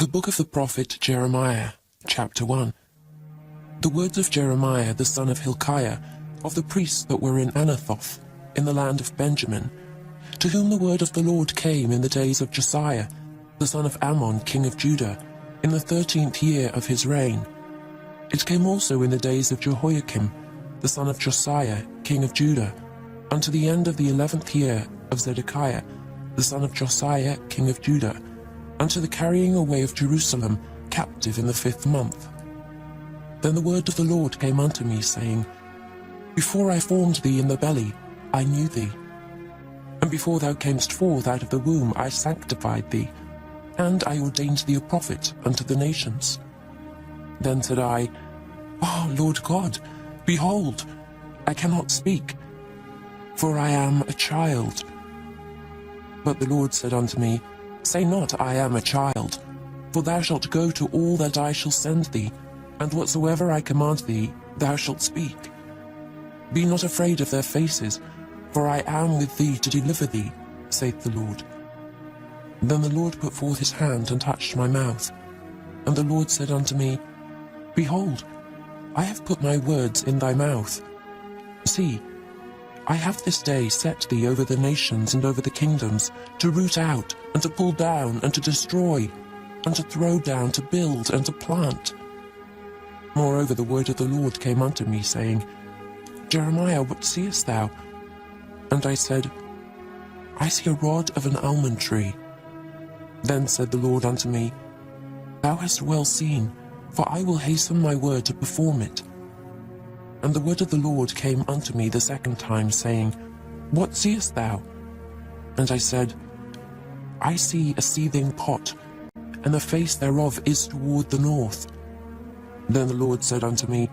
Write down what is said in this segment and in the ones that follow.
The book of the prophet Jeremiah, chapter 1. The words of Jeremiah the son of Hilkiah, of the priests that were in Anathoth, in the land of Benjamin, to whom the word of the Lord came in the days of Josiah, the son of Ammon, king of Judah, in the 13th year of his reign. It came also in the days of Jehoiakim, the son of Josiah, king of Judah, unto the end of the 11th year of Zedekiah, the son of Josiah, king of Judah, unto the carrying away of Jerusalem captive in the 5th month. Then the word of the Lord came unto me, saying, Before I formed thee in the belly, I knew thee. And before thou camest forth out of the womb, I sanctified thee, and I ordained thee a prophet unto the nations. Then said I, O Lord God, behold, I cannot speak, for I am a child. But the Lord said unto me, Say not, I am a child, for thou shalt go to all that I shall send thee, and whatsoever I command thee, thou shalt speak. Be not afraid of their faces, for I am with thee to deliver thee, saith the Lord. Then the Lord put forth his hand and touched my mouth. And the Lord said unto me, Behold, I have put my words in thy mouth. See, I have this day set thee over the nations and over the kingdoms, to root out, and to pull down, and to destroy, and to throw down, to build, and to plant. Moreover the word of the Lord came unto me, saying, Jeremiah, what seest thou? And I said, I see a rod of an almond tree. Then said the Lord unto me, Thou hast well seen, for I will hasten my word to perform it. And the word of the Lord came unto me the second time, saying, What seest thou? And I said, I see a seething pot, and the face thereof is toward the north. Then the Lord said unto me,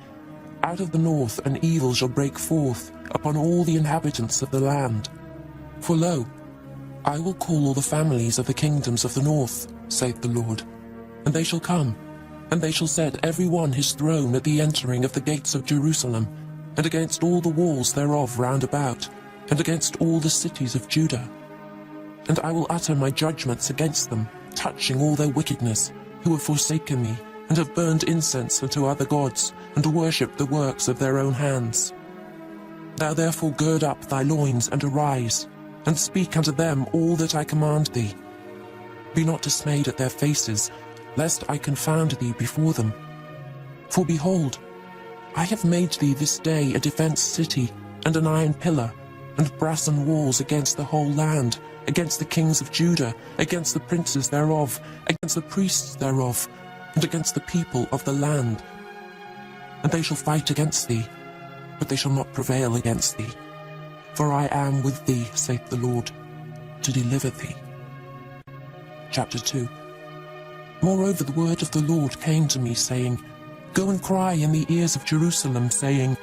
Out of the north an evil shall break forth upon all the inhabitants of the land. For lo, I will call all the families of the kingdoms of the north, saith the Lord, and they shall come, and they shall set every one his throne at the entering of the gates of Jerusalem, and against all the walls thereof round about, and against all the cities of Judah. And I will utter my judgments against them, touching all their wickedness, who have forsaken me, and have burned incense unto other gods, and worshipped the works of their own hands. Thou therefore gird up thy loins, and arise, and speak unto them all that I command thee. Be not dismayed at their faces, lest I confound thee before them. For behold, I have made thee this day a defenced city, and an iron pillar, and brassen walls against the whole land, against the kings of Judah, against the princes thereof, against the priests thereof, and against the people of the land. And they shall fight against thee, but they shall not prevail against thee. For I am with thee, saith the Lord, to deliver thee. Chapter 2. Moreover the word of the Lord came to me, saying, Go and cry in the ears of Jerusalem, saying,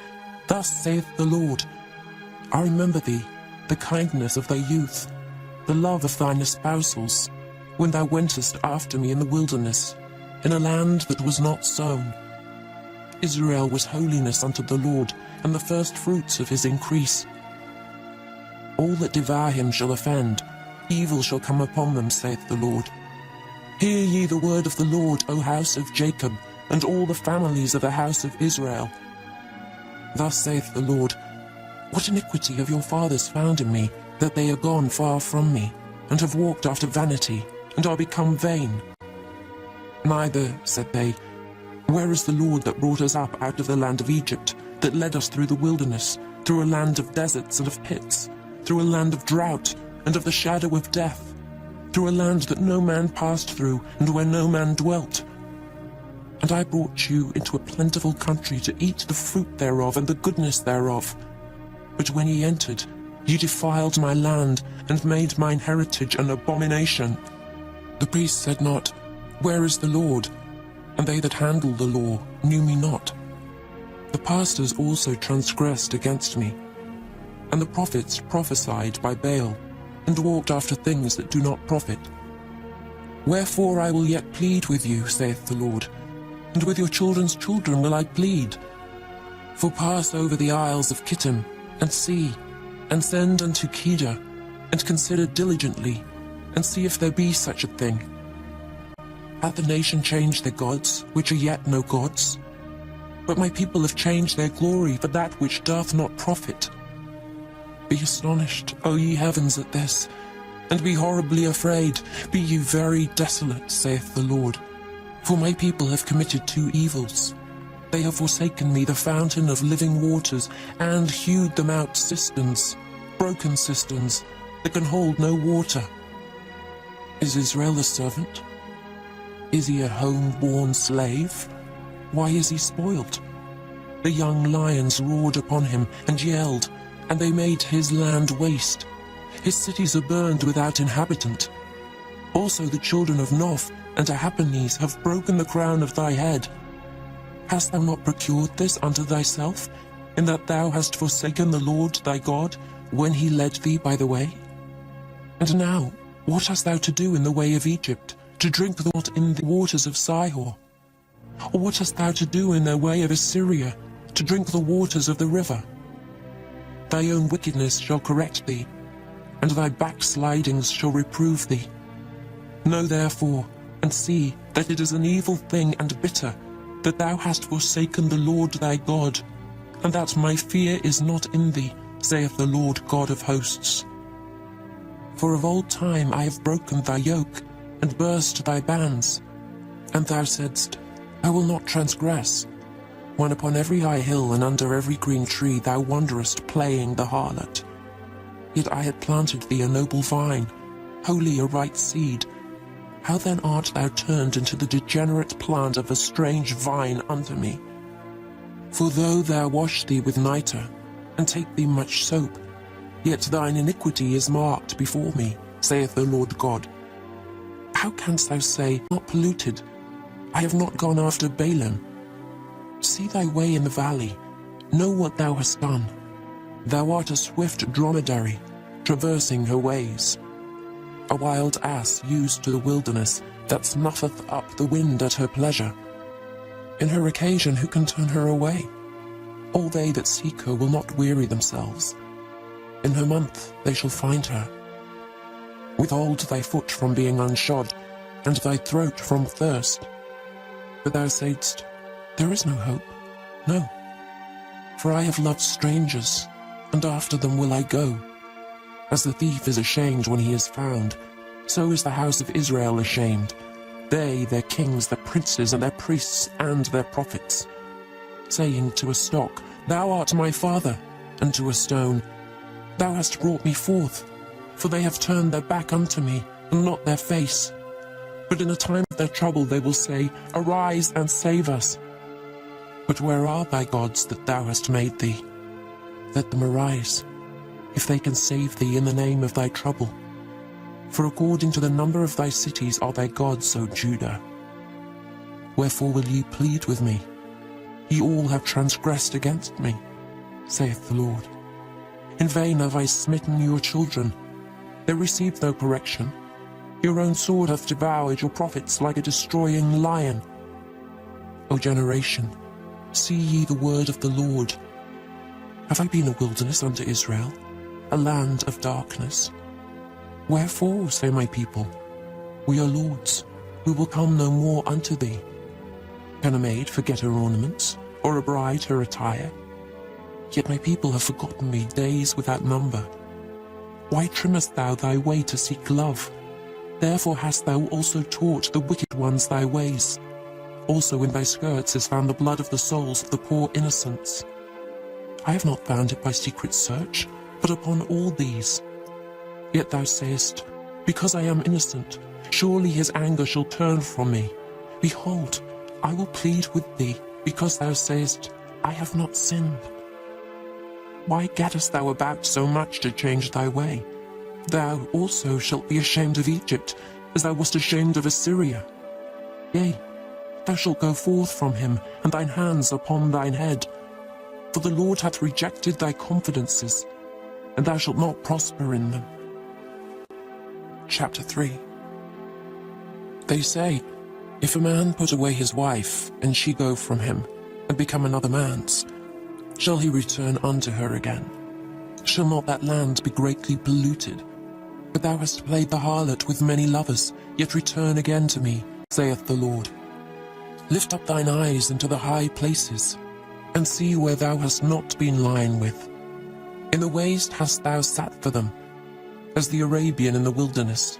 Thus saith the Lord, I remember thee, the kindness of thy youth, the love of thine espousals, when thou wentest after me in the wilderness, in a land that was not sown. Israel was holiness unto the Lord, and the first fruits of his increase. All that devour him shall offend, evil shall come upon them, saith the Lord. Hear ye the word of the Lord, O house of Jacob, and all the families of the house of Israel. Thus saith the Lord, What iniquity have your fathers found in me, that they are gone far from me, and have walked after vanity, and are become vain? Neither, said they, Where is the Lord that brought us up out of the land of Egypt, that led us through the wilderness, through a land of deserts and of pits, through a land of drought and of the shadow of death, through a land that no man passed through, and where no man dwelt? And I brought you into a plentiful country to eat the fruit thereof and the goodness thereof. But when ye entered, ye defiled my land, and made mine heritage an abomination. The priests said not, Where is the Lord? And they that handle the law knew me not. The pastors also transgressed against me, and the prophets prophesied by Baal, and walked after things that do not profit. Wherefore I will yet plead with you, saith the Lord, and with your children's children will I plead. For pass over the isles of Kittim, and see, and send unto Kedar, and consider diligently, and see if there be such a thing. Hath the nation changed their gods, which are yet no gods? But my people have changed their glory for that which doth not profit. Be astonished, O ye heavens, at this, and be horribly afraid. Be ye very desolate, saith the Lord. For my people have committed two evils. They have forsaken me, the fountain of living waters, and hewed them out cisterns, broken cisterns, that can hold no water. Is Israel a servant? Is he a home-born slave? Why is he spoiled? The young lions roared upon him and yelled, and they made his land waste. His cities are burned without inhabitant. Also the children of Noph and Tahpanhes have broken the crown of thy head. Hast thou not procured this unto thyself, in that thou hast forsaken the Lord thy God, when he led thee by the way? And now, what hast thou to do in the way of Egypt, to drink the water in the waters of Sihor? Or what hast thou to do in the way of Assyria, to drink the waters of the river? Thy own wickedness shall correct thee, and thy backslidings shall reprove thee. Know therefore, and see that it is an evil thing and bitter, that thou hast forsaken the Lord thy God, and that my fear is not in thee, saith the Lord God of hosts. For of old time I have broken thy yoke, and burst thy bands. And thou saidst, I will not transgress, when upon every high hill and under every green tree thou wanderest playing the harlot. Yet I had planted thee a noble vine, wholly a right seed. How then art thou turned into the degenerate plant of a strange vine unto me? For though thou wash thee with nitre, and take thee much soap, yet thine iniquity is marked before me, saith the Lord God. How canst thou say, not polluted? I have not gone after Balaam. See thy way in the valley, know what thou hast done. Thou art a swift dromedary, traversing her ways. A wild ass used to the wilderness, that snuffeth up the wind at her pleasure. In her occasion who can turn her away? All they that seek her will not weary themselves. In her month they shall find her. Withhold thy foot from being unshod, and thy throat from thirst. But thou saidst, there is no hope, no. For I have loved strangers, and after them will I go. As the thief is ashamed when he is found, so is the house of Israel ashamed, they, their kings, their princes, and their priests, and their prophets. Saying to a stock, Thou art my father, and to a stone, Thou hast brought me forth. For they have turned their back unto me, and not their face. But in a time of their trouble they will say, Arise and save us. But where are thy gods that thou hast made thee? Let them arise, if they can save thee in the name of thy trouble. For according to the number of thy cities are thy gods, O Judah. Wherefore will ye plead with me? Ye all have transgressed against me, saith the Lord. In vain have I smitten your children. They received no correction. Your own sword hath devoured your prophets like a destroying lion. O generation, see ye the word of the Lord. Have I been a wilderness unto Israel, a land of darkness? Wherefore, say my people, we are lords, we will come no more unto thee. Can a maid forget her ornaments, or a bride her attire? Yet my people have forgotten me days without number. Why trimmest thou thy way to seek love? Therefore hast thou also taught the wicked ones thy ways. Also in thy skirts is found the blood of the souls of the poor innocents. I have not found it by secret search, but upon all these. Yet thou sayest, Because I am innocent, surely his anger shall turn from me. Behold, I will plead with thee, because thou sayest, I have not sinned. Why gettest thou about so much to change thy way? Thou also shalt be ashamed of Egypt, as thou wast ashamed of Assyria. Yea, thou shalt go forth from him, and thine hands upon thine head. For the Lord hath rejected thy confidences, and thou shalt not prosper in them. Chapter 3. They say, if a man put away his wife, and she go from him, and become another man's, shall he return unto her again? Shall not that land be greatly polluted? But thou hast played the harlot with many lovers, yet return again to me, saith the Lord. Lift up thine eyes into the high places, and see where thou hast not been lying with. In the waste hast thou sat for them, as the Arabian in the wilderness.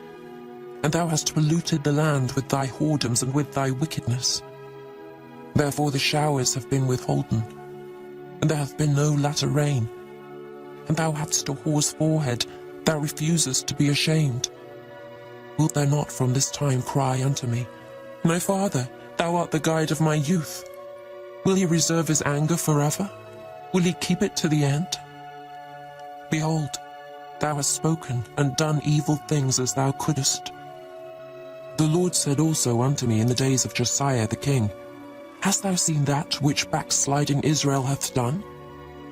And thou hast polluted the land with thy whoredoms and with thy wickedness. Therefore the showers have been withholden, and there hath been no latter rain. And thou hadst a whore's forehead, thou refusest to be ashamed. Wilt thou not from this time cry unto me, My Father, thou art the guide of my youth? Will he reserve his anger forever? Will he keep it to the end? Behold, thou hast spoken and done evil things as thou couldest. The Lord said also unto me in the days of Josiah the king, Hast thou seen that which backsliding Israel hath done?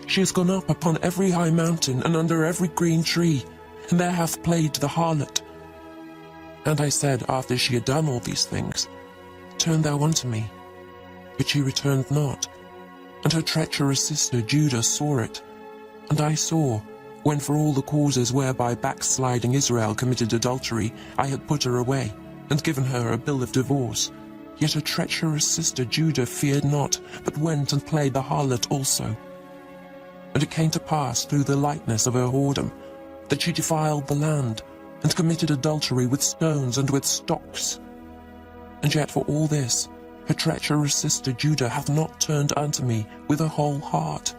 She is gone up upon every high mountain and under every green tree, and there hath played the harlot. And I said, after she had done all these things, Turn thou unto me. But she returned not. And her treacherous sister Judah saw it. And I saw, when for all the causes whereby backsliding Israel committed adultery, I had put her away, and given her a bill of divorce. Yet her treacherous sister Judah feared not, but went and played the harlot also. And it came to pass through the lightness of her whoredom, that she defiled the land, and committed adultery with stones and with stocks. And yet for all this, her treacherous sister Judah hath not turned unto me with her whole heart,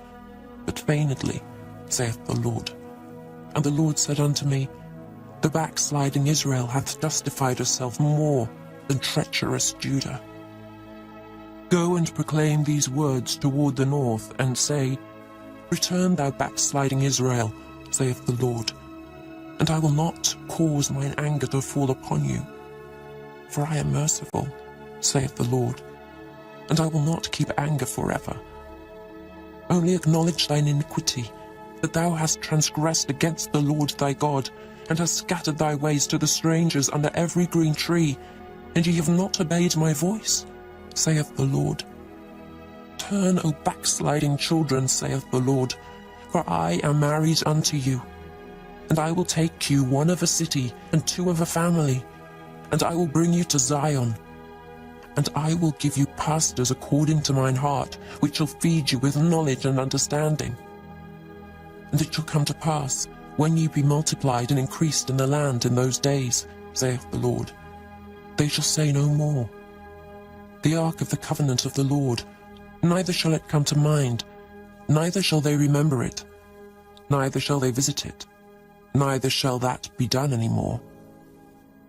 but feignedly, saith the Lord. And the Lord said unto me, The backsliding Israel hath justified herself more than treacherous Judah. Go and proclaim these words toward the north, and say, Return, thou backsliding Israel, saith the Lord, and I will not cause mine anger to fall upon you. For I am merciful, saith the Lord, and I will not keep anger forever. Only acknowledge thine iniquity, that thou hast transgressed against the Lord thy God, and hast scattered thy ways to the strangers under every green tree, and ye have not obeyed my voice, saith the Lord. Turn, O backsliding children, saith the Lord, for I am married unto you. And I will take you one of a city, and two of a family, and I will bring you to Zion. And I will give you pastors according to mine heart, which shall feed you with knowledge and understanding. And it shall come to pass, when ye be multiplied and increased in the land in those days, saith the Lord, they shall say no more, The ark of the covenant of the Lord, neither shall it come to mind, neither shall they remember it, neither shall they visit it, neither shall that be done any more.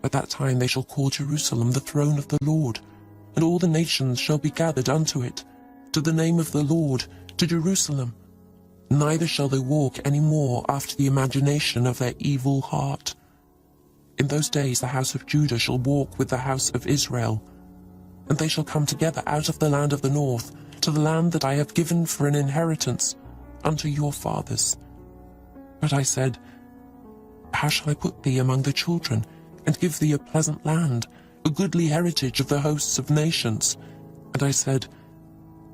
At that time they shall call Jerusalem the throne of the Lord, and all the nations shall be gathered unto it, to the name of the Lord, to Jerusalem. Neither shall they walk any more after the imagination of their evil heart. In those days the house of Judah shall walk with the house of Israel, and they shall come together out of the land of the north, to the land that I have given for an inheritance unto your fathers. But I said, How shall I put thee among the children, and give thee a pleasant land, a goodly heritage of the hosts of nations? And I said,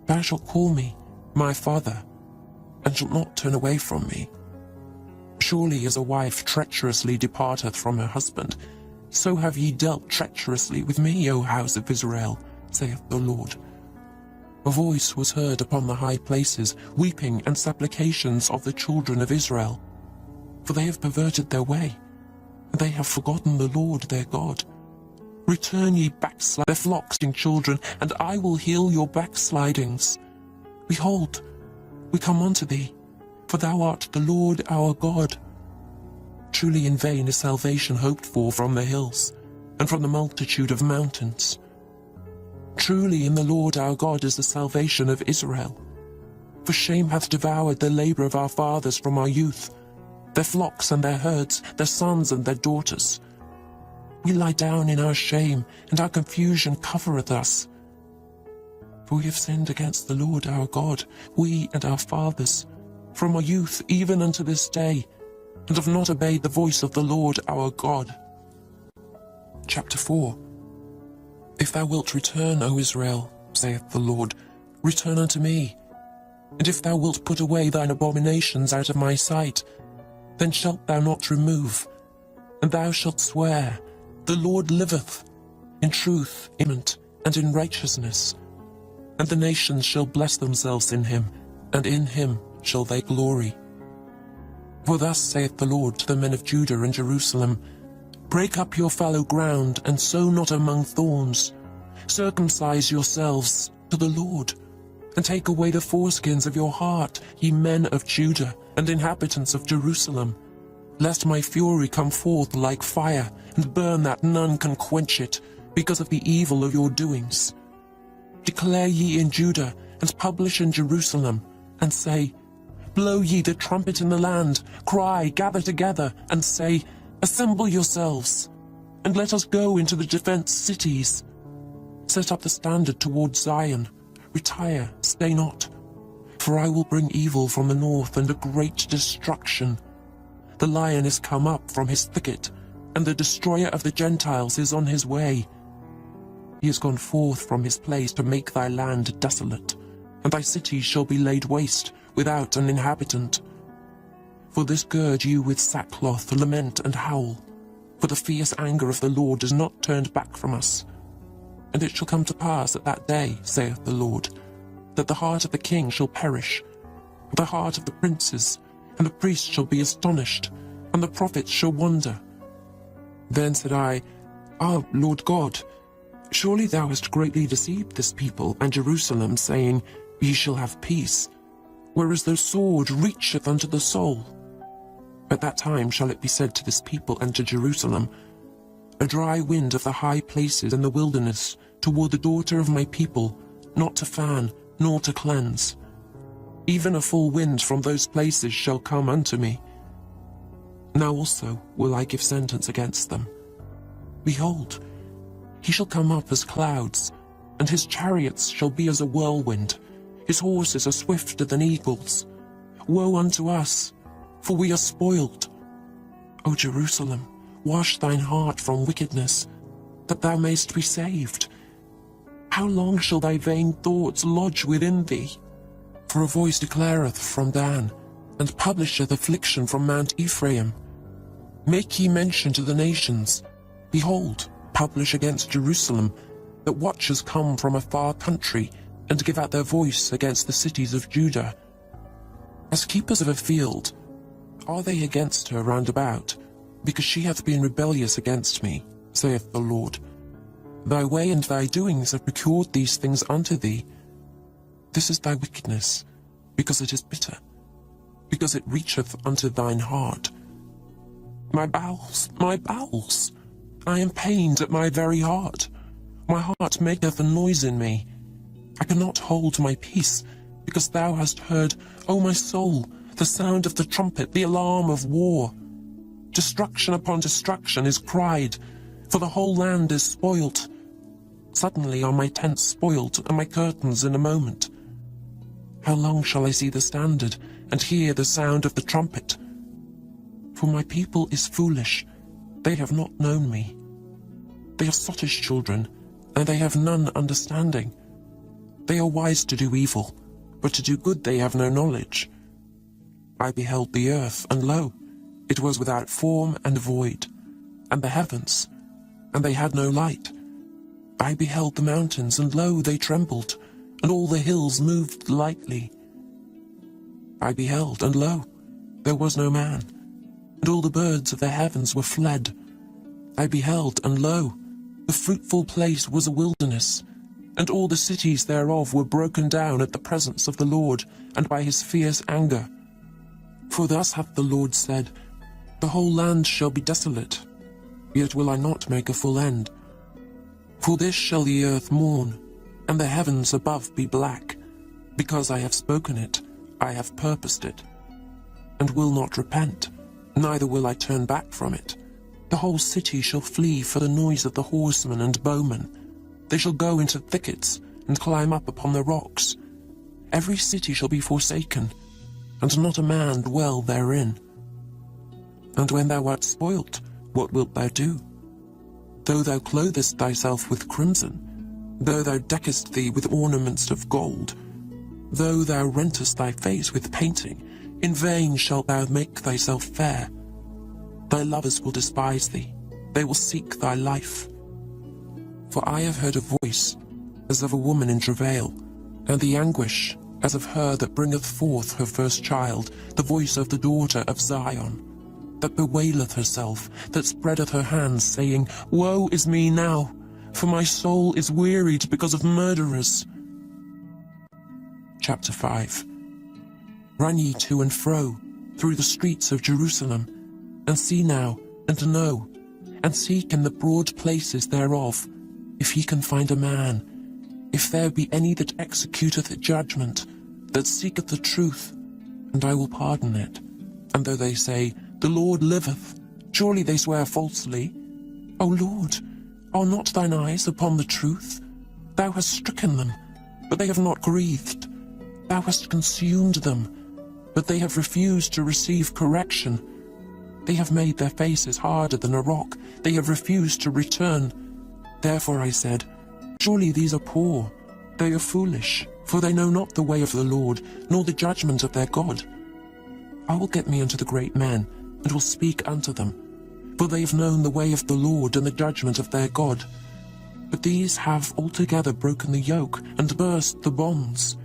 Thou shalt call me, my father, and shalt not turn away from me. Surely as a wife treacherously departeth from her husband, so have ye dealt treacherously with me, O house of Israel, saith the Lord. A voice was heard upon the high places, weeping and supplications of the children of Israel. For they have perverted their way, and they have forgotten the Lord their God. Return, ye backsliding flocks and children, and I will heal your backslidings. Behold, we come unto thee, for thou art the Lord our God. Truly in vain is salvation hoped for from the hills, and from the multitude of mountains. Truly in the Lord our God is the salvation of Israel. For shame hath devoured the labour of our fathers from our youth, their flocks and their herds, their sons and their daughters. We lie down in our shame, and our confusion covereth us. For we have sinned against the Lord our God, we and our fathers, from our youth even unto this day, and have not obeyed the voice of the Lord our God. Chapter 4. If thou wilt return, O Israel, saith the Lord, return unto me. And if thou wilt put away thine abominations out of my sight, then shalt thou not remove. And thou shalt swear, The Lord liveth, in truth, and in righteousness. And the nations shall bless themselves in him, and in him shall they glory. For thus saith the Lord to the men of Judah and Jerusalem, Break up your fallow ground, and sow not among thorns. Circumcise yourselves to the Lord, and take away the foreskins of your heart, ye men of Judah and inhabitants of Jerusalem, lest my fury come forth like fire, and burn that none can quench it, because of the evil of your doings. Declare ye in Judah, and publish in Jerusalem, and say, Blow ye the trumpet in the land, cry, gather together, and say, Assemble yourselves, and let us go into the defenced cities. Set up the standard toward Zion, retire, stay not. For I will bring evil from the north, and a great destruction. The lion is come up from his thicket, and the destroyer of the Gentiles is on his way. He is gone forth from his place to make thy land desolate, and thy cities shall be laid waste, without an inhabitant. For this gird you with sackcloth, lament and howl, for the fierce anger of the Lord is not turned back from us. And it shall come to pass at that day, saith the Lord, that the heart of the king shall perish, and the heart of the princes, and the priests shall be astonished, and the prophets shall wonder. Then said I, Ah, Lord God, surely thou hast greatly deceived this people and Jerusalem, saying, Ye shall have peace, whereas the sword reacheth unto the soul. At that time shall it be said to this people and to Jerusalem, A dry wind of the high places in the wilderness toward the daughter of my people, not to fan, nor to cleanse. Even a full wind from those places shall come unto me. Now also will I give sentence against them. Behold, he shall come up as clouds, and his chariots shall be as a whirlwind. His horses are swifter than eagles. Woe unto us, for we are spoiled. O Jerusalem, wash thine heart from wickedness, that thou mayst be saved. How long shall thy vain thoughts lodge within thee? For a voice declareth from Dan, and publisheth affliction from Mount Ephraim. Make ye mention to the nations, Behold, publish against Jerusalem, that watchers come from a far country, and give out their voice against the cities of Judah. As keepers of a field, are they against her round about, because she hath been rebellious against me, saith the Lord. Thy way and thy doings have procured these things unto thee. This is thy wickedness, because it is bitter, because it reacheth unto thine heart. My bowels, I am pained at my very heart. My heart maketh a noise in me. I cannot hold my peace, because thou hast heard, O my soul, the sound of the trumpet, the alarm of war. Destruction upon destruction is cried, for the whole land is spoilt. Suddenly are my tents spoilt, and my curtains in a moment. How long shall I see the standard, and hear the sound of the trumpet? For my people is foolish, they have not known me. They are sottish children, and they have none understanding. They are wise to do evil, but to do good they have no knowledge. I beheld the earth, and lo, it was without form and void, and the heavens, and they had no light. I beheld the mountains, and lo, they trembled, and all the hills moved lightly. I beheld, and lo, there was no man, and all the birds of the heavens were fled. I beheld, and lo, the fruitful place was a wilderness, and all the cities thereof were broken down at the presence of the Lord, and by his fierce anger. For thus hath the Lord said, The whole land shall be desolate, yet will I not make a full end. For this shall the earth mourn, and the heavens above be black, because I have spoken it, I have purposed it, and will not repent, neither will I turn back from it. The whole city shall flee for the noise of the horsemen and bowmen. They shall go into thickets, and climb up upon the rocks. Every city shall be forsaken, and not a man dwell therein. And when thou art spoilt, what wilt thou do? Though thou clothest thyself with crimson, though thou deckest thee with ornaments of gold, though thou rentest thy face with painting, in vain shalt thou make thyself fair. Thy lovers will despise thee, they will seek thy life. For I have heard a voice, as of a woman in travail, and the anguish, as of her that bringeth forth her first child, the voice of the daughter of Zion, that bewaileth herself, that spreadeth her hands, saying, Woe is me now, for my soul is wearied because of murderers. Chapter 5. Run ye to and fro through the streets of Jerusalem, and see now, and know, and seek in the broad places thereof, if ye can find a man, if there be any that executeth judgment, that seeketh the truth, and I will pardon it. And though they say, The Lord liveth, surely they swear falsely. O Lord, are not thine eyes upon the truth? Thou hast stricken them, but they have not grieved. Thou hast consumed them, but they have refused to receive correction. They have made their faces harder than a rock. They have refused to return. Therefore I said, Surely these are poor. They are foolish, for they know not the way of the Lord, nor the judgment of their God. I will get me unto the great men, and will speak unto them. For they have known the way of the Lord, and the judgment of their God. But these have altogether broken the yoke, and burst the bonds.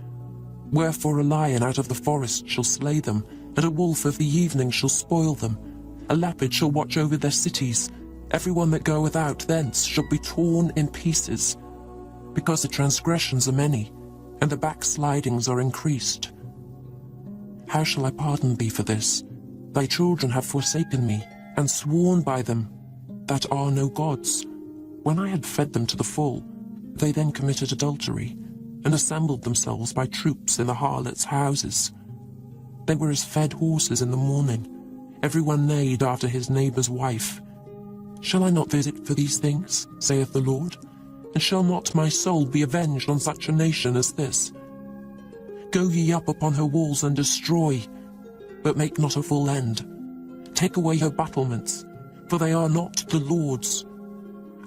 Wherefore a lion out of the forest shall slay them, and a wolf of the evening shall spoil them. A leopard shall watch over their cities. Every one that goeth out thence shall be torn in pieces, because the transgressions are many, and the backslidings are increased. How shall I pardon thee for this? Thy children have forsaken me, and sworn by them that are no gods. When I had fed them to the full, they then committed adultery, and assembled themselves by troops in the harlots' houses. They were as fed horses in the morning. Every one neighed after his neighbour's wife. Shall I not visit for these things, saith the Lord? And shall not my soul be avenged on such a nation as this? Go ye up upon her walls and destroy, but make not a full end. Take away her battlements, for they are not the Lord's.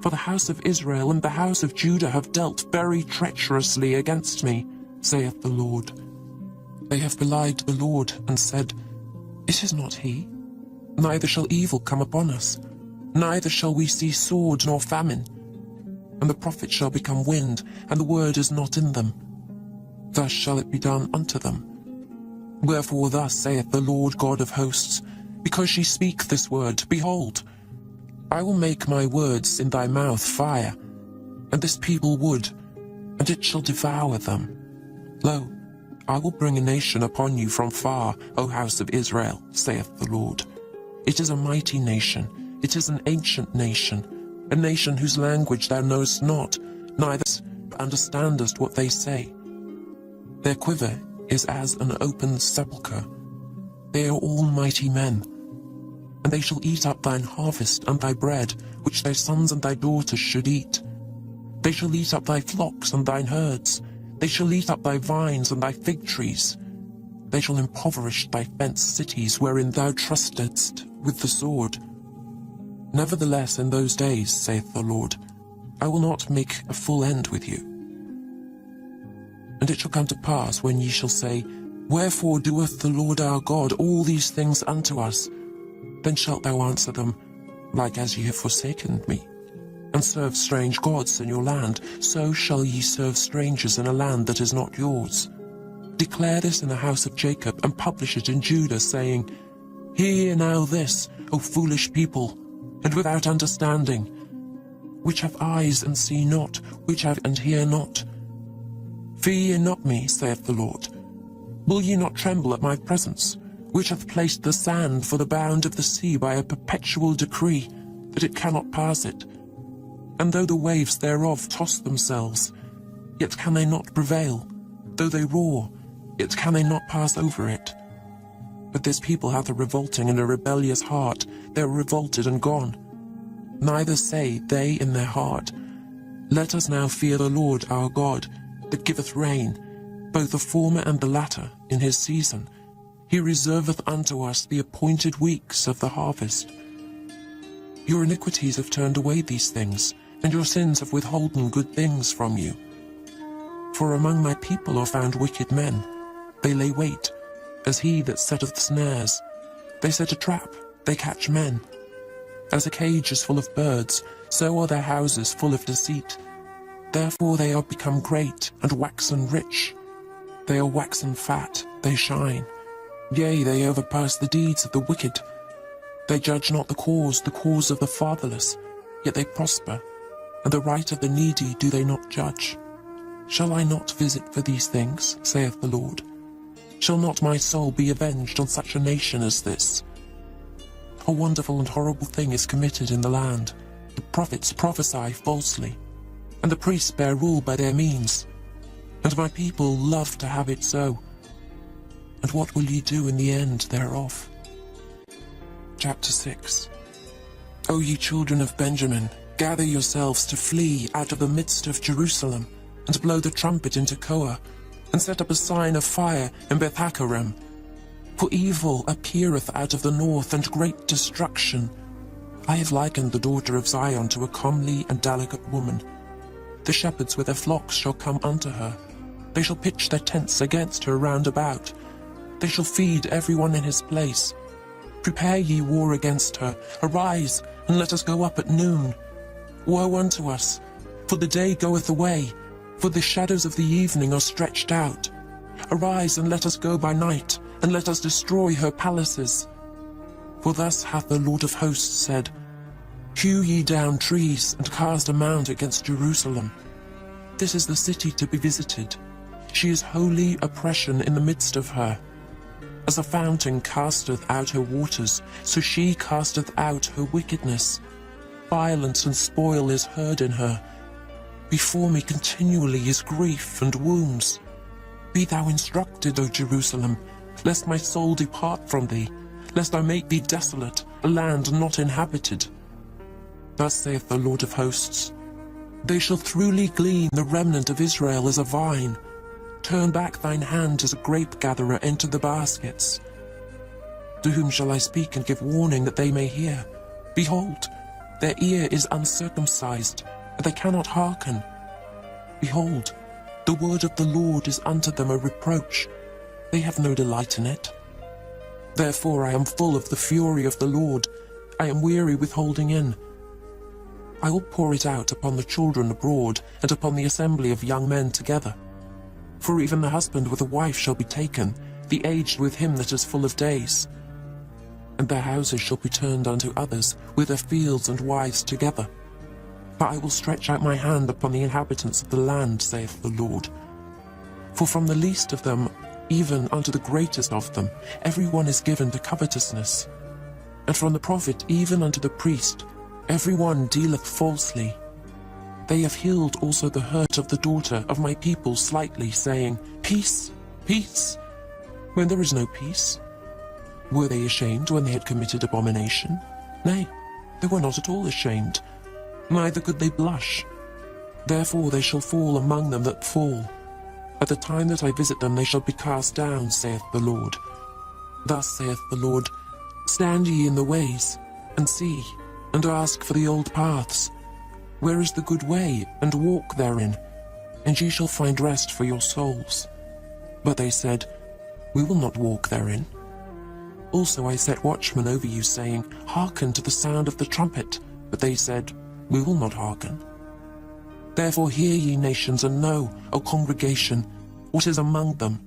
For the house of Israel and the house of Judah have dealt very treacherously against me, saith the Lord. They have belied the Lord, and said, It is not he. Neither shall evil come upon us, neither shall we see sword nor famine. And the prophet shall become wind, and the word is not in them. Thus shall it be done unto them. Wherefore thus saith the Lord God of hosts, because ye speak this word, behold, I will make my words in thy mouth fire, and this people wood, and it shall devour them. Lo, I will bring a nation upon you from far, O house of Israel, saith the Lord. It is a mighty nation, it is an ancient nation, a nation whose language thou knowest not, neither understandest what they say. Their quiver is as an open sepulchre. They are all mighty men. And they shall eat up thine harvest and thy bread, which thy sons and thy daughters should eat. They shall eat up thy flocks and thine herds. They shall eat up thy vines and thy fig trees. They shall impoverish thy fenced cities wherein thou trustedst with the sword. Nevertheless in those days, saith the Lord, I will not make a full end with you. And it shall come to pass, when ye shall say, Wherefore doeth the Lord our God all these things unto us? Then shalt thou answer them, Like as ye have forsaken me, and served strange gods in your land, so shall ye serve strangers in a land that is not yours. Declare this in the house of Jacob, and publish it in Judah, saying, Hear now this, O foolish people, and without understanding, which have eyes and see not, which have and hear not. Fear ye not me, saith the Lord. Will ye not tremble at my presence, which hath placed the sand for the bound of the sea by a perpetual decree, that it cannot pass it? And though the waves thereof toss themselves, yet can they not prevail. Though they roar, yet can they not pass over it. But this people hath a revolting and a rebellious heart. They are revolted and gone. Neither say they in their heart, Let us now fear the Lord our God, that giveth rain, both the former and the latter, in his season. He reserveth unto us the appointed weeks of the harvest. Your iniquities have turned away these things, and your sins have withholden good things from you. For among my people are found wicked men. They lay wait, as he that setteth snares. They set a trap, they catch men. As a cage is full of birds, so are their houses full of deceit. Therefore they are become great, and waxen rich. They are waxen fat, they shine. Yea, they overpass the deeds of the wicked. They judge not the cause of the fatherless, yet they prosper, and the right of the needy do they not judge. Shall I not visit for these things, saith the Lord? Shall not my soul be avenged on such a nation as this? A wonderful and horrible thing is committed in the land. The prophets prophesy falsely, and the priests bear rule by their means. And my people love to have it so. And what will ye do in the end thereof? Chapter 6. O ye children of Benjamin, gather yourselves to flee out of the midst of Jerusalem, and blow the trumpet into Koa, and set up a sign of fire in Beth-Haccherem. For evil appeareth out of the north, and great destruction. I have likened the daughter of Zion to a comely and delicate woman. The shepherds with their flocks shall come unto her. They shall pitch their tents against her round about. They shall feed every one in his place. Prepare ye war against her. Arise, and let us go up at noon. Woe unto us, for the day goeth away, for the shadows of the evening are stretched out. Arise, and let us go by night, and let us destroy her palaces. For thus hath the Lord of hosts said, Hew ye down trees, and cast a mound against Jerusalem. This is the city to be visited. She is holy oppression in the midst of her. As a fountain casteth out her waters, so she casteth out her wickedness. Violence and spoil is heard in her. Before me continually is grief and wounds. Be thou instructed, O Jerusalem, lest my soul depart from thee, lest I make thee desolate, a land not inhabited. Thus saith the Lord of hosts, They shall truly glean the remnant of Israel as a vine. Turn back thine hand as a grape-gatherer into the baskets. To whom shall I speak and give warning that they may hear? Behold, their ear is uncircumcised, and they cannot hearken. Behold, the word of the Lord is unto them a reproach. They have no delight in it. Therefore I am full of the fury of the Lord. I am weary with holding in. I will pour it out upon the children abroad, and upon the assembly of young men together. For even the husband with a wife shall be taken, the aged with him that is full of days. And their houses shall be turned unto others, with their fields and wives together. But I will stretch out my hand upon the inhabitants of the land, saith the Lord. For from the least of them, even unto the greatest of them, every one is given to covetousness. And from the prophet even unto the priest, every one dealeth falsely. They have healed also the hurt of the daughter of my people slightly, saying, Peace, peace, when there is no peace. Were they ashamed when they had committed abomination? Nay, they were not at all ashamed, neither could they blush. Therefore they shall fall among them that fall. At the time that I visit them they shall be cast down, saith the Lord. Thus saith the Lord, Stand ye in the ways, and see, and ask for the old paths. Where is the good way, and walk therein, and ye shall find rest for your souls. But they said, We will not walk therein. Also I set watchmen over you, saying, Hearken to the sound of the trumpet. But they said, We will not hearken. Therefore hear ye nations, and know, O congregation, what is among them.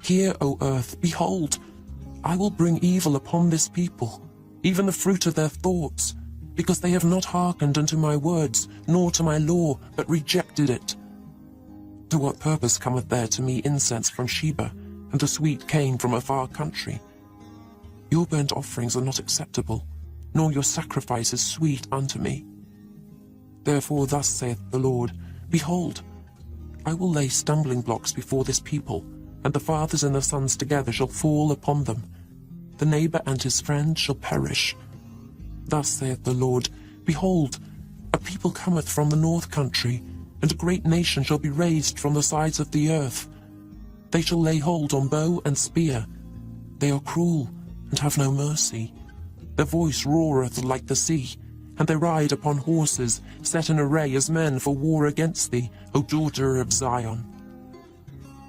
Hear, O earth, behold, I will bring evil upon this people, even the fruit of their thoughts, because they have not hearkened unto my words, nor to my law, but rejected it. To what purpose cometh there to me incense from Sheba, and a sweet cane from a far country? Your burnt offerings are not acceptable, nor your sacrifices sweet unto me. Therefore thus saith the Lord, Behold, I will lay stumbling blocks before this people, and the fathers and the sons together shall fall upon them. The neighbor and his friend shall perish. Thus saith the Lord, Behold, a people cometh from the north country, and a great nation shall be raised from the sides of the earth. They shall lay hold on bow and spear. They are cruel, and have no mercy. Their voice roareth like the sea, and they ride upon horses, set in array as men for war against thee, O daughter of Zion.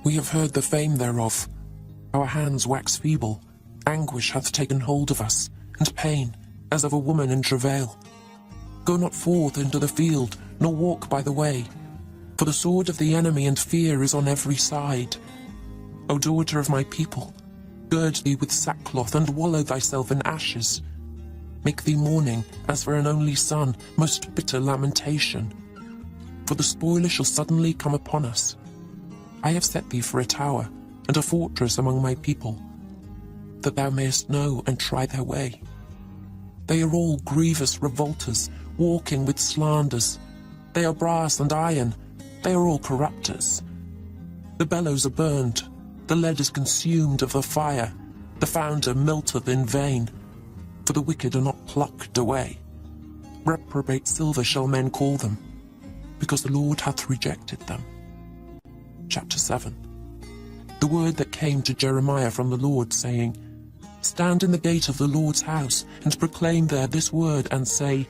We have heard the fame thereof. Our hands wax feeble. Anguish hath taken hold of us, and pain, as of a woman in travail. Go not forth into the field, nor walk by the way. For the sword of the enemy and fear is on every side. O daughter of my people, gird thee with sackcloth and wallow thyself in ashes. Make thee mourning as for an only son, most bitter lamentation. For the spoiler shall suddenly come upon us. I have set thee for a tower and a fortress among my people, that thou mayest know and try their way. They are all grievous revolters, walking with slanders. They are brass and iron, they are all corrupters. The bellows are burned, the lead is consumed of the fire, the founder melteth in vain, for the wicked are not plucked away. Reprobate silver shall men call them, because the Lord hath rejected them. Chapter 7. The word that came to Jeremiah from the Lord, saying, Stand in the gate of the Lord's house, and proclaim there this word, and say,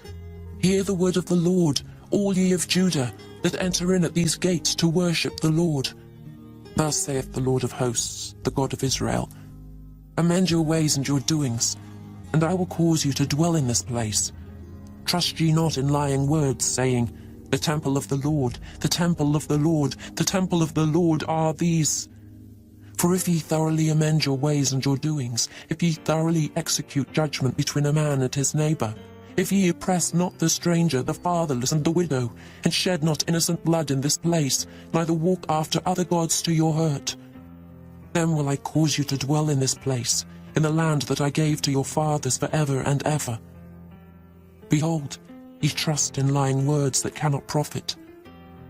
Hear the word of the Lord, all ye of Judah, that enter in at these gates to worship the Lord. Thus saith the Lord of hosts, the God of Israel, Amend your ways and your doings, and I will cause you to dwell in this place. Trust ye not in lying words, saying, The temple of the Lord, the temple of the Lord, the temple of the Lord are these. For if ye thoroughly amend your ways and your doings, if ye thoroughly execute judgment between a man and his neighbour, if ye oppress not the stranger, the fatherless, and the widow, and shed not innocent blood in this place, neither walk after other gods to your hurt, then will I cause you to dwell in this place, in the land that I gave to your fathers for ever and ever. Behold, ye trust in lying words that cannot profit.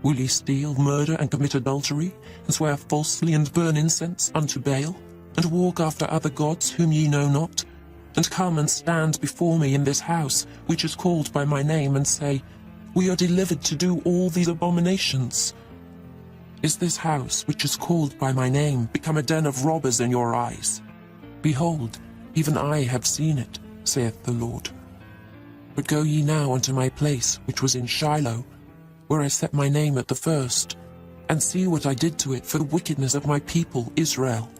Will ye steal, murder, and commit adultery, and swear falsely, and burn incense unto Baal, and walk after other gods whom ye know not, and come and stand before me in this house, which is called by my name, and say, We are delivered to do all these abominations? Is this house, which is called by my name, become a den of robbers in your eyes? Behold, even I have seen it, saith the Lord. But go ye now unto my place, which was in Shiloh, where I set my name at the first, and see what I did to it for the wickedness of my people Israel.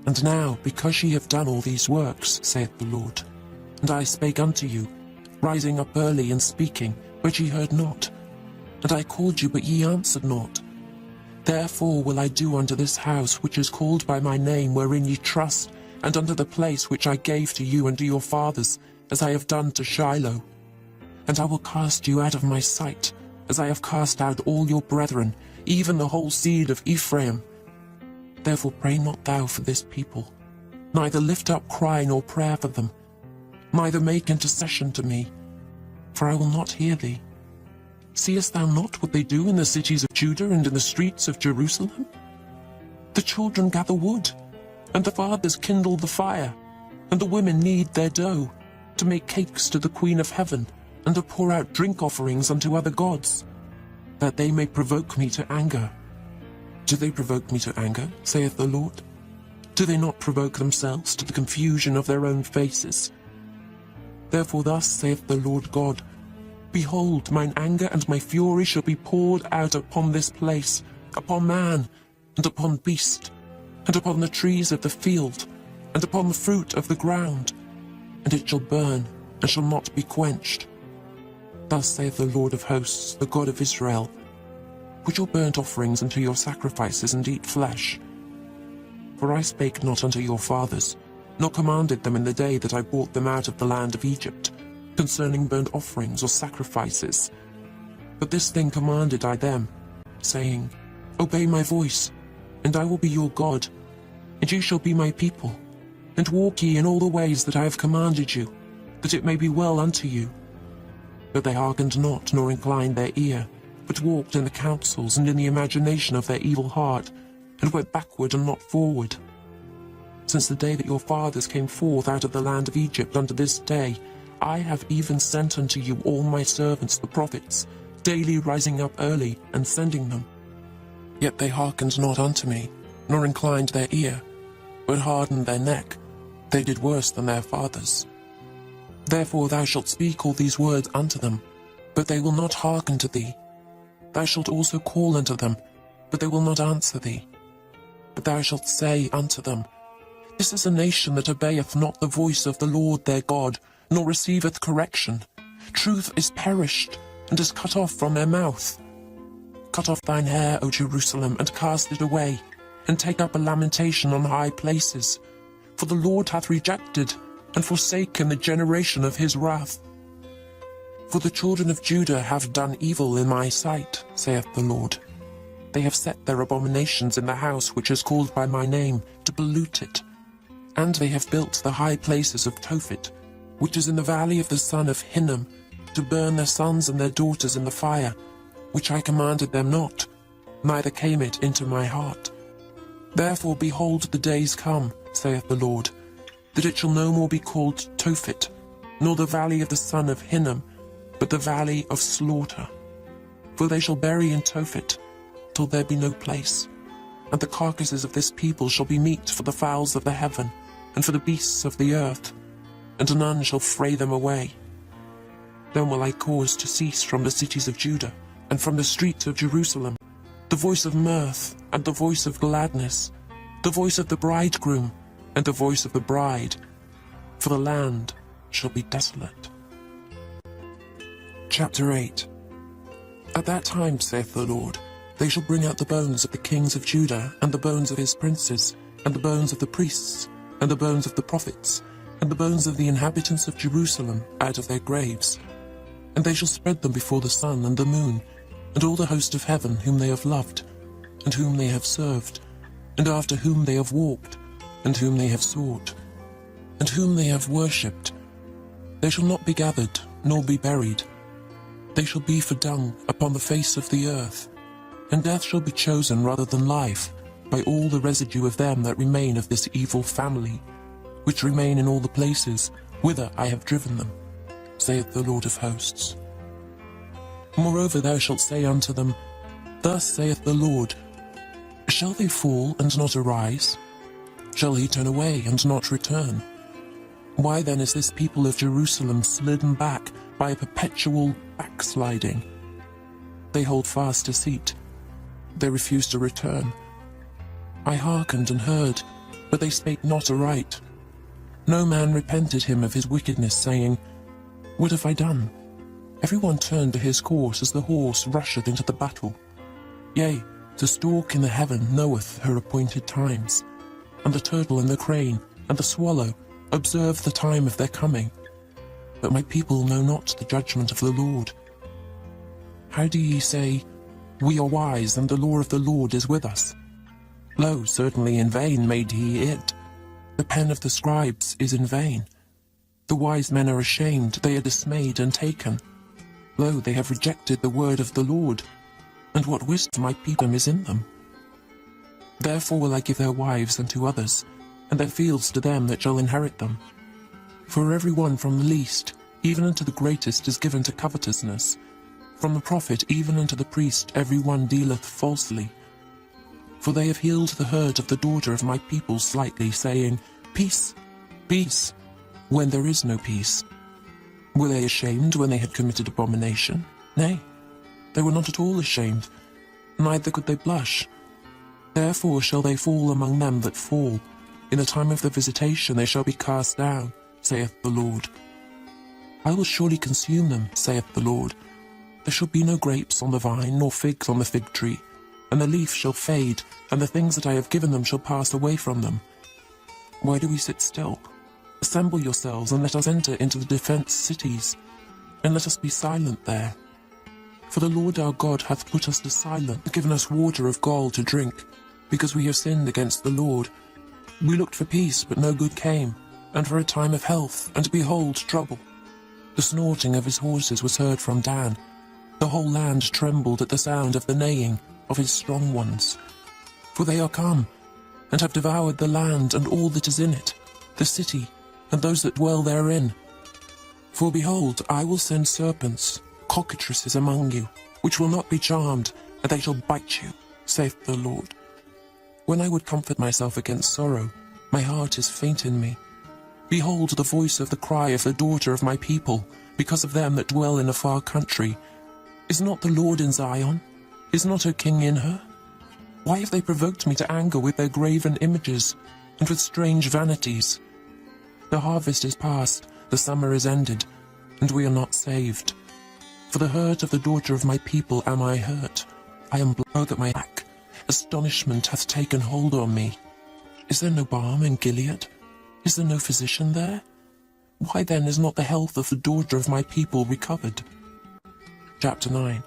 And now, because ye have done all these works, saith the Lord, and I spake unto you, rising up early and speaking, but ye heard not, and I called you, but ye answered not. Therefore will I do unto this house which is called by my name, wherein ye trust, and unto the place which I gave to you and to your fathers, as I have done to Shiloh. And I will cast you out of my sight, as I have cast out all your brethren, even the whole seed of Ephraim. Therefore pray not thou for this people, neither lift up cry nor prayer for them, neither make intercession to me, for I will not hear thee. Seest thou not what they do in the cities of Judah and in the streets of Jerusalem? The children gather wood, and the fathers kindle the fire, and the women knead their dough, to make cakes to the Queen of Heaven, and to pour out drink offerings unto other gods, that they may provoke me to anger. Do they provoke me to anger, saith the Lord? Do they not provoke themselves to the confusion of their own faces? Therefore thus saith the Lord God, Behold, mine anger and my fury shall be poured out upon this place, upon man, and upon beast, and upon the trees of the field, and upon the fruit of the ground, and it shall burn, and shall not be quenched. Thus saith the Lord of hosts, the God of Israel, Put your burnt offerings unto your sacrifices, and eat flesh. For I spake not unto your fathers, nor commanded them in the day that I brought them out of the land of Egypt, concerning burnt offerings or sacrifices. But this thing commanded I them, saying, Obey my voice, and I will be your God, and ye shall be my people, and walk ye in all the ways that I have commanded you, that it may be well unto you. But they hearkened not, nor inclined their ear, but walked in the counsels and in the imagination of their evil heart, and went backward and not forward. Since the day that your fathers came forth out of the land of Egypt unto this day, I have even sent unto you all my servants the prophets, daily rising up early and sending them. Yet they hearkened not unto me, nor inclined their ear, but hardened their neck. They did worse than their fathers. Therefore thou shalt speak all these words unto them, but they will not hearken to thee. Thou shalt also call unto them, but they will not answer thee. But thou shalt say unto them, This is a nation that obeyeth not the voice of the Lord their God, nor receiveth correction. Truth is perished, and is cut off from their mouth. cut off thine hair, O Jerusalem, and cast it away, and take up a lamentation on high places. For the Lord hath rejected and forsaken the generation of his wrath. For the children of Judah have done evil in my sight, saith the Lord. They have set their abominations in the house which is called by my name, to pollute it. And they have built the high places of Tophet, which is in the valley of the son of Hinnom, to burn their sons and their daughters in the fire, which I commanded them not, neither came it into my heart. Therefore, behold, the days come, saith the Lord, that it shall no more be called Tophet, nor the valley of the son of Hinnom, but the valley of slaughter. For they shall bury in Tophet, till there be no place. And the carcasses of this people shall be meat for the fowls of the heaven, and for the beasts of the earth, and none shall fray them away. Then will I cause to cease from the cities of Judah, and from the streets of Jerusalem, the voice of mirth, and the voice of gladness, the voice of the bridegroom, and the voice of the bride, for the land shall be desolate. Chapter 8. At that time, saith the Lord, they shall bring out the bones of the kings of Judah, and the bones of his princes, and the bones of the priests, and the bones of the prophets, and the bones of the inhabitants of Jerusalem out of their graves. And they shall spread them before the sun and the moon, and all the host of heaven whom they have loved, and whom they have served, and after whom they have walked, and whom they have sought, and whom they have worshipped. They shall not be gathered, nor be buried. They shall be for dung upon the face of the earth, and death shall be chosen rather than life, by all the residue of them that remain of this evil family, which remain in all the places whither I have driven them, saith the Lord of hosts. Moreover thou shalt say unto them, Thus saith the Lord, Shall they fall and not arise? Shall he turn away and not return? Why then is this people of Jerusalem slidden back by a perpetual backsliding? They hold fast deceit. They refuse to return. I hearkened and heard, but they spake not aright. No man repented him of his wickedness, saying, What have I done? Every one turned to his course as the horse rusheth into the battle. Yea, the stork in the heaven knoweth her appointed times, and the turtle and the crane and the swallow observe the time of their coming. But my people know not the judgment of the Lord. How do ye say, We are wise, and the law of the Lord is with us? Lo, certainly in vain made he it. The pen of the scribes is in vain. The wise men are ashamed, they are dismayed and taken. Lo, they have rejected the word of the Lord, and what wisdom my people is in them. Therefore will I give their wives unto others, and their fields to them that shall inherit them. For every one from the least, even unto the greatest, is given to covetousness. From the prophet even unto the priest every one dealeth falsely. For they have healed the hurt of the daughter of my people slightly, saying, Peace, peace, when there is no peace. Were they ashamed when they had committed abomination? Nay, they were not at all ashamed, neither could they blush. Therefore shall they fall among them that fall. In the time of the visitation they shall be cast down, saith the Lord. I will surely consume them, saith the Lord. There shall be no grapes on the vine, nor figs on the fig tree, and the leaf shall fade, and the things that I have given them shall pass away from them. Why do we sit still? Assemble yourselves, and let us enter into the defenced cities, and let us be silent there. For the Lord our God hath put us to silence, and given us water of gall to drink, because we have sinned against the Lord. We looked for peace, but no good came, and for a time of health, and behold, trouble. The snorting of his horses was heard from Dan. The whole land trembled at the sound of the neighing of his strong ones. For they are come, and have devoured the land and all that is in it, the city, and those that dwell therein. For behold, I will send serpents, cockatrices among you, which will not be charmed, and they shall bite you, saith the Lord. When I would comfort myself against sorrow, my heart is faint in me. Behold the voice of the cry of the daughter of my people, because of them that dwell in a far country. Is not the Lord in Zion? Is not her king in her? Why have they provoked me to anger with their graven images, and with strange vanities? The harvest is past, the summer is ended, and we are not saved. For the hurt of the daughter of my people am I hurt, I am blown that my back. Astonishment hath taken hold on me. Is there no balm in Gilead? Is there no physician there? Why then is not the health of the daughter of my people recovered? Chapter 9.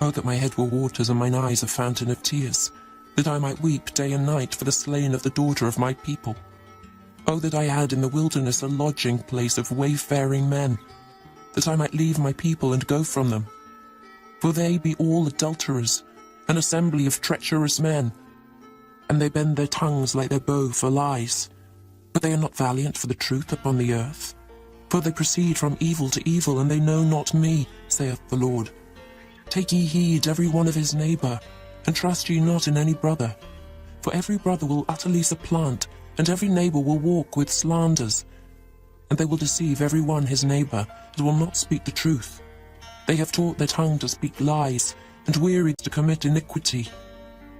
Oh, that my head were waters and mine eyes a fountain of tears, that I might weep day and night for the slain of the daughter of my people. Oh, that I had in the wilderness a lodging place of wayfaring men, that I might leave my people and go from them. For they be all adulterers, an assembly of treacherous men, and they bend their tongues like their bow for lies. But they are not valiant for the truth upon the earth. For they proceed from evil to evil, and they know not me, saith the Lord. Take ye heed every one of his neighbour, and trust ye not in any brother. For every brother will utterly supplant, and every neighbour will walk with slanders. And they will deceive every one his neighbour, and will not speak the truth. They have taught their tongue to speak lies, and wearied to commit iniquity.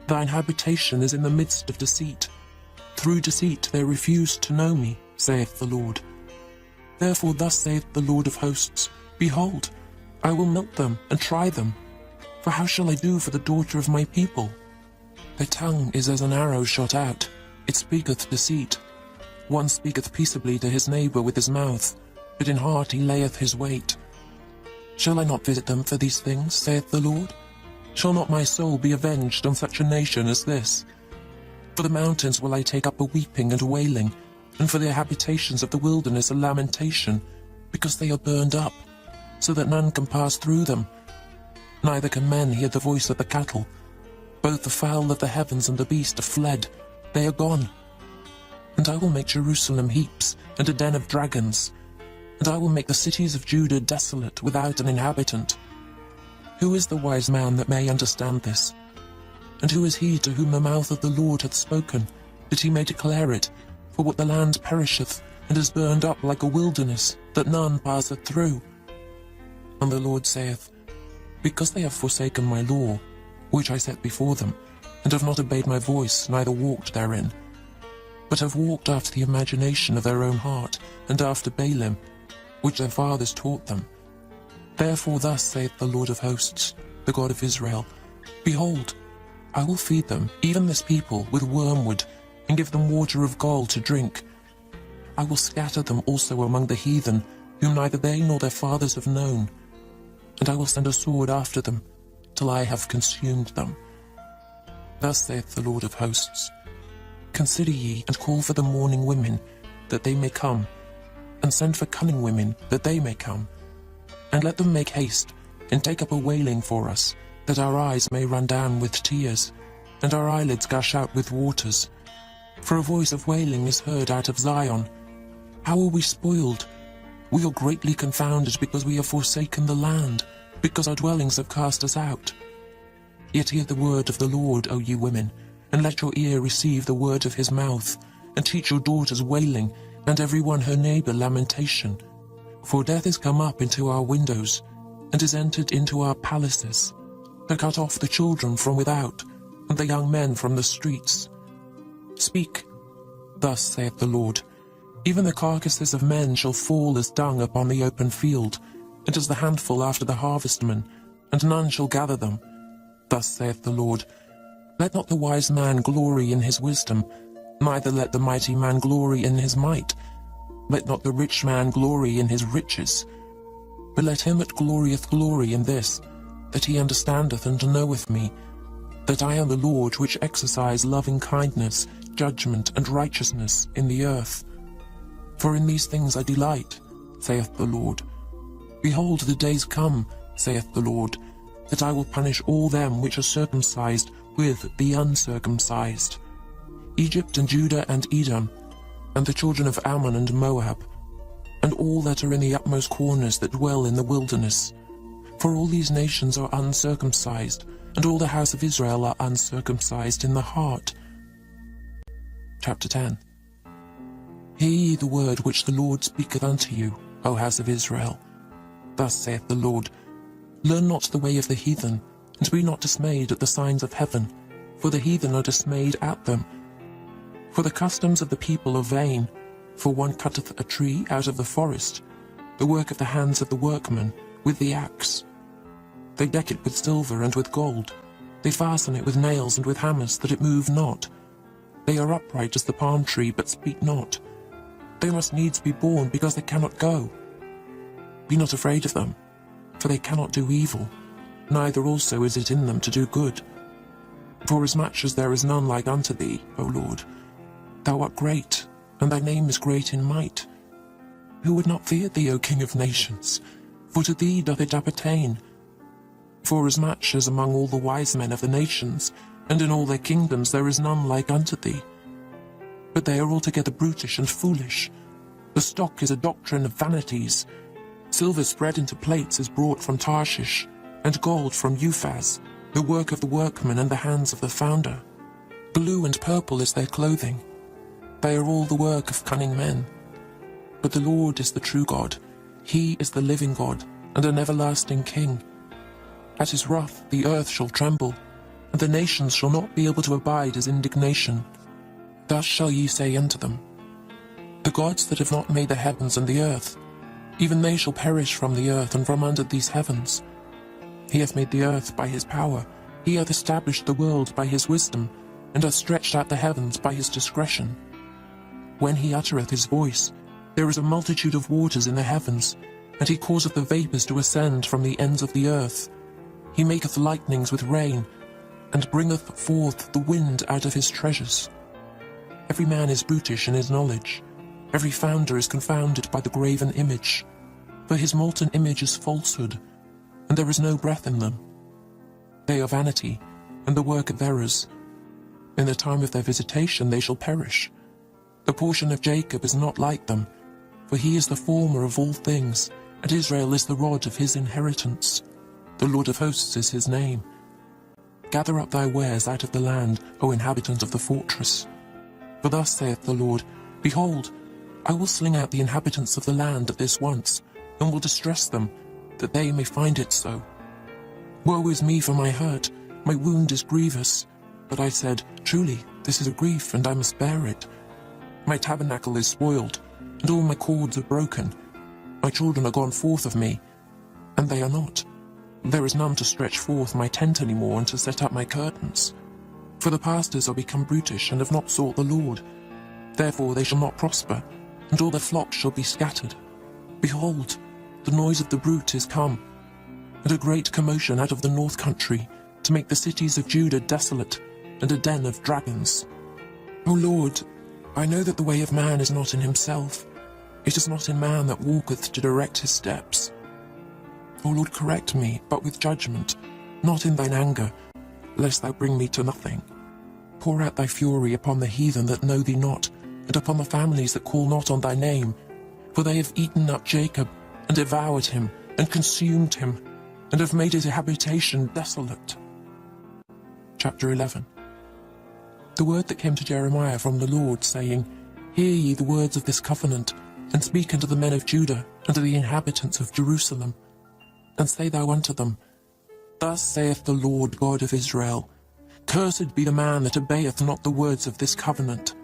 Thine habitation is in the midst of deceit. Through deceit they refuse to know me, saith the Lord. Therefore thus saith the Lord of hosts, Behold, I will melt them and try them. For how shall I do for the daughter of my people? Their tongue is as an arrow shot out, it speaketh deceit. One speaketh peaceably to his neighbour with his mouth, but in heart he layeth his wait. Shall I not visit them for these things, saith the Lord? Shall not my soul be avenged on such a nation as this? For the mountains will I take up a weeping and wailing, and for their habitations of the wilderness a lamentation, because they are burned up, so that none can pass through them. Neither can men hear the voice of the cattle. Both the fowl of the heavens and the beast are fled, they are gone. And I will make Jerusalem heaps, and a den of dragons, and I will make the cities of Judah desolate, without an inhabitant. Who is the wise man that may understand this? And who is he to whom the mouth of the Lord hath spoken, that he may declare it? For what the land perisheth, and is burned up like a wilderness, that none passeth through. And the Lord saith, Because they have forsaken my law, which I set before them, and have not obeyed my voice, neither walked therein, but have walked after the imagination of their own heart, and after Baalim, which their fathers taught them. Therefore thus saith the Lord of hosts, the God of Israel, Behold, I will feed them, even this people, with wormwood, and give them water of gall to drink. I will scatter them also among the heathen, whom neither they nor their fathers have known. And I will send a sword after them, till I have consumed them. Thus saith the Lord of hosts, Consider ye, and call for the mourning women, that they may come, and send for cunning women, that they may come. And let them make haste, and take up a wailing for us, that our eyes may run down with tears, and our eyelids gush out with waters. For a voice of wailing is heard out of Zion. How are we spoiled? We are greatly confounded, because we have forsaken the land, because our dwellings have cast us out. Yet hear the word of the Lord, O ye women, and let your ear receive the word of his mouth, and teach your daughters wailing, and every one her neighbour lamentation. For death is come up into our windows, and is entered into our palaces, to cut off the children from without, and the young men from the streets. Speak, thus saith the Lord, Even the carcasses of men shall fall as dung upon the open field, and as the handful after the harvestman, and none shall gather them. Thus saith the Lord, Let not the wise man glory in his wisdom, neither let the mighty man glory in his might. Let not the rich man glory in his riches, but let him that glorieth glory in this, that he understandeth and knoweth me, that I am the Lord which exercise loving kindness, judgment, and righteousness in the earth. For in these things I delight, saith the Lord. Behold, the days come, saith the Lord, that I will punish all them which are circumcised with the uncircumcised, Egypt and Judah and Edom, and the children of Ammon and Moab, and all that are in the utmost corners that dwell in the wilderness. For all these nations are uncircumcised, and all the house of Israel are uncircumcised in the heart. Chapter 10. Hear ye the word which the Lord speaketh unto you, O house of Israel. Thus saith the Lord, Learn not the way of the heathen, and be not dismayed at the signs of heaven, for the heathen are dismayed at them. For the customs of the people are vain, for one cutteth a tree out of the forest, the work of the hands of the workman, with the axe. They deck it with silver and with gold. They fasten it with nails and with hammers, that it move not. They are upright as the palm tree, but speak not. They must needs be born, because they cannot go. Be not afraid of them, for they cannot do evil, neither also is it in them to do good. Forasmuch as there is none like unto thee, O Lord, thou art great, and thy name is great in might. Who would not fear thee, O King of nations? For to thee doth it appertain. Forasmuch as among all the wise men of the nations, and in all their kingdoms, there is none like unto thee. But they are altogether brutish and foolish. The stock is a doctrine of vanities. Silver spread into plates is brought from Tarshish, and gold from Uphaz, the work of the workman and the hands of the founder. Blue and purple is their clothing. They are all the work of cunning men. But the Lord is the true God. He is the living God, and an everlasting King. At his wrath the earth shall tremble, and the nations shall not be able to abide his indignation. Thus shall ye say unto them, the gods that have not made the heavens and the earth, even they shall perish from the earth and from under these heavens. He hath made the earth by his power, he hath established the world by his wisdom, and hath stretched out the heavens by his discretion. When he uttereth his voice, there is a multitude of waters in the heavens, and he causeth the vapours to ascend from the ends of the earth. He maketh lightnings with rain, and bringeth forth the wind out of his treasures. Every man is brutish in his knowledge. Every founder is confounded by the graven image. For his molten image is falsehood, and there is no breath in them. They are vanity, and the work of errors. In the time of their visitation they shall perish. The portion of Jacob is not like them, for he is the former of all things, and Israel is the rod of his inheritance. The Lord of hosts is his name. Gather up thy wares out of the land, O inhabitant of the fortress. For thus saith the Lord, behold, I will sling out the inhabitants of the land at this once, and will distress them, that they may find it so. Woe is me for my hurt, my wound is grievous. But I said, truly, this is a grief, and I must bear it. My tabernacle is spoiled, and all my cords are broken. My children are gone forth of me, and they are not. There is none to stretch forth my tent any more, and to set up my curtains. For the pastors are become brutish, and have not sought the Lord. Therefore they shall not prosper, and all their flocks shall be scattered. Behold, the noise of the brute is come, and a great commotion out of the north country, to make the cities of Judah desolate, and a den of dragons. O Lord, I know that the way of man is not in himself. It is not in man that walketh to direct his steps. O Lord, correct me, but with judgment, not in thine anger, lest thou bring me to nothing. Pour out thy fury upon the heathen that know thee not, and upon the families that call not on thy name. For they have eaten up Jacob, and devoured him, and consumed him, and have made his habitation desolate. Chapter 11. The word that came to Jeremiah from the Lord, saying, Hear ye the words of this covenant, and speak unto the men of Judah, and to the inhabitants of Jerusalem. And say thou unto them, Thus saith the Lord God of Israel, Cursed be the man that obeyeth not the words of this covenant,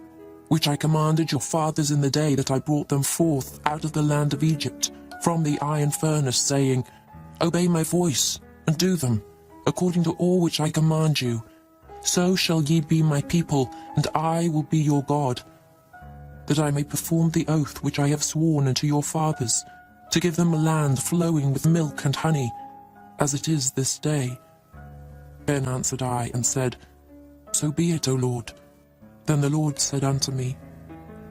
which I commanded your fathers in the day that I brought them forth out of the land of Egypt, from the iron furnace, saying, Obey my voice, and do them, according to all which I command you. So shall ye be my people, and I will be your God, that I may perform the oath which I have sworn unto your fathers, to give them a land flowing with milk and honey, as it is this day. Then answered I, and said, So be it, O Lord. Then the Lord said unto me,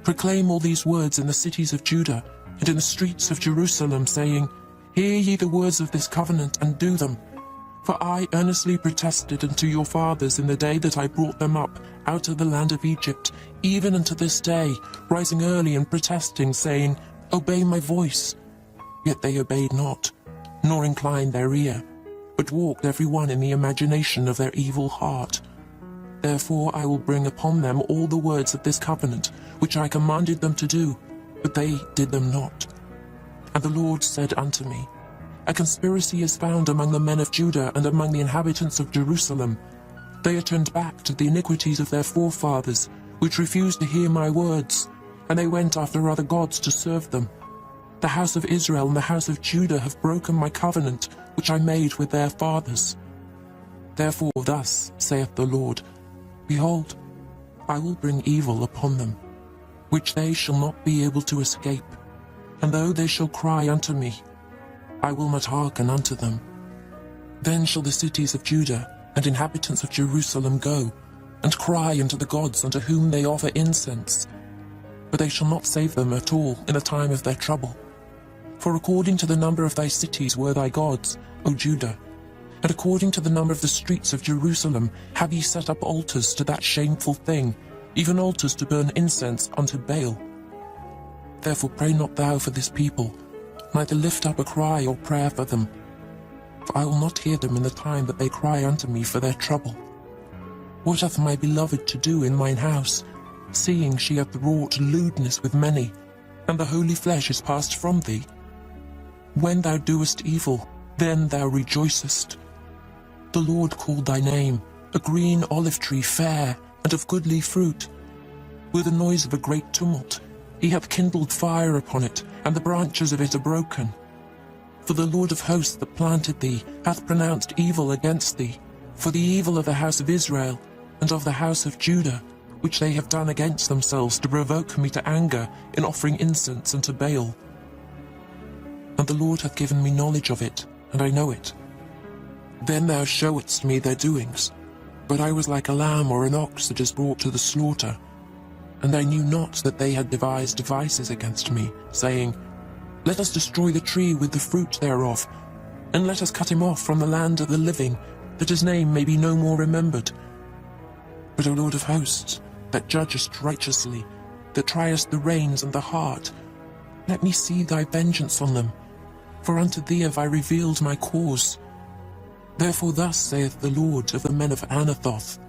Proclaim all these words in the cities of Judah, and in the streets of Jerusalem, saying, Hear ye the words of this covenant, and do them. For I earnestly protested unto your fathers in the day that I brought them up out of the land of Egypt, even unto this day, rising early and protesting, saying, Obey my voice. Yet they obeyed not, nor inclined their ear, but walked every one in the imagination of their evil heart. Therefore I will bring upon them all the words of this covenant, which I commanded them to do, but they did them not. And the Lord said unto me, A conspiracy is found among the men of Judah and among the inhabitants of Jerusalem. They are turned back to the iniquities of their forefathers, which refused to hear my words, and they went after other gods to serve them. The house of Israel and the house of Judah have broken my covenant, which I made with their fathers. Therefore thus saith the Lord, Behold, I will bring evil upon them, which they shall not be able to escape. And though they shall cry unto me, I will not hearken unto them. Then shall the cities of Judah and inhabitants of Jerusalem go, and cry unto the gods unto whom they offer incense. But they shall not save them at all in the time of their trouble. For according to the number of thy cities were thy gods, O Judah, and according to the number of the streets of Jerusalem have ye set up altars to that shameful thing, even altars to burn incense unto Baal. Therefore pray not thou for this people, neither lift up a cry or prayer for them. For I will not hear them in the time that they cry unto me for their trouble. What hath my beloved to do in mine house, seeing she hath wrought lewdness with many, and the holy flesh is passed from thee? When thou doest evil, then thou rejoicest. The Lord called thy name, a green olive tree fair, and of goodly fruit. With the noise of a great tumult, he hath kindled fire upon it, and the branches of it are broken. For the Lord of hosts that planted thee hath pronounced evil against thee, for the evil of the house of Israel, and of the house of Judah, which they have done against themselves to provoke me to anger in offering incense unto Baal. And the Lord hath given me knowledge of it, and I know it. Then thou showedst me their doings, but I was like a lamb or an ox that is brought to the slaughter. And I knew not that they had devised devices against me, saying, Let us destroy the tree with the fruit thereof, and let us cut him off from the land of the living, that his name may be no more remembered. But, O Lord of hosts, that judgest righteously, that triest the reins and the heart, let me see thy vengeance on them, for unto thee have I revealed my cause. Therefore thus saith the Lord of the men of Anathoth,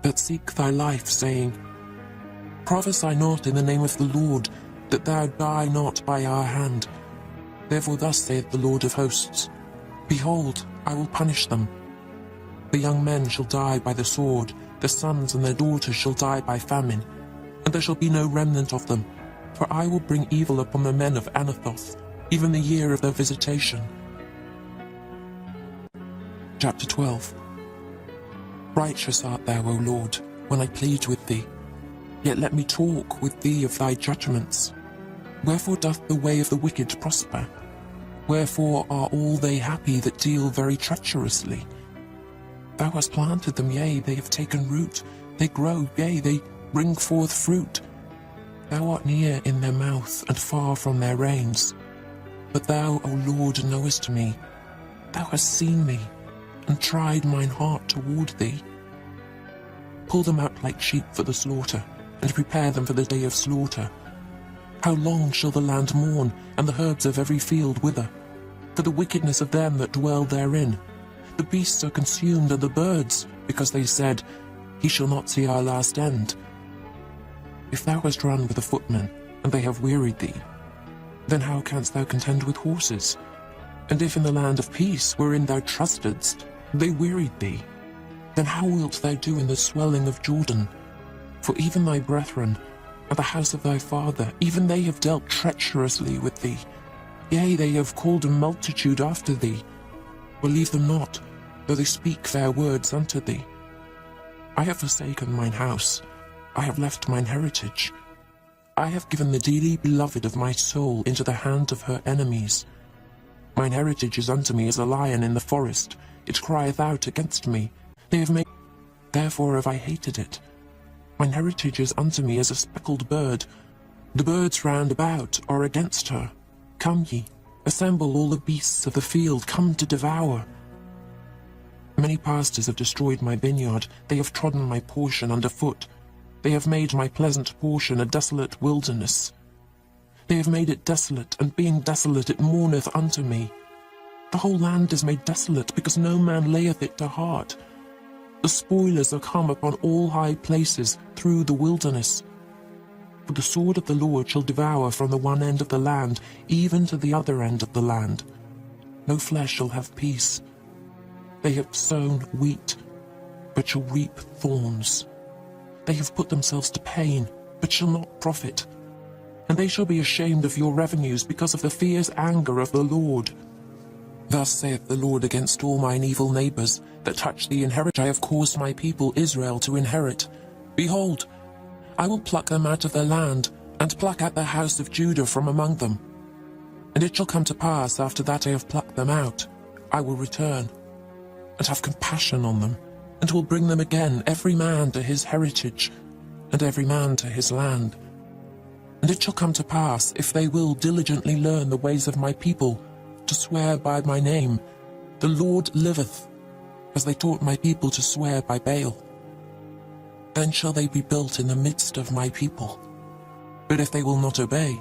that seek thy life, saying, Prophesy not in the name of the Lord, that thou die not by our hand. Therefore thus saith the Lord of hosts, Behold, I will punish them. The young men shall die by the sword, their sons and their daughters shall die by famine, and there shall be no remnant of them, for I will bring evil upon the men of Anathoth, even the year of their visitation. Chapter 12. Righteous art thou, O Lord, when I plead with thee. Yet let me talk with thee of thy judgments. Wherefore doth the way of the wicked prosper? Wherefore are all they happy that deal very treacherously? Thou hast planted them, yea, they have taken root. They grow, yea, they bring forth fruit. Thou art near in their mouth, and far from their reins. But thou, O Lord, knowest me. Thou hast seen me, and tried mine heart toward thee. Pull them out like sheep for the slaughter, and prepare them for the day of slaughter. How long shall the land mourn, and the herbs of every field wither? For the wickedness of them that dwell therein. The beasts are consumed, and the birds, because they said, He shall not see our last end. If thou hast run with the footmen, and they have wearied thee, then how canst thou contend with horses? And if in the land of peace, wherein thou trustedst, they wearied thee, then how wilt thou do in the swelling of Jordan? For even thy brethren, and the house of thy father, even they have dealt treacherously with thee. Yea, they have called a multitude after thee. Believe them not, though they speak fair words unto thee. I have forsaken mine house, I have left mine heritage. I have given the dearly beloved of my soul into the hand of her enemies. Mine heritage is unto me as a lion in the forest, it crieth out against me. They have made, therefore have I hated it. Mine heritage is unto me as a speckled bird. The birds round about are against her. Come ye, assemble all the beasts of the field, come to devour. Many pastors have destroyed my vineyard, they have trodden my portion under foot. They have made my pleasant portion a desolate wilderness. They have made it desolate, and being desolate it mourneth unto me. The whole land is made desolate, because no man layeth it to heart. The spoilers are come upon all high places through the wilderness. For the sword of the Lord shall devour from the one end of the land, even to the other end of the land. No flesh shall have peace. They have sown wheat, but shall reap thorns. They have put themselves to pain, but shall not profit. and they shall be ashamed of your revenues because of the fierce anger of the Lord. Thus saith the Lord against all mine evil neighbours, that touch the inheritance I have caused my people Israel to inherit. Behold, I will pluck them out of their land, and pluck out the house of Judah from among them. And it shall come to pass, after that I have plucked them out, I will return, and have compassion on them, and will bring them again, every man to his heritage, and every man to his land. And it shall come to pass, if they will diligently learn the ways of my people, to swear by my name, the Lord liveth, as they taught my people to swear by Baal. Then shall they be built in the midst of my people. But if they will not obey,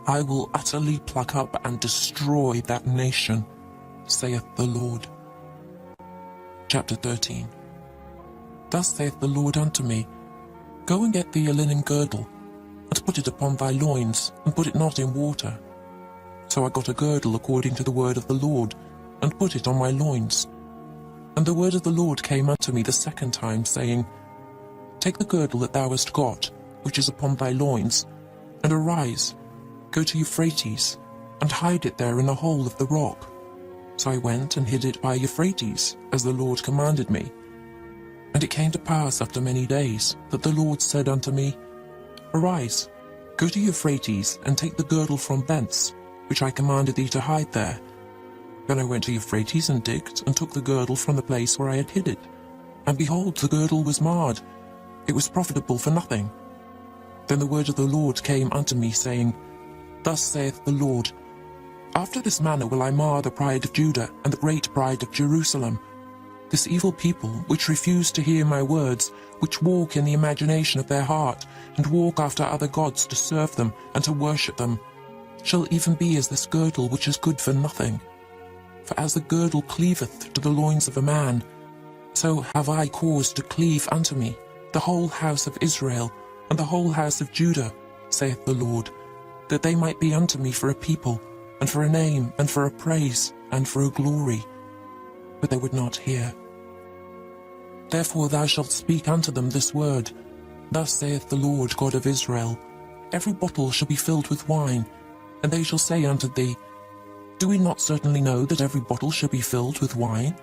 I will utterly pluck up and destroy that nation, saith the Lord. Chapter 13. Thus saith the Lord unto me, Go and get thee a linen girdle, and put it upon thy loins, and put it not in water. So I got a girdle according to the word of the Lord, and put it on my loins. And the word of the Lord came unto me the second time, saying, Take the girdle that thou hast got, which is upon thy loins, and arise, go to Euphrates, and hide it there in a hole of the rock. So I went and hid it by Euphrates, as the Lord commanded me. And it came to pass after many days, that the Lord said unto me, Arise, go to Euphrates, and take the girdle from thence, which I commanded thee to hide there. Then I went to Euphrates, and digged, and took the girdle from the place where I had hid it. And behold, the girdle was marred, it was profitable for nothing. Then the word of the Lord came unto me, saying, Thus saith the Lord, After this manner will I mar the pride of Judah, and the great pride of Jerusalem. This evil people, which refuse to hear my words, which walk in the imagination of their heart, and walk after other gods to serve them, and to worship them, shall even be as this girdle which is good for nothing. For as the girdle cleaveth to the loins of a man, so have I caused to cleave unto me the whole house of Israel, and the whole house of Judah, saith the Lord, that they might be unto me for a people, and for a name, and for a praise, and for a glory. But they would not hear. Therefore thou shalt speak unto them this word, Thus saith the Lord God of Israel, Every bottle shall be filled with wine, and they shall say unto thee, Do we not certainly know that every bottle shall be filled with wine?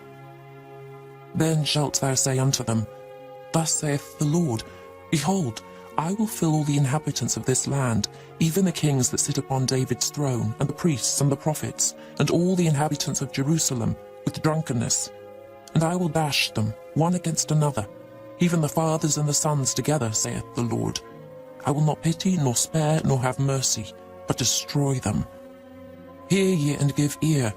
Then shalt thou say unto them, Thus saith the Lord, Behold, I will fill all the inhabitants of this land, even the kings that sit upon David's throne, and the priests and the prophets, and all the inhabitants of Jerusalem, with drunkenness. And I will dash them, one against another, even the fathers and the sons together, saith the Lord. I will not pity, nor spare, nor have mercy, but destroy them. Hear ye and give ear.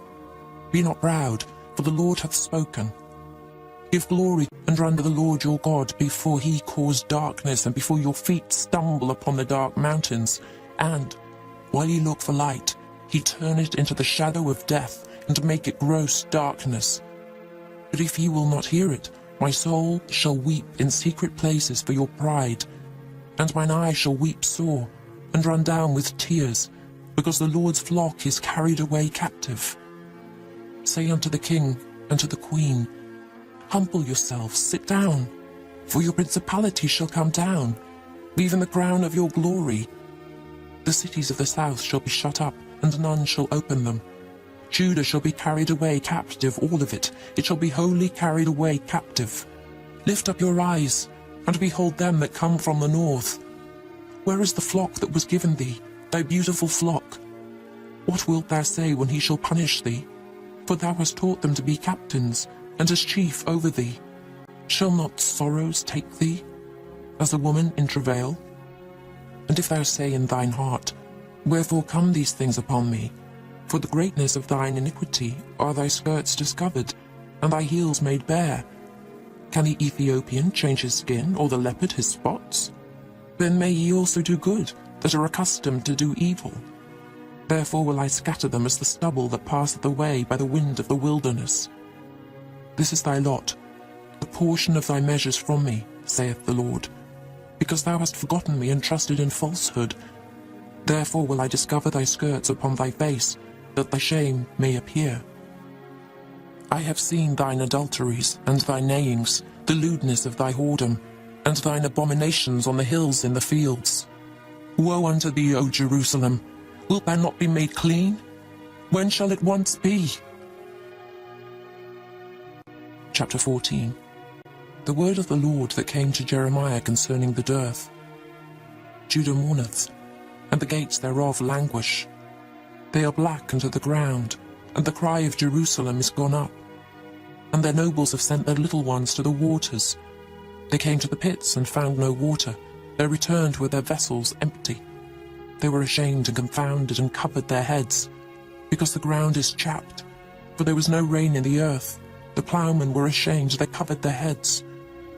Be not proud, for the Lord hath spoken. Give glory and run to the Lord your God before he cause darkness, and before your feet stumble upon the dark mountains. And, while ye look for light, he turn it into the shadow of death, and make it gross darkness. But if ye will not hear it, my soul shall weep in secret places for your pride, and mine eye shall weep sore, and run down with tears, because the Lord's flock is carried away captive. Say unto the king and to the queen, Humble yourselves, sit down, for your principality shall come down, even the crown of your glory. The cities of the south shall be shut up, and none shall open them. Judah shall be carried away captive, all of it. It shall be wholly carried away captive. Lift up your eyes, and behold them that come from the north. Where is the flock that was given thee, thy beautiful flock? What wilt thou say when he shall punish thee? For thou hast taught them to be captains, and as chief over thee. Shall not sorrows take thee, as a woman in travail? And if thou say in thine heart, Wherefore come these things upon me? For the greatness of thine iniquity are thy skirts discovered, and thy heels made bare. Can the Ethiopian change his skin, or the leopard his spots? Then may ye also do good, that are accustomed to do evil. Therefore will I scatter them as the stubble that passeth away by the wind of the wilderness. This is thy lot, the portion of thy measures from me, saith the Lord. Because thou hast forgotten me and trusted in falsehood, therefore will I discover thy skirts upon thy face, that thy shame may appear. I have seen thine adulteries, and thy neighings, the lewdness of thy whoredom, and thine abominations on the hills in the fields. Woe unto thee, O Jerusalem! Wilt thou not be made clean? When shall it once be? Chapter 14. The word of the Lord that came to Jeremiah concerning the dearth. Judah mourneth, and the gates thereof languish. They are black unto the ground, and the cry of Jerusalem is gone up. And their nobles have sent their little ones to the waters. They came to the pits and found no water. They returned with their vessels empty. They were ashamed and confounded and covered their heads, because the ground is chapped, for there was no rain in the earth. The ploughmen were ashamed, they covered their heads.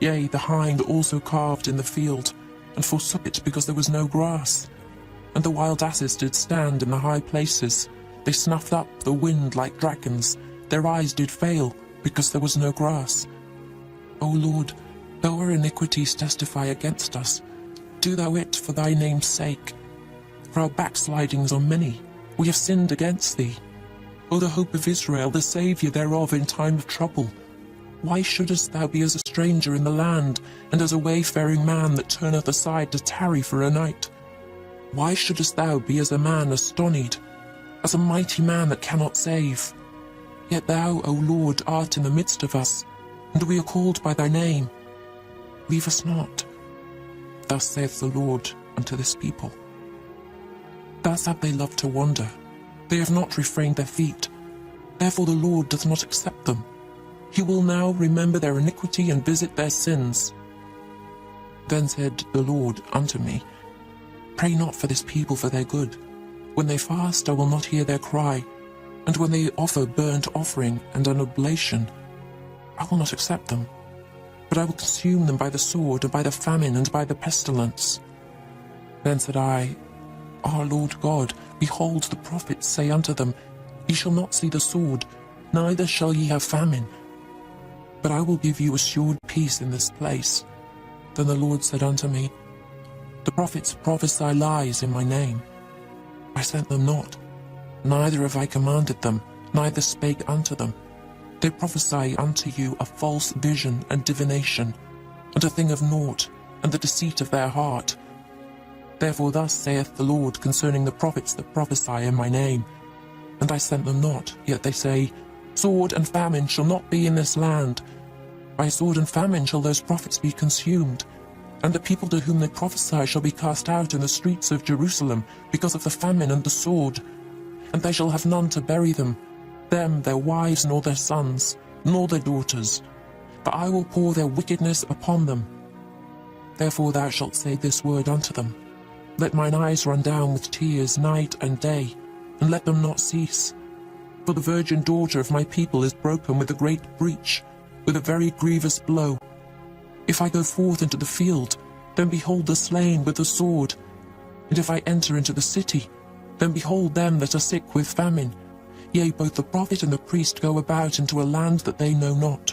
Yea, the hind also calved in the field, and forsook it because there was no grass. And the wild asses did stand in the high places. They snuffed up the wind like dragons. Their eyes did fail, because there was no grass. O Lord, though our iniquities testify against us, do thou it for thy name's sake. For our backslidings are many, we have sinned against thee. O the hope of Israel, the Saviour thereof in time of trouble. Why shouldest thou be as a stranger in the land, and as a wayfaring man that turneth aside to tarry for a night? Why shouldest thou be as a man astonied, as a mighty man that cannot save? Yet thou, O Lord, art in the midst of us, and we are called by thy name. Leave us not. Thus saith the Lord unto this people. Thus have they loved to wander. They have not refrained their feet. Therefore the Lord doth not accept them. He will now remember their iniquity and visit their sins. Then said the Lord unto me, Pray not for this people for their good. When they fast, I will not hear their cry. And when they offer burnt offering and an oblation, I will not accept them. But I will consume them by the sword, and by the famine, and by the pestilence. Then said I, Our Lord God, behold, the prophets say unto them, Ye shall not see the sword, neither shall ye have famine. But I will give you assured peace in this place. Then the Lord said unto me, The prophets prophesy lies in my name. I sent them not, neither have I commanded them, neither spake unto them. They prophesy unto you a false vision and divination, and a thing of naught, and the deceit of their heart. Therefore thus saith the Lord concerning the prophets that prophesy in my name. And I sent them not, yet they say, Sword and famine shall not be in this land. By sword and famine shall those prophets be consumed. And the people to whom they prophesy shall be cast out in the streets of Jerusalem, because of the famine and the sword. And they shall have none to bury them, their wives, nor their sons, nor their daughters. For I will pour their wickedness upon them. Therefore thou shalt say this word unto them, Let mine eyes run down with tears night and day, and let them not cease. For the virgin daughter of my people is broken with a great breach, with a very grievous blow. If I go forth into the field, then behold the slain with the sword. And if I enter into the city, then behold them that are sick with famine. Yea, both the prophet and the priest go about into a land that they know not.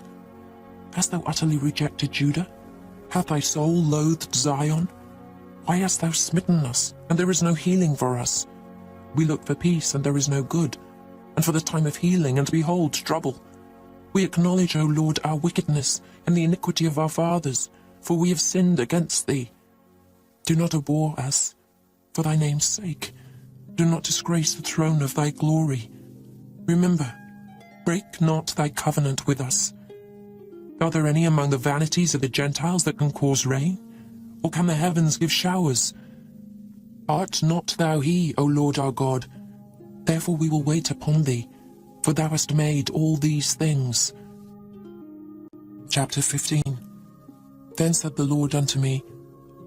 Hast thou utterly rejected Judah? Hath thy soul loathed Zion? Why hast thou smitten us, and there is no healing for us? We look for peace, and there is no good, and for the time of healing, and behold, trouble. We acknowledge, O Lord, our wickedness, and the iniquity of our fathers, for we have sinned against thee. Do not abhor us, for thy name's sake. Do not disgrace the throne of thy glory. Remember, break not thy covenant with us. Are there any among the vanities of the Gentiles that can cause rain? Or can the heavens give showers? Art not thou he, O Lord our God? Therefore we will wait upon thee, for thou hast made all these things. Chapter 15. Then said the Lord unto me,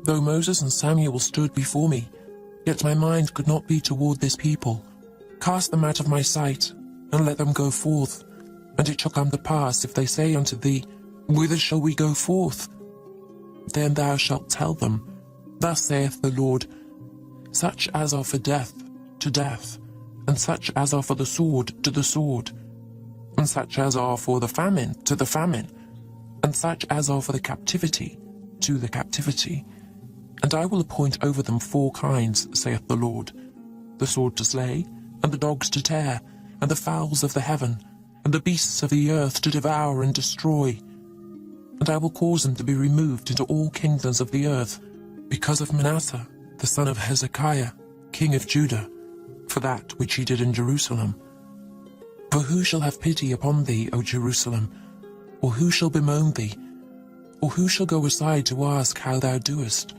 Though Moses and Samuel stood before me, yet my mind could not be toward this people. Cast them out of my sight, and let them go forth. And it shall come to pass, if they say unto thee, Whither shall we go forth? Then thou shalt tell them, Thus saith the Lord, Such as are for death, to death, and such as are for the sword, to the sword, and such as are for the famine, to the famine, and such as are for the captivity, to the captivity. And I will appoint over them 4 kinds, saith the Lord, the sword to slay, and the dogs to tear, and the fowls of the heaven, and the beasts of the earth to devour and destroy. And I will cause them to be removed into all kingdoms of the earth, because of Manasseh, the son of Hezekiah, king of Judah, for that which he did in Jerusalem. For who shall have pity upon thee, O Jerusalem? Or who shall bemoan thee? Or who shall go aside to ask how thou doest?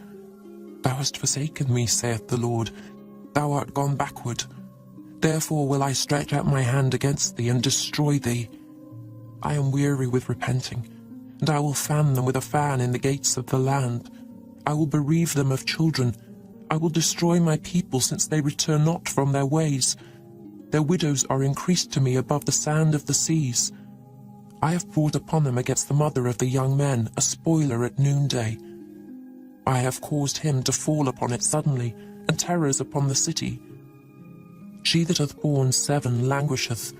Thou hast forsaken me, saith the Lord. Thou art gone backward. Therefore will I stretch out my hand against thee and destroy thee. I am weary with repenting, and I will fan them with a fan in the gates of the land. I will bereave them of children. I will destroy my people, since they return not from their ways. Their widows are increased to me above the sand of the seas. I have brought upon them against the mother of the young men a spoiler at noonday. I have caused him to fall upon it suddenly, and terrors upon the city. She that hath borne 7 languisheth.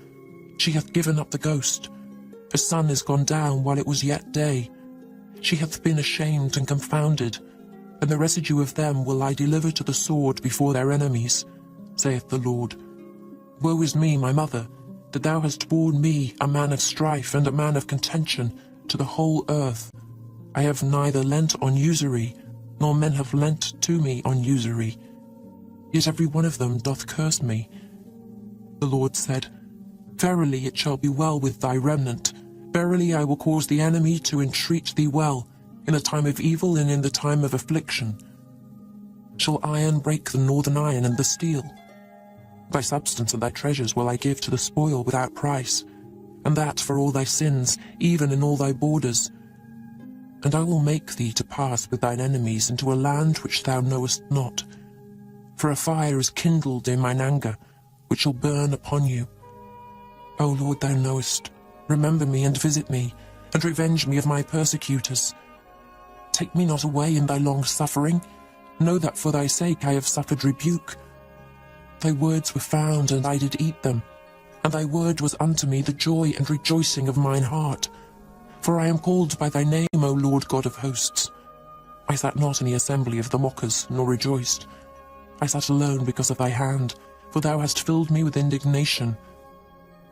She hath given up the ghost. Her sun is gone down while it was yet day. She hath been ashamed and confounded, and the residue of them will I deliver to the sword before their enemies, saith the Lord. Woe is me, my mother, that thou hast borne me, a man of strife and a man of contention, to the whole earth. I have neither lent on usury, nor men have lent to me on usury. Yet every one of them doth curse me. The Lord said, Verily it shall be well with thy remnant. Verily I will cause the enemy to entreat thee well, in the time of evil and in the time of affliction. Shall iron break the northern iron and the steel? Thy substance and thy treasures will I give to the spoil without price, and that for all thy sins, even in all thy borders. And I will make thee to pass with thine enemies into a land which thou knowest not. For a fire is kindled in mine anger, which shall burn upon you. O Lord, thou knowest. Remember me and visit me, and revenge me of my persecutors. Take me not away in thy long suffering. Know that for thy sake I have suffered rebuke. Thy words were found, and I did eat them, and thy word was unto me the joy and rejoicing of mine heart. For I am called by thy name, O Lord God of hosts. I sat not in the assembly of the mockers, nor rejoiced. I sat alone because of thy hand, for thou hast filled me with indignation.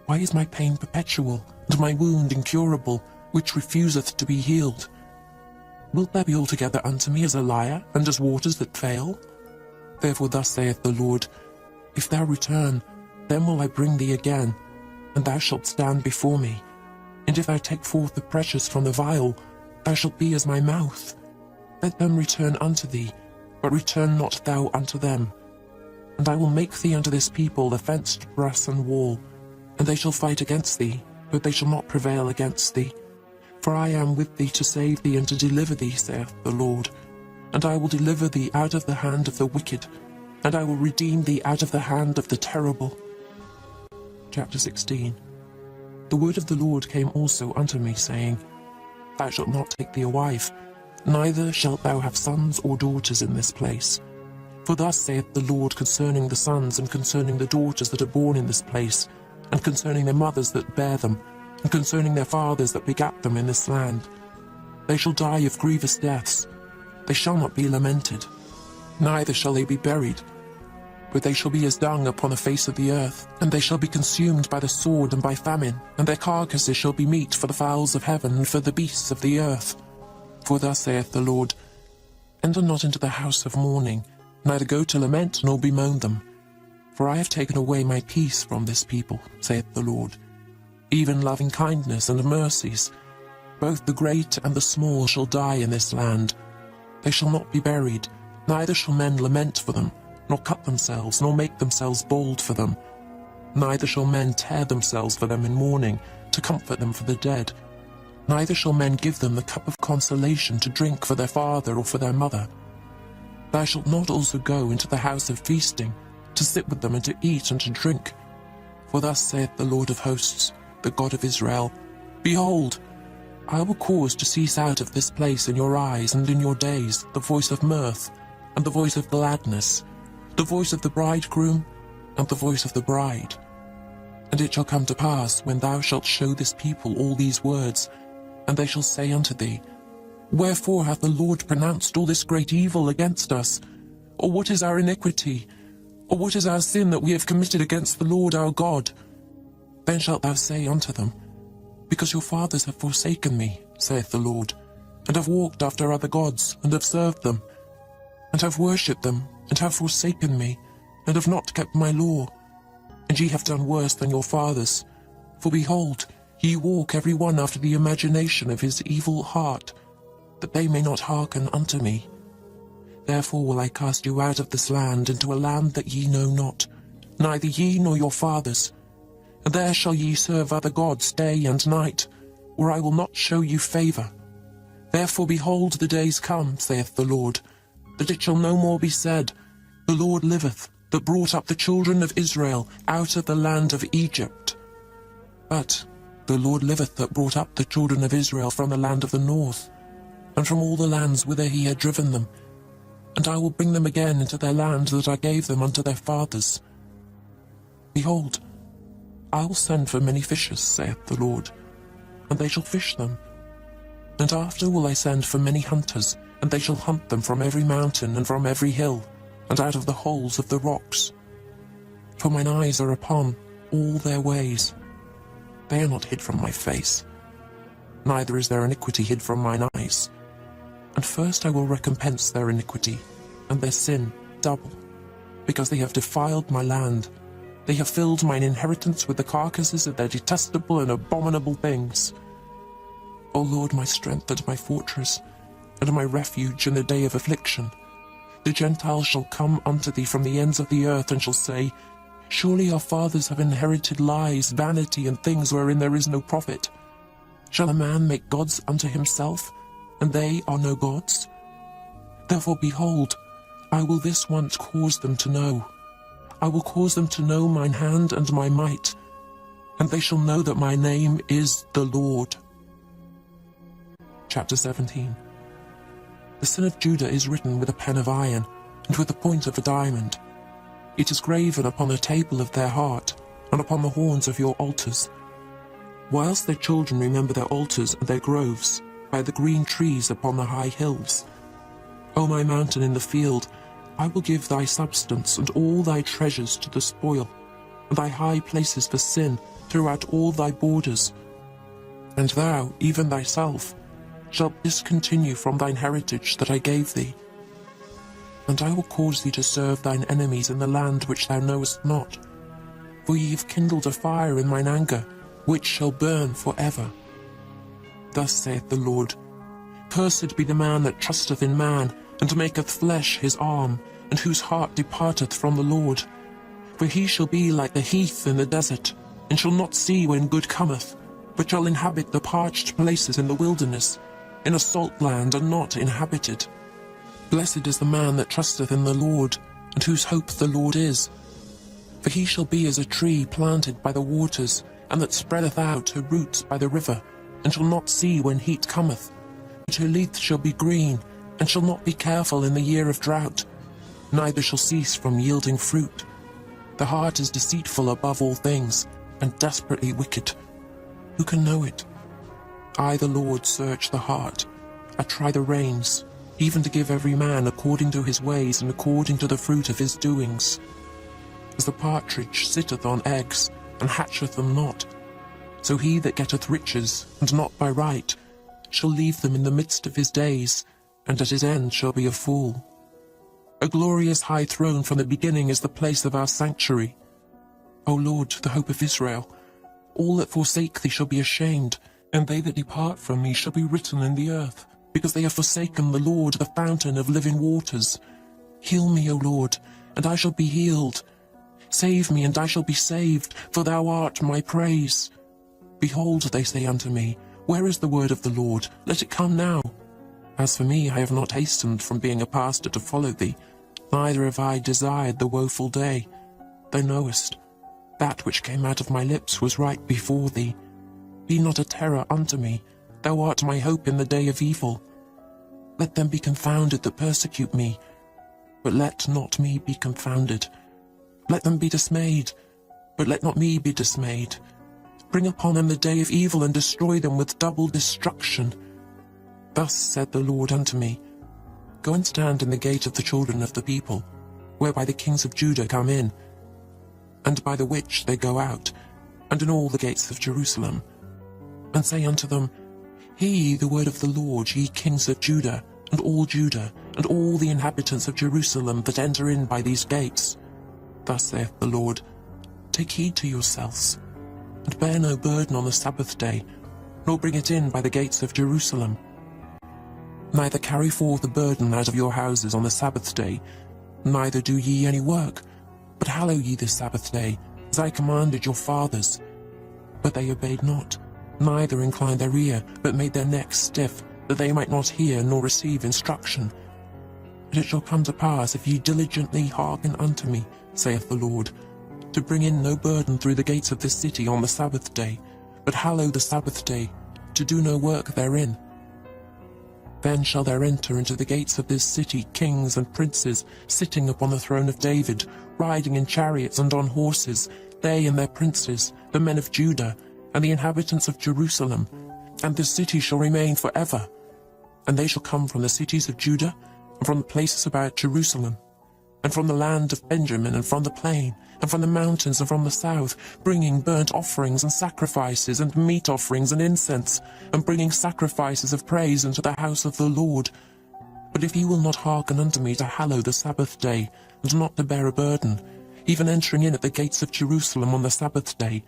Why is my pain perpetual, and my wound incurable, which refuseth to be healed? Wilt thou be altogether unto me as a liar, and as waters that fail? Therefore thus saith the Lord, If thou return, then will I bring thee again, and thou shalt stand before me. And if thou take forth the precious from the vial, thou shalt be as my mouth. Let them return unto thee, but return not thou unto them. And I will make thee unto this people a fenced brass and wall, and they shall fight against thee, but they shall not prevail against thee. For I am with thee to save thee and to deliver thee, saith the Lord. And I will deliver thee out of the hand of the wicked, and I will redeem thee out of the hand of the terrible. Chapter 16. The word of the Lord came also unto me, saying, Thou shalt not take thee a wife, neither shalt thou have sons or daughters in this place. For thus saith the Lord concerning the sons and concerning the daughters that are born in this place, and concerning their mothers that bear them, and concerning their fathers that begat them in this land. They shall die of grievous deaths. They shall not be lamented, neither shall they be buried. But they shall be as dung upon the face of the earth, and they shall be consumed by the sword and by famine, and their carcasses shall be meat for the fowls of heaven and for the beasts of the earth. For thus saith the Lord, Enter not into the house of mourning, neither go to lament nor bemoan them. For I have taken away my peace from this people, saith the Lord. Even loving kindness and mercies, both the great and the small shall die in this land. They shall not be buried, neither shall men lament for them, nor cut themselves, nor make themselves bald for them. Neither shall men tear themselves for them in mourning, to comfort them for the dead. Neither shall men give them the cup of consolation to drink for their father or for their mother. Thou shalt not also go into the house of feasting, to sit with them and to eat and to drink. For thus saith the Lord of hosts, the God of Israel, Behold, I will cause to cease out of this place in your eyes and in your days the voice of mirth, and the voice of gladness, the voice of the bridegroom, and the voice of the bride. And it shall come to pass, when thou shalt show this people all these words, and they shall say unto thee, Wherefore hath the Lord pronounced all this great evil against us? Or what is our iniquity? Or what is our sin that we have committed against the Lord our God? Then shalt thou say unto them, Because your fathers have forsaken me, saith the Lord, and have walked after other gods, and have served them, and have worshipped them, and have forsaken me, and have not kept my law. And ye have done worse than your fathers. For behold, ye walk every one after the imagination of his evil heart, that they may not hearken unto me. Therefore will I cast you out of this land into a land that ye know not, neither ye nor your fathers. And there shall ye serve other gods day and night, where I will not show you favour. Therefore behold, the days come, saith the Lord, that it shall no more be said, The Lord liveth, that brought up the children of Israel out of the land of Egypt. But the Lord liveth, that brought up the children of Israel from the land of the north, and from all the lands whither he had driven them. And I will bring them again into their land that I gave them unto their fathers. Behold, I will send for many fishers, saith the Lord, and they shall fish them. And after will I send for many hunters, and they shall hunt them from every mountain and from every hill, and out of the holes of the rocks. For mine eyes are upon all their ways. They are not hid from my face, neither is their iniquity hid from mine eyes. And first I will recompense their iniquity, and their sin double, because they have defiled my land. They have filled mine inheritance with the carcasses of their detestable and abominable things. O Lord, my strength and my fortress, and my refuge in the day of affliction, the Gentiles shall come unto thee from the ends of the earth, and shall say, Surely our fathers have inherited lies, vanity, and things wherein there is no profit. Shall a man make gods unto himself, and they are no gods? Therefore, behold, I will this once cause them to know. I will cause them to know mine hand and my might, and they shall know that my name is the Lord. Chapter 17. The sin of Judah is written with a pen of iron, and with the point of a diamond. It is graven upon the table of their heart, and upon the horns of your altars. Whilst their children remember their altars and their groves, by the green trees upon the high hills. O my mountain in the field, I will give thy substance and all thy treasures to the spoil, and thy high places for sin throughout all thy borders. And thou, even thyself, shalt discontinue from thine heritage that I gave thee. And I will cause thee to serve thine enemies in the land which thou knowest not. For ye have kindled a fire in mine anger, which shall burn for ever. Thus saith the Lord, Cursed be the man that trusteth in man, and maketh flesh his arm, and whose heart departeth from the Lord. For he shall be like the heath in the desert, and shall not see when good cometh, but shall inhabit the parched places in the wilderness, in a salt land and not inhabited. Blessed is the man that trusteth in the Lord, and whose hope the Lord is. For he shall be as a tree planted by the waters, and that spreadeth out her roots by the river, and shall not see when heat cometh. But her leaf shall be green, and shall not be careful in the year of drought, neither shall cease from yielding fruit. The heart is deceitful above all things, and desperately wicked. Who can know it? I, the Lord, search the heart. I try the reins, even to give every man according to his ways and according to the fruit of his doings. As the partridge sitteth on eggs, and hatcheth them not, so he that getteth riches, and not by right, shall leave them in the midst of his days, and at his end shall be a fool. A glorious high throne from the beginning is the place of our sanctuary. O Lord, the hope of Israel, all that forsake thee shall be ashamed, and they that depart from me shall be written in the earth, because they have forsaken the Lord, the fountain of living waters. Heal me, O Lord, and I shall be healed. Save me, and I shall be saved, for thou art my praise. Behold, they say unto me, Where is the word of the Lord? Let it come now. As for me, I have not hastened from being a pastor to follow thee, neither have I desired the woeful day. Thou knowest, that which came out of my lips was right before thee. Be not a terror unto me, thou art my hope in the day of evil. Let them be confounded that persecute me, but let not me be confounded. Let them be dismayed, but let not me be dismayed. Bring upon them the day of evil, and destroy them with double destruction. Thus said the Lord unto me, Go and stand in the gate of the children of the people, whereby the kings of Judah come in, and by the which they go out, and in all the gates of Jerusalem. And say unto them, Hear ye the word of the Lord, ye kings of Judah, and all Judah, and all the inhabitants of Jerusalem that enter in by these gates. Thus saith the Lord, Take heed to yourselves, and bear no burden on the Sabbath day, nor bring it in by the gates of Jerusalem. Neither carry forth a burden out of your houses on the Sabbath day, neither do ye any work, but hallow ye this Sabbath day, as I commanded your fathers. But they obeyed not, neither inclined their ear, but made their necks stiff, that they might not hear nor receive instruction. And it shall come to pass, if ye diligently hearken unto me, saith the Lord, to bring in no burden through the gates of this city on the Sabbath day, but hallow the Sabbath day, to do no work therein. Then shall there enter into the gates of this city kings and princes, sitting upon the throne of David, riding in chariots and on horses, they and their princes, the men of Judah, and the inhabitants of Jerusalem. And the city shall remain forever. And they shall come from the cities of Judah, and from the places about Jerusalem, and from the land of Benjamin, and from the plain, and from the mountains, and from the south, bringing burnt offerings and sacrifices, and meat offerings and incense, and bringing sacrifices of praise into the house of the Lord. But if ye will not hearken unto me to hallow the Sabbath day, and not to bear a burden, even entering in at the gates of Jerusalem on the Sabbath day,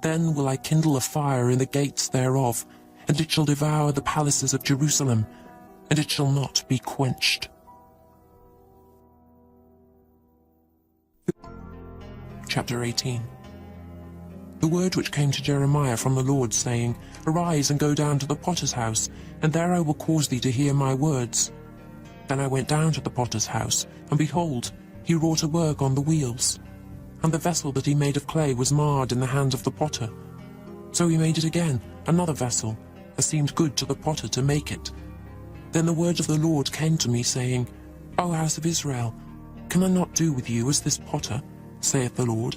then will I kindle a fire in the gates thereof, and it shall devour the palaces of Jerusalem, and it shall not be quenched. Chapter 18. The word which came to Jeremiah from the Lord, saying, Arise and go down to the potter's house, and there I will cause thee to hear my words. Then I went down to the potter's house, and behold, he wrought a work on the wheels. And the vessel that he made of clay was marred in the hand of the potter. So he made it again, another vessel, as seemed good to the potter to make it. Then the word of the Lord came to me, saying, O house of Israel, can I not do with you as this potter, saith the Lord?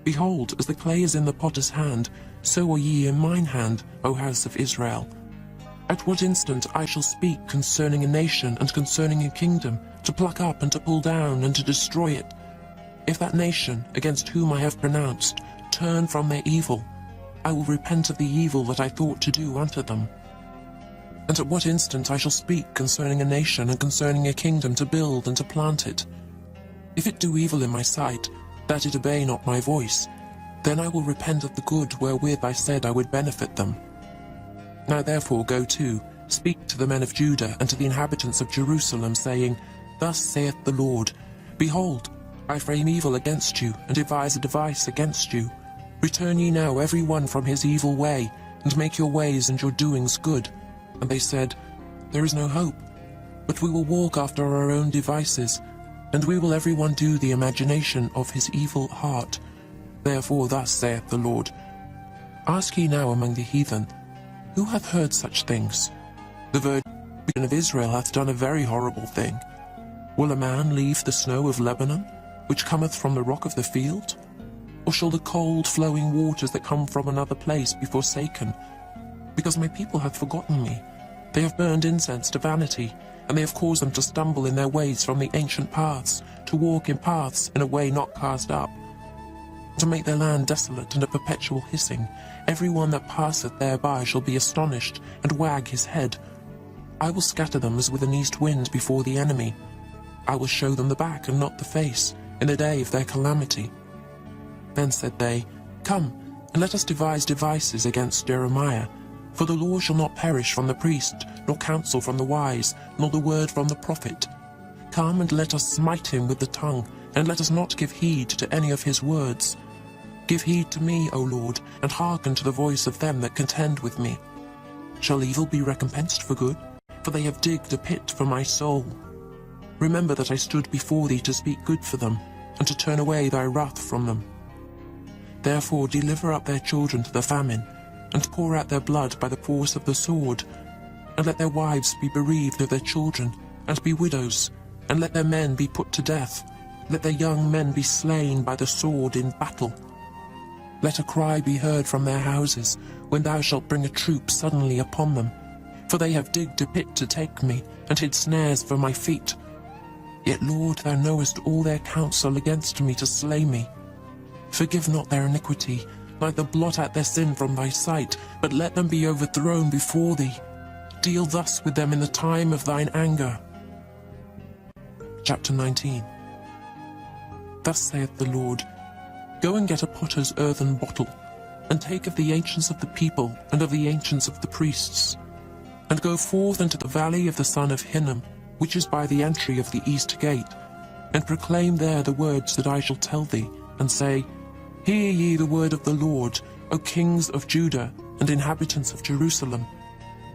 Behold, as the clay is in the potter's hand, so are ye in mine hand, O house of Israel. At what instant I shall speak concerning a nation and concerning a kingdom, to pluck up and to pull down and to destroy it. If that nation, against whom I have pronounced, turn from their evil, I will repent of the evil that I thought to do unto them. And at what instant I shall speak concerning a nation and concerning a kingdom to build and to plant it. If it do evil in my sight, that it obey not my voice, then I will repent of the good wherewith I said I would benefit them. Now therefore go to, speak to the men of Judah and to the inhabitants of Jerusalem, saying, Thus saith the Lord, Behold, I frame evil against you, and devise a device against you. Return ye now every one from his evil way, and make your ways and your doings good. And they said, There is no hope, but we will walk after our own devices, and we will every one do the imagination of his evil heart. Therefore thus saith the Lord, Ask ye now among the heathen, Who hath heard such things? The Virgin of Israel hath done a very horrible thing. Will a man leave the snow of Lebanon, which cometh from the rock of the field? Or shall the cold flowing waters that come from another place be forsaken? Because my people hath forgotten me. They have burned incense to vanity, and they have caused them to stumble in their ways from the ancient paths, to walk in paths in a way not cast up, to make their land desolate and a perpetual hissing. Every one that passeth thereby shall be astonished, and wag his head. I will scatter them as with an east wind before the enemy. I will show them the back and not the face, in the day of their calamity. Then said they, Come, and let us devise devices against Jeremiah. For the law shall not perish from the priest, nor counsel from the wise, nor the word from the prophet. Come and let us smite him with the tongue, and let us not give heed to any of his words. Give heed to me, O Lord, and hearken to the voice of them that contend with me. Shall evil be recompensed for good? For they have digged a pit for my soul. Remember that I stood before thee to speak good for them, and to turn away thy wrath from them. Therefore deliver up their children to the famine, and pour out their blood by the force of the sword. And let their wives be bereaved of their children, and be widows, and let their men be put to death. Let their young men be slain by the sword in battle. Let a cry be heard from their houses, when thou shalt bring a troop suddenly upon them. For they have digged a pit to take me, and hid snares for my feet. Yet, Lord, thou knowest all their counsel against me to slay me. Forgive not their iniquity, neither blot out their sin from thy sight, but let them be overthrown before thee. deal thus with them in the time of thine anger. Chapter 19. Thus saith the Lord, Go and get a potter's earthen bottle, and take of the ancients of the people, and of the ancients of the priests, and go forth into the valley of the son of Hinnom, which is by the entry of the east gate, and proclaim there the words that I shall tell thee, and say, Hear ye the word of the Lord, O kings of Judah, and inhabitants of Jerusalem.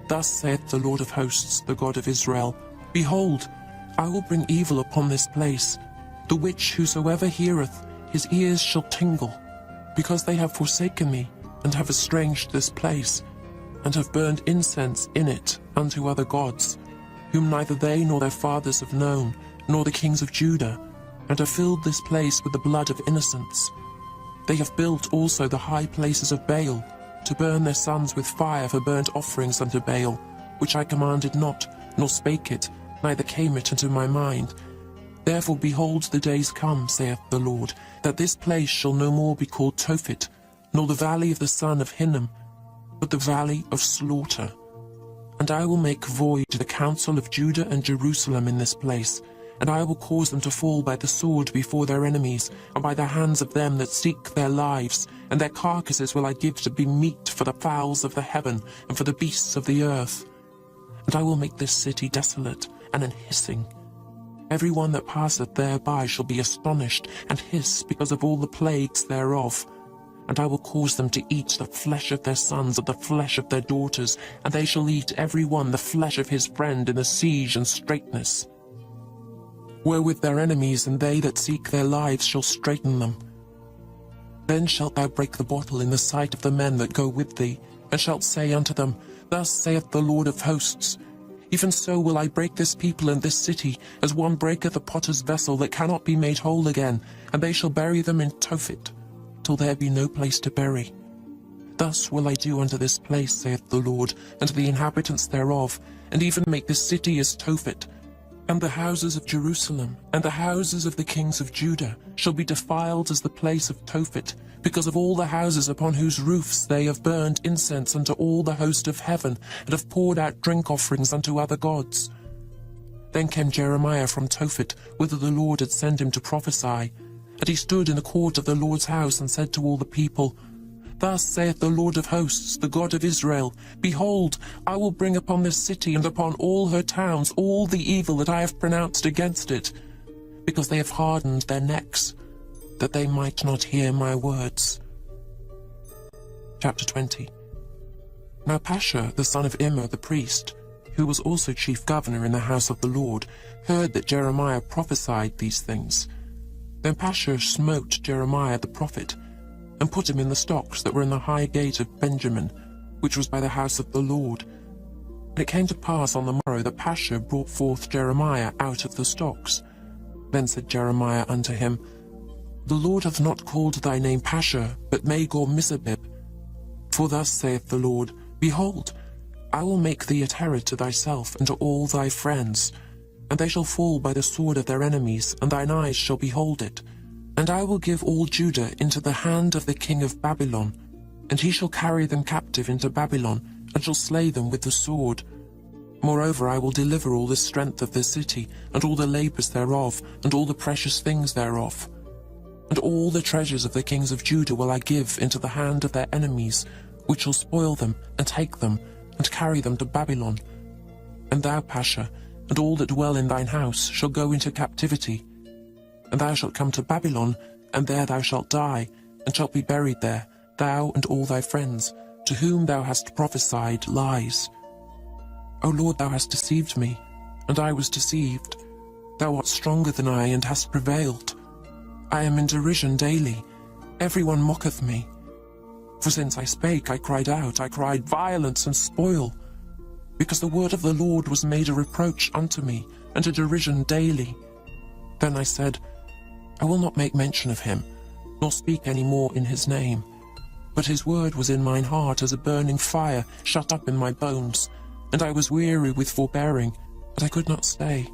Thus saith the Lord of hosts, the God of Israel, Behold, I will bring evil upon this place, the which whosoever heareth, his ears shall tingle, because they have forsaken me, and have estranged this place, and have burned incense in it unto other gods, whom neither they nor their fathers have known, nor the kings of Judah, and have filled this place with the blood of innocents. They have built also the high places of Baal, to burn their sons with fire for burnt offerings unto Baal, which I commanded not, nor spake it, neither came it into my mind. Therefore behold, the days come, saith the Lord, that this place shall no more be called Tophet, nor the valley of the son of Hinnom, but the valley of slaughter. And I will make void the counsel of Judah and Jerusalem in this place, and I will cause them to fall by the sword before their enemies, and by the hands of them that seek their lives, and their carcasses will I give to be meat for the fowls of the heaven, and for the beasts of the earth. And I will make this city desolate, and an hissing. Every one that passeth thereby shall be astonished, and hiss because of all the plagues thereof. And I will cause them to eat the flesh of their sons and the flesh of their daughters, and they shall eat every one the flesh of his friend in the siege and straitness, wherewith their enemies and they that seek their lives shall straiten them. Then shalt thou break the bottle in the sight of the men that go with thee, and shalt say unto them, Thus saith the Lord of hosts, Even so will I break this people and this city, as one breaketh a potter's vessel that cannot be made whole again, and they shall bury them in Tophet, till there be no place to bury. Thus will I do unto this place, saith the Lord, and to the inhabitants thereof, and even make this city as Tophet. And the houses of Jerusalem, and the houses of the kings of Judah, shall be defiled as the place of Tophet, because of all the houses upon whose roofs they have burned incense unto all the host of heaven, and have poured out drink offerings unto other gods. Then came Jeremiah from Tophet, whither the Lord had sent him to prophesy. And he stood in the court of the Lord's house, and said to all the people, Thus saith the Lord of hosts, the God of Israel, Behold, I will bring upon this city and upon all her towns all the evil that I have pronounced against it, because they have hardened their necks, that they might not hear my words. Chapter 20. Now Pashur, the son of Immer the priest, who was also chief governor in the house of the Lord, heard that Jeremiah prophesied these things. Then Pashur smote Jeremiah the prophet, and put him in the stocks that were in the high gate of Benjamin, which was by the house of the Lord. And it came to pass on the morrow that Pashur brought forth Jeremiah out of the stocks. Then said Jeremiah unto him, The Lord hath not called thy name Pashur, but Magor-Mizabib. For thus saith the Lord, Behold, I will make thee a terror to thyself and to all thy friends, and they shall fall by the sword of their enemies, and thine eyes shall behold it. And I will give all Judah into the hand of the king of Babylon, and he shall carry them captive into Babylon, and shall slay them with the sword. Moreover, I will deliver all the strength of the city, and all the labours thereof, and all the precious things thereof. And all the treasures of the kings of Judah will I give into the hand of their enemies, which shall spoil them, and take them, and carry them to Babylon. And thou, Pashur, and all that dwell in thine house shall go into captivity. And thou shalt come to Babylon, and there thou shalt die, and shalt be buried there, thou and all thy friends, to whom thou hast prophesied lies. O Lord, thou hast deceived me, and I was deceived. Thou art stronger than I, and hast prevailed. I am in derision daily. Every one mocketh me. For since I spake, I cried out, I cried violence and spoil. Because the word of the Lord was made a reproach unto me, and a derision daily. Then I said, I will not make mention of him, nor speak any more in his name. But his word was in mine heart as a burning fire shut up in my bones, and I was weary with forbearing, but I could not stay.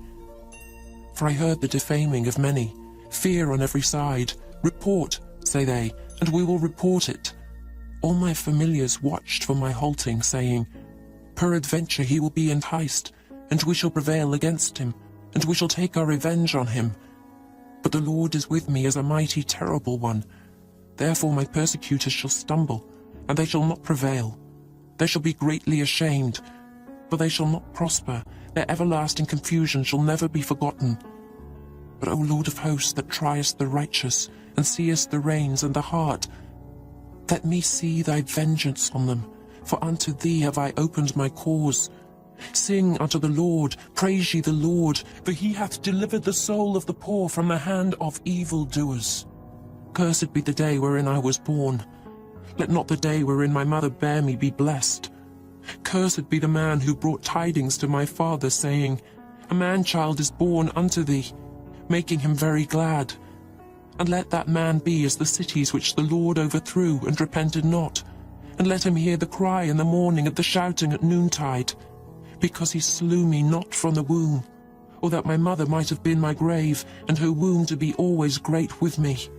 For I heard the defaming of many, fear on every side. Report, say they, and we will report it. All my familiars watched for my halting, saying, Peradventure he will be enticed, and we shall prevail against him, and we shall take our revenge on him. But the Lord is with me as a mighty terrible one. Therefore my persecutors shall stumble, and they shall not prevail. They shall be greatly ashamed, but they shall not prosper. Their everlasting confusion shall never be forgotten. But, O Lord of hosts, that triest the righteous, and seest the reins and the heart, let me see thy vengeance on them, for unto thee have I opened my cause. Sing unto the Lord, praise ye the Lord, for he hath delivered the soul of the poor from the hand of evildoers. Cursed be the day wherein I was born. Let not the day wherein my mother bare me be blessed. Cursed be the man who brought tidings to my father, saying, A man-child is born unto thee, making him very glad. And let that man be as the cities which the Lord overthrew and repented not. And let him hear the cry in the morning and the shouting at noontide. Because he slew me not from the womb, or that my mother might have been my grave, and her womb to be always great with me.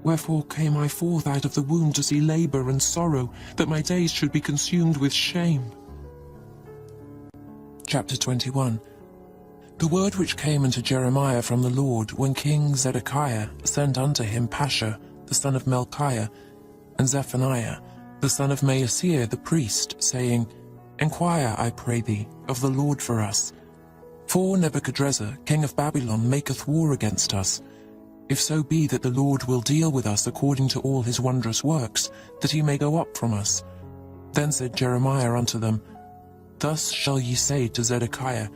Wherefore came I forth out of the womb to see labour and sorrow, that my days should be consumed with shame. Chapter 21. The word which came unto Jeremiah from the Lord, when King Zedekiah sent unto him Pashur, the son of Melchiah, and Zephaniah, the son of Maaseiah the priest, saying, Enquire, I pray thee, of the Lord for us. For Nebuchadrezzar, king of Babylon, maketh war against us. If so be that the Lord will deal with us according to all his wondrous works, that he may go up from us. Then said Jeremiah unto them, Thus shall ye say to Zedekiah,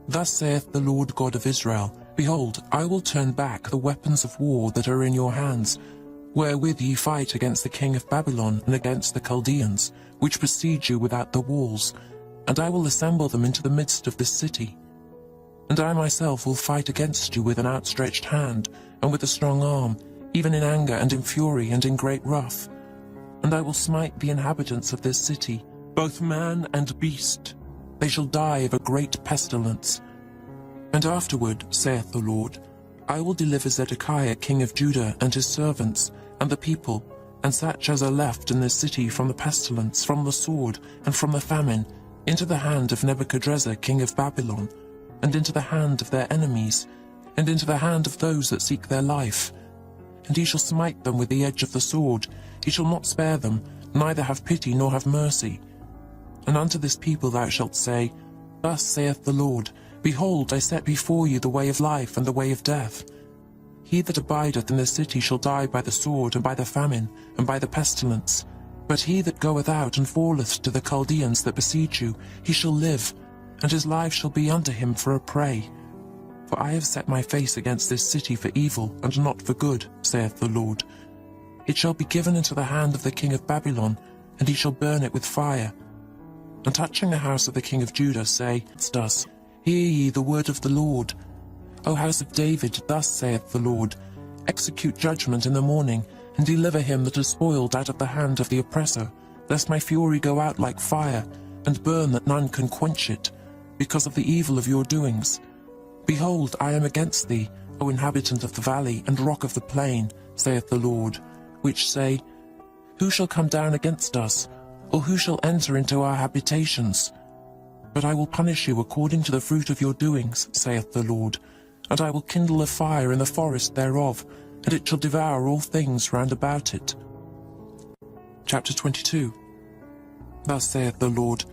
Thus saith the Lord God of Israel, Behold, I will turn back the weapons of war that are in your hands, wherewith ye fight against the king of Babylon and against the Chaldeans, which besiege you without the walls, and I will assemble them into the midst of this city. And I myself will fight against you with an outstretched hand, and with a strong arm, even in anger and in fury and in great wrath. And I will smite the inhabitants of this city, both man and beast. They shall die of a great pestilence. And afterward, saith the Lord, I will deliver Zedekiah king of Judah and his servants, and the people, and such as are left in this city from the pestilence, from the sword, and from the famine, into the hand of Nebuchadrezzar king of Babylon, and into the hand of their enemies, and into the hand of those that seek their life. And he shall smite them with the edge of the sword, he shall not spare them, neither have pity nor have mercy. And unto this people thou shalt say, Thus saith the Lord, Behold, I set before you the way of life and the way of death. He that abideth in this city shall die by the sword, and by the famine, and by the pestilence. But he that goeth out and falleth to the Chaldeans that besiege you, he shall live, and his life shall be unto him for a prey. For I have set my face against this city for evil, and not for good, saith the Lord. It shall be given into the hand of the king of Babylon, and he shall burn it with fire. And touching the house of the king of Judah, say, Thus, Hear ye the word of the Lord. O house of David, thus saith the Lord, Execute judgment in the morning, and deliver him that is spoiled out of the hand of the oppressor, lest my fury go out like fire, and burn that none can quench it, because of the evil of your doings. Behold, I am against thee, O inhabitant of the valley and rock of the plain, saith the Lord, which say, Who shall come down against us? Or who shall enter into our habitations? But I will punish you according to the fruit of your doings, saith the Lord, and I will kindle a fire in the forest thereof, and it shall devour all things round about it. Chapter 22. Thus saith the Lord,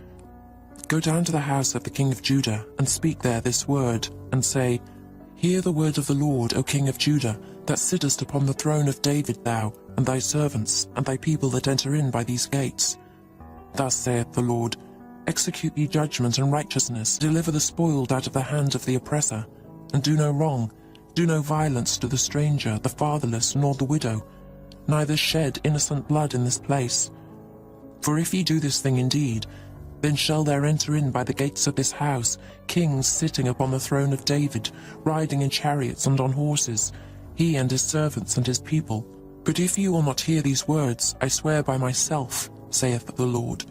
Go down to the house of the king of Judah, and speak there this word, and say, Hear the word of the Lord, O king of Judah, that sittest upon the throne of David thou, and thy servants, and thy people that enter in by these gates. Thus saith the Lord, Execute ye judgment and righteousness, deliver the spoiled out of the hand of the oppressor, and do no wrong, do no violence to the stranger, the fatherless, nor the widow, neither shed innocent blood in this place. For if ye do this thing indeed, then shall there enter in by the gates of this house kings sitting upon the throne of David, riding in chariots and on horses, he and his servants and his people. But if ye will not hear these words, I swear by myself, saith the Lord,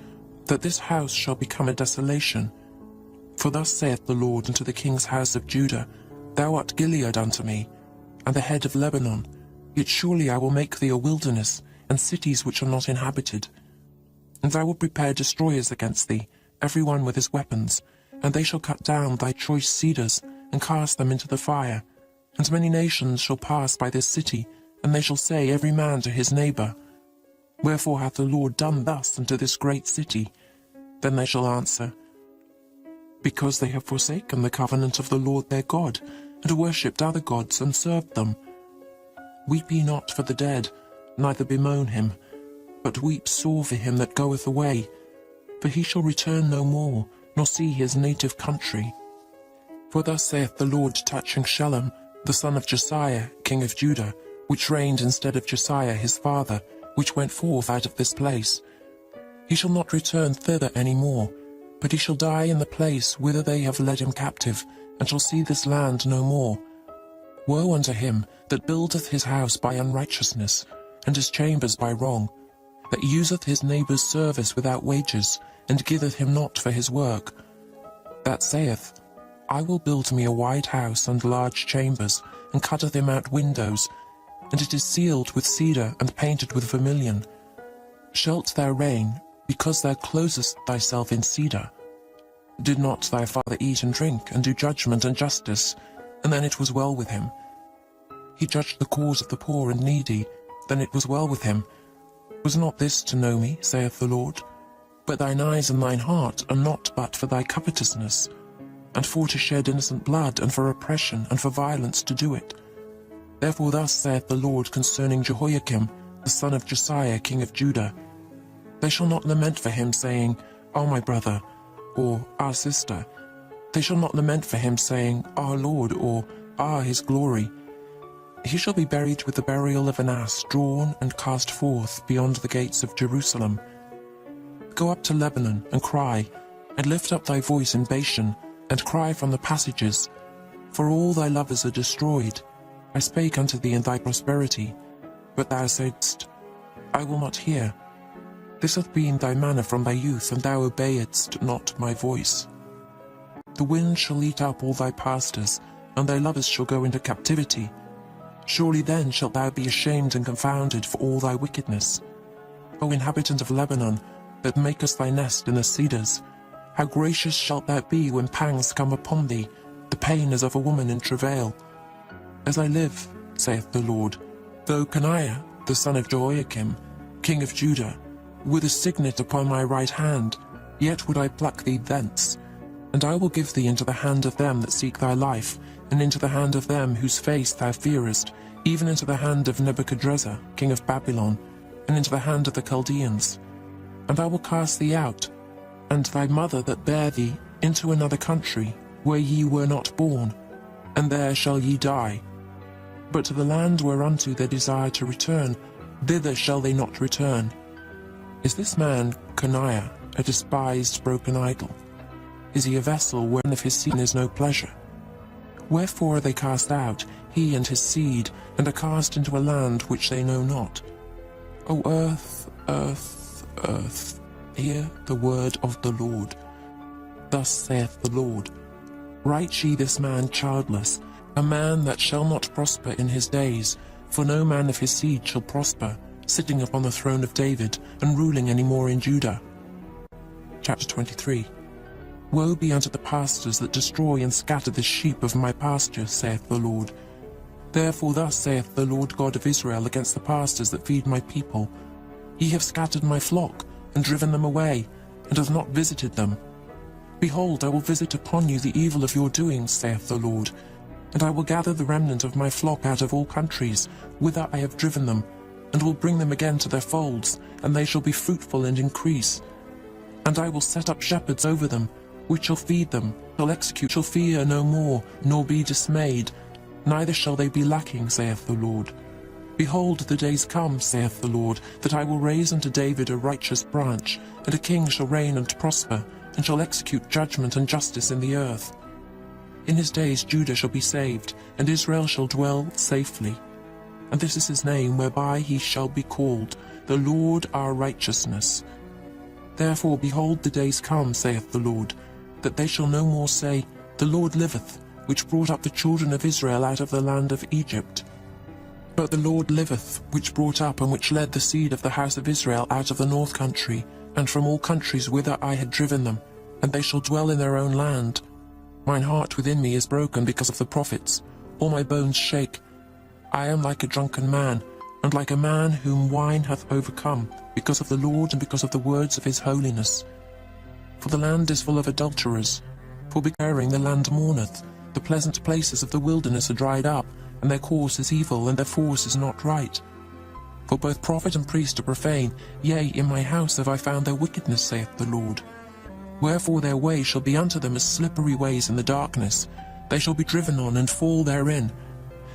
that this house shall become a desolation. For thus saith the Lord unto the king's house of Judah, Thou art Gilead unto me, and the head of Lebanon, yet surely I will make thee a wilderness, and cities which are not inhabited. And I will prepare destroyers against thee, every one with his weapons, and they shall cut down thy choice cedars, and cast them into the fire. And many nations shall pass by this city, and they shall say every man to his neighbour, Wherefore hath the Lord done thus unto this great city? Then they shall answer, Because they have forsaken the covenant of the Lord their God, and worshipped other gods, and served them. Weep ye not for the dead, neither bemoan him, but weep sore for him that goeth away, for he shall return no more, nor see his native country. For thus saith the Lord touching Shallum, the son of Josiah, king of Judah, which reigned instead of Josiah his father, which went forth out of this place. He shall not return thither any more, but he shall die in the place whither they have led him captive, and shall see this land no more. Woe unto him that buildeth his house by unrighteousness, and his chambers by wrong, that useth his neighbour's service without wages, and giveth him not for his work. That saith, I will build me a wide house and large chambers, and cutteth him out windows, and it is sealed with cedar and painted with vermilion. Shalt thou reign, because thou closest thyself in cedar? Did not thy father eat and drink, and do judgment and justice, and then it was well with him? He judged the cause of the poor and needy, then it was well with him. Was not this to know me, saith the Lord? But thine eyes and thine heart are not but for thy covetousness, and for to shed innocent blood, and for oppression, and for violence to do it. Therefore thus saith the Lord concerning Jehoiakim, the son of Josiah, king of Judah, They shall not lament for him, saying, O my brother, or our sister. They shall not lament for him, saying, Our Lord, or his glory. He shall be buried with the burial of an ass, drawn and cast forth beyond the gates of Jerusalem. Go up to Lebanon, and cry, and lift up thy voice in Bashan, and cry from the passages, for all thy lovers are destroyed. I spake unto thee in thy prosperity, but thou saidst, I will not hear. This hath been thy manner from thy youth, and thou obeyedst not my voice. The wind shall eat up all thy pastors, and thy lovers shall go into captivity. Surely then shalt thou be ashamed and confounded for all thy wickedness. O inhabitant of Lebanon, that makest thy nest in the cedars, how gracious shalt thou be when pangs come upon thee, the pain as of a woman in travail. As I live, saith the Lord, though Coniah, the son of Jehoiakim, king of Judah, with a signet upon my right hand, yet would I pluck thee thence. And I will give thee into the hand of them that seek thy life, and into the hand of them whose face thou fearest, even into the hand of Nebuchadrezzar, king of Babylon, and into the hand of the Chaldeans. And I will cast thee out, and thy mother that bare thee, into another country, where ye were not born, and there shall ye die. But to the land whereunto they desire to return, thither shall they not return. Is this man, Coniah, a despised broken idol? Is he a vessel wherein of his seed is no pleasure? Wherefore are they cast out, he and his seed, and are cast into a land which they know not? O earth, earth, earth, hear the word of the Lord. Thus saith the Lord, Write ye this man childless, a man that shall not prosper in his days, for no man of his seed shall prosper, sitting upon the throne of David, and ruling any more in Judah. Chapter 23. Woe be unto the pastors that destroy and scatter the sheep of my pasture, saith the Lord. Therefore thus saith the Lord God of Israel against the pastors that feed my people, Ye have scattered my flock, and driven them away, and have not visited them. Behold, I will visit upon you the evil of your doings, saith the Lord, and I will gather the remnant of my flock out of all countries, whither I have driven them, and will bring them again to their folds, and they shall be fruitful and increase. And I will set up shepherds over them, which shall feed them, shall fear no more, nor be dismayed, neither shall they be lacking, saith the Lord. Behold, the days come, saith the Lord, that I will raise unto David a righteous branch, and a king shall reign and prosper, and shall execute judgment and justice in the earth. In his days Judah shall be saved, and Israel shall dwell safely. And this is his name, whereby he shall be called, the Lord our righteousness. Therefore, behold, the days come, saith the Lord, that they shall no more say, The Lord liveth, which brought up the children of Israel out of the land of Egypt. But the Lord liveth, which brought up and which led the seed of the house of Israel out of the north country, and from all countries whither I had driven them, and they shall dwell in their own land. Mine heart within me is broken because of the prophets, all my bones shake. I am like a drunken man, and like a man whom wine hath overcome, because of the Lord and because of the words of his holiness. For the land is full of adulterers, for becaring the land mourneth. The pleasant places of the wilderness are dried up, and their course is evil, and their force is not right. For both prophet and priest are profane, yea, in my house have I found their wickedness, saith the Lord. Wherefore their way shall be unto them as slippery ways in the darkness. They shall be driven on and fall therein.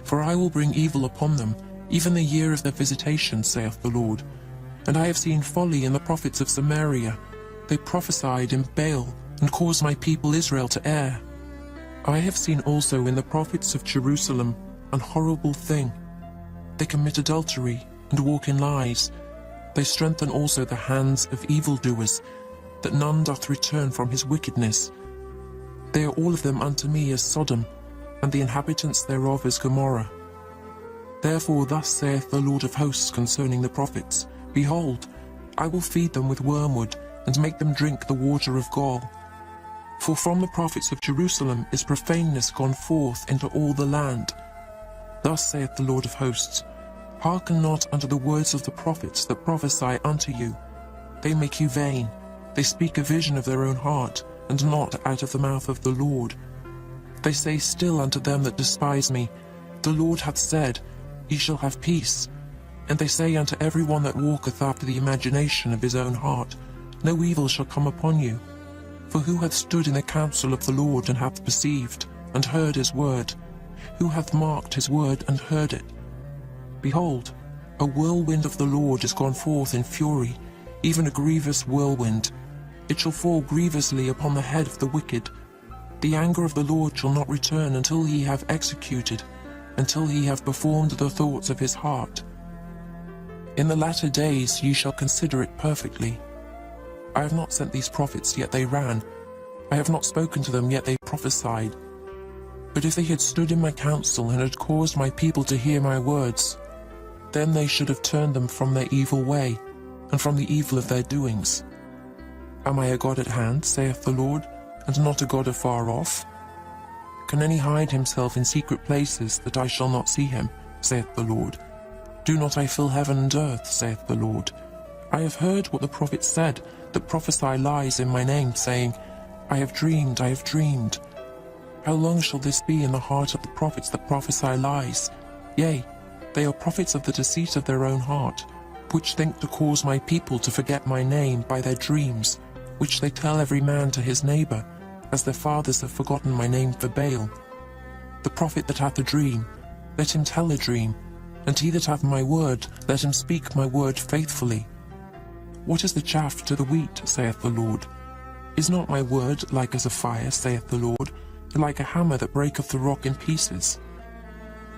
For I will bring evil upon them, even the year of their visitation, saith the Lord. And I have seen folly in the prophets of Samaria. They prophesied in Baal, and caused my people Israel to err. I have seen also in the prophets of Jerusalem an horrible thing. They commit adultery, and walk in lies. They strengthen also the hands of evildoers, that none doth return from his wickedness. They are all of them unto me as Sodom, and the inhabitants thereof as Gomorrah. Therefore thus saith the Lord of hosts concerning the prophets, Behold, I will feed them with wormwood, and make them drink the water of gall. For from the prophets of Jerusalem is profaneness gone forth into all the land. Thus saith the Lord of hosts, Hearken not unto the words of the prophets that prophesy unto you. They make you vain. They speak a vision of their own heart, and not out of the mouth of the Lord. They say still unto them that despise me, The Lord hath said, Ye shall have peace. And they say unto every one that walketh after the imagination of his own heart, No evil shall come upon you. For who hath stood in the counsel of the Lord, and hath perceived, and heard his word? Who hath marked his word, and heard it? Behold, a whirlwind of the Lord is gone forth in fury, even a grievous whirlwind. It shall fall grievously upon the head of the wicked. The anger of the Lord shall not return until he have executed, until he have performed the thoughts of his heart. In the latter days ye shall consider it perfectly. I have not sent these prophets, yet they ran. I have not spoken to them, yet they prophesied. But if they had stood in my counsel, and had caused my people to hear my words, then they should have turned them from their evil way, and from the evil of their doings. Am I a God at hand, saith the Lord, and not a God afar off? Can any hide himself in secret places, that I shall not see him, saith the Lord? Do not I fill heaven and earth, saith the Lord? I have heard what the prophets said, that prophesy lies in my name, saying, I have dreamed, I have dreamed. How long shall this be in the heart of the prophets that prophesy lies? Yea, they are prophets of the deceit of their own heart, which think to cause my people to forget my name by their dreams, which they tell every man to his neighbour, as their fathers have forgotten my name for Baal. The prophet that hath a dream, let him tell a dream, and he that hath my word, let him speak my word faithfully. What is the chaff to the wheat, saith the Lord? Is not my word like as a fire, saith the Lord, and like a hammer that breaketh the rock in pieces?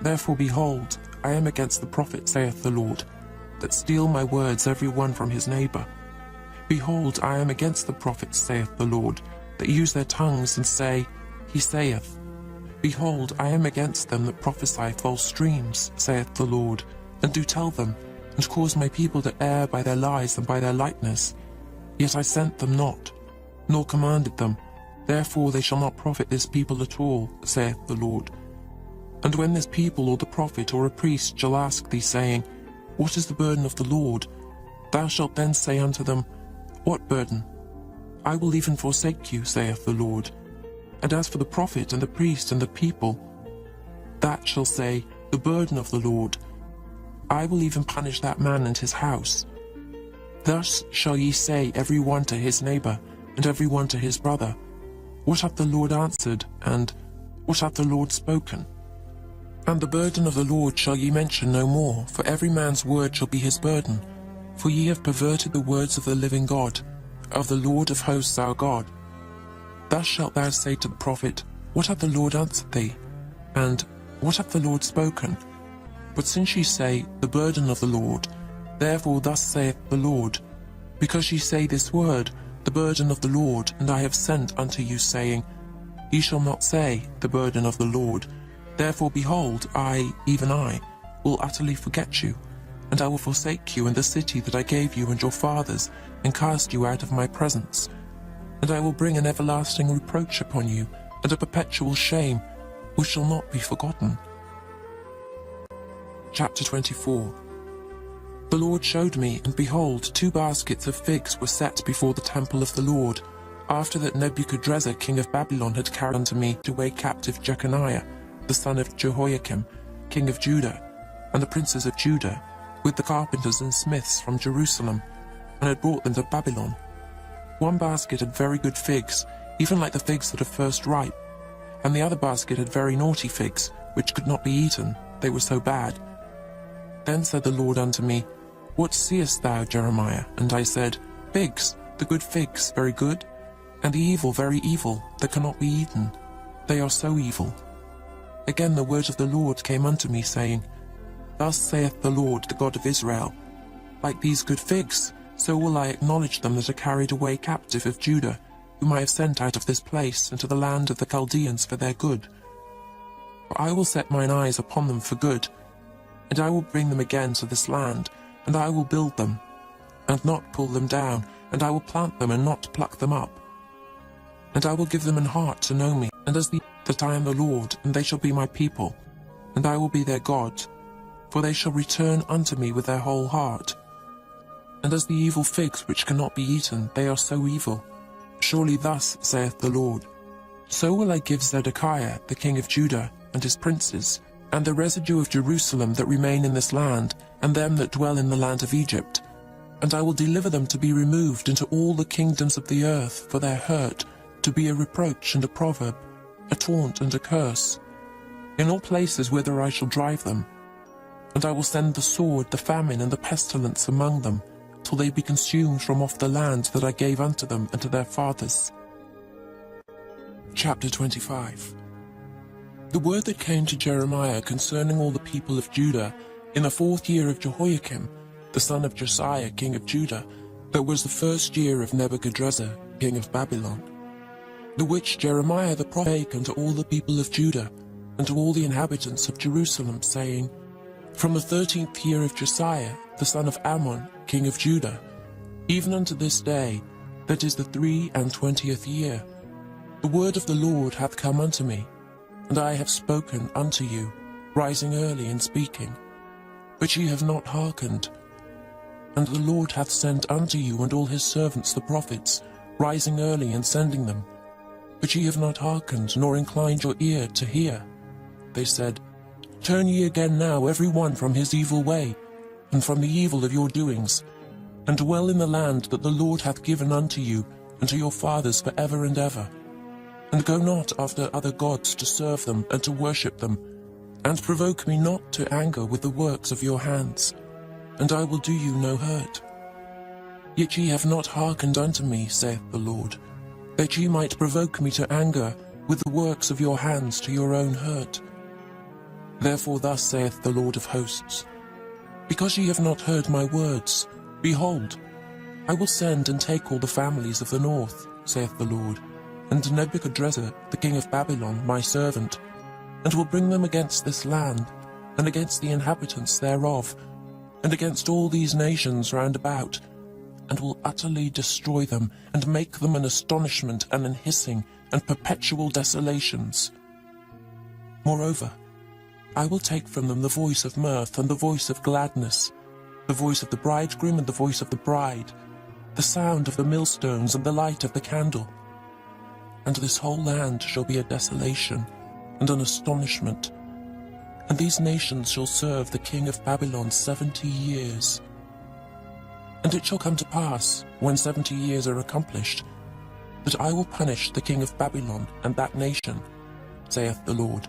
Therefore, behold, I am against the prophet, saith the Lord, that steal my words every one from his neighbour. Behold, I am against the prophets, saith the Lord, that use their tongues and say, He saith. Behold, I am against them that prophesy false dreams, saith the Lord, and do tell them, and cause my people to err by their lies and by their lightness. Yet I sent them not, nor commanded them. Therefore they shall not profit this people at all, saith the Lord. And when this people or the prophet or a priest shall ask thee, saying, What is the burden of the Lord? Thou shalt then say unto them, What burden? I will even forsake you, saith the Lord. And as for the prophet and the priest and the people, that shall say, The burden of the Lord. I will even punish that man and his house. Thus shall ye say every one to his neighbour, and every one to his brother, What hath the Lord answered? And what hath the Lord spoken? And the burden of the Lord shall ye mention no more, for every man's word shall be his burden. For ye have perverted the words of the living God, of the Lord of hosts our God. Thus shalt thou say to the prophet, What hath the Lord answered thee? And what hath the Lord spoken? But since ye say, The burden of the Lord, therefore thus saith the Lord, because ye say this word, The burden of the Lord, and I have sent unto you, saying, Ye shall not say, The burden of the Lord. Therefore, behold, I, even I, will utterly forget you, and I will forsake you and the city that I gave you and your fathers, and cast you out of my presence. And I will bring an everlasting reproach upon you, and a perpetual shame, which shall not be forgotten. Chapter 24. The Lord showed me, and behold, 2 baskets of figs were set before the temple of the Lord, after that Nebuchadrezzar king of Babylon had carried unto me away captive Jeconiah, the son of Jehoiakim, king of Judah, and the princes of Judah, with the carpenters and smiths from Jerusalem, and had brought them to Babylon. 1 basket had very good figs, even like the figs that are first ripe, and the other basket had very naughty figs, which could not be eaten, they were so bad. Then said the Lord unto me, What seest thou, Jeremiah? And I said, Figs, the good figs, very good, and the evil, very evil, that cannot be eaten. They are so evil. Again the word of the Lord came unto me, saying, Thus saith the Lord, the God of Israel, Like these good figs, so will I acknowledge them that are carried away captive of Judah, whom I have sent out of this place into the land of the Chaldeans for their good. For I will set mine eyes upon them for good, and I will bring them again to this land, and I will build them, and not pull them down, and I will plant them and not pluck them up. And I will give them an heart to know me, and that I am the Lord, and they shall be my people, and I will be their God, for they shall return unto me with their whole heart. And as the evil figs which cannot be eaten, they are so evil. Surely thus saith the Lord, So will I give Zedekiah the king of Judah, and his princes, and the residue of Jerusalem that remain in this land, and them that dwell in the land of Egypt. And I will deliver them to be removed into all the kingdoms of the earth for their hurt, to be a reproach and a proverb, a taunt and a curse, in all places whither I shall drive them. And I will send the sword, the famine, and the pestilence among them, till they be consumed from off the land that I gave unto them and to their fathers. Chapter 25. The word that came to Jeremiah concerning all the people of Judah in the 4th year of Jehoiakim, the son of Josiah, king of Judah, that was the 1st year of Nebuchadrezzar, king of Babylon. The which Jeremiah the prophet spake unto all the people of Judah, and to all the inhabitants of Jerusalem, saying, From the 13th year of Josiah, the son of Ammon, king of Judah, even unto this day, that is the 23rd year, the word of the Lord hath come unto me, and I have spoken unto you, rising early and speaking. But ye have not hearkened. And the Lord hath sent unto you and all his servants the prophets, rising early and sending them. But ye have not hearkened, nor inclined your ear to hear. They said, Turn ye again now every one from his evil way, and from the evil of your doings, and dwell in the land that the Lord hath given unto you and to your fathers for ever and ever. And go not after other gods to serve them and to worship them, and provoke me not to anger with the works of your hands, and I will do you no hurt. Yet ye have not hearkened unto me, saith the Lord, that ye might provoke me to anger with the works of your hands to your own hurt. Therefore thus saith the Lord of hosts, Because ye have not heard my words, behold, I will send and take all the families of the north, saith the Lord, and Nebuchadrezzar the king of Babylon my servant, and will bring them against this land, and against the inhabitants thereof, and against all these nations round about, and will utterly destroy them, and make them an astonishment and an hissing, and perpetual desolations. Moreover, I will take from them the voice of mirth and the voice of gladness, the voice of the bridegroom and the voice of the bride, the sound of the millstones and the light of the candle. And this whole land shall be a desolation and an astonishment, and these nations shall serve the king of Babylon 70 years. And it shall come to pass, when 70 years are accomplished, that I will punish the king of Babylon and that nation, saith the Lord,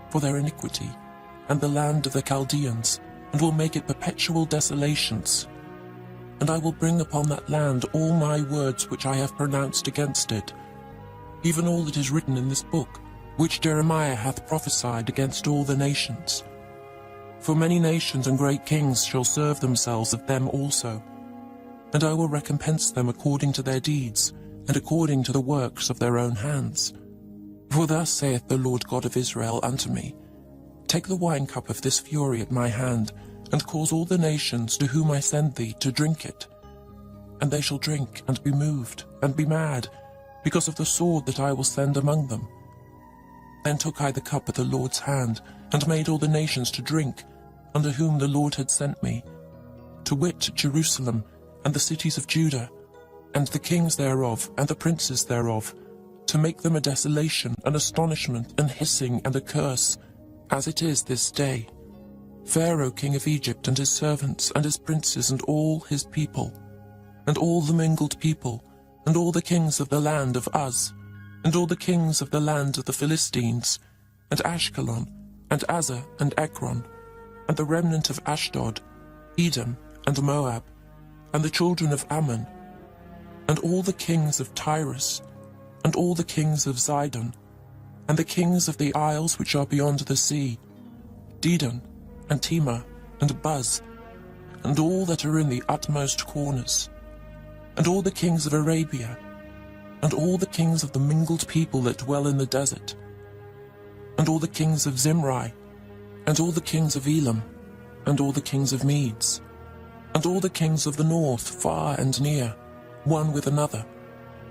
for their iniquity, and the land of the Chaldeans, and will make it perpetual desolations. And I will bring upon that land all my words which I have pronounced against it, even all that is written in this book, which Jeremiah hath prophesied against all the nations. For many nations and great kings shall serve themselves of them also, and I will recompense them according to their deeds, and according to the works of their own hands. For thus saith the Lord God of Israel unto me, Take the wine cup of this fury at my hand, and cause all the nations to whom I send thee to drink it. And they shall drink, and be moved, and be mad, because of the sword that I will send among them. Then took I the cup at the Lord's hand, and made all the nations to drink, unto whom the Lord had sent me, to wit, Jerusalem, and the cities of Judah, and the kings thereof, and the princes thereof, to make them a desolation, an astonishment, an hissing, and a curse, as it is this day. Pharaoh king of Egypt, and his servants, and his princes, and all his people, and all the mingled people, and all the kings of the land of Uz, and all the kings of the land of the Philistines, and Ashkelon, and Azza, and Ekron, and the remnant of Ashdod, Edom, and Moab, and the children of Ammon, and all the kings of Tyrus, and all the kings of Zidon, and the kings of the isles which are beyond the sea, Dedan, and Tema, and Buz, and all that are in the utmost corners, and all the kings of Arabia, and all the kings of the mingled people that dwell in the desert, and all the kings of Zimri, and all the kings of Elam, and all the kings of Medes, and all the kings of the north, far and near, one with another,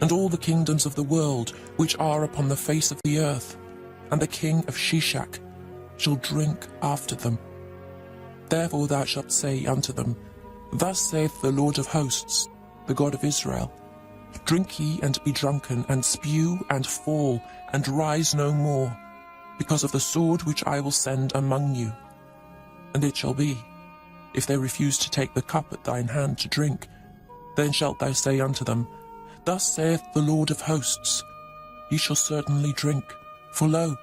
and all the kingdoms of the world which are upon the face of the earth, and the king of Shishak shall drink after them. Therefore thou shalt say unto them, Thus saith the Lord of hosts, the God of Israel, Drink ye and be drunken, and spew and fall, and rise no more, because of the sword which I will send among you. And it shall be, if they refuse to take the cup at thine hand to drink, then shalt thou say unto them, Thus saith the Lord of hosts, Ye shall certainly drink, for lo,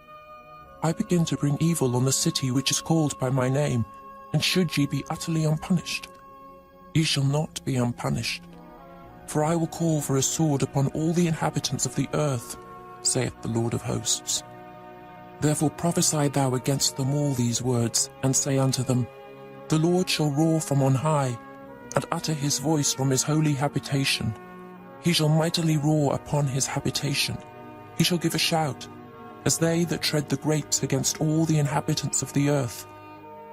I begin to bring evil on the city which is called by my name, and should ye be utterly unpunished, ye shall not be unpunished. For I will call for a sword upon all the inhabitants of the earth, saith the Lord of hosts. Therefore prophesy thou against them all these words, and say unto them, The Lord shall roar from on high, and utter his voice from his holy habitation. He shall mightily roar upon his habitation. He shall give a shout, as they that tread the grapes against all the inhabitants of the earth.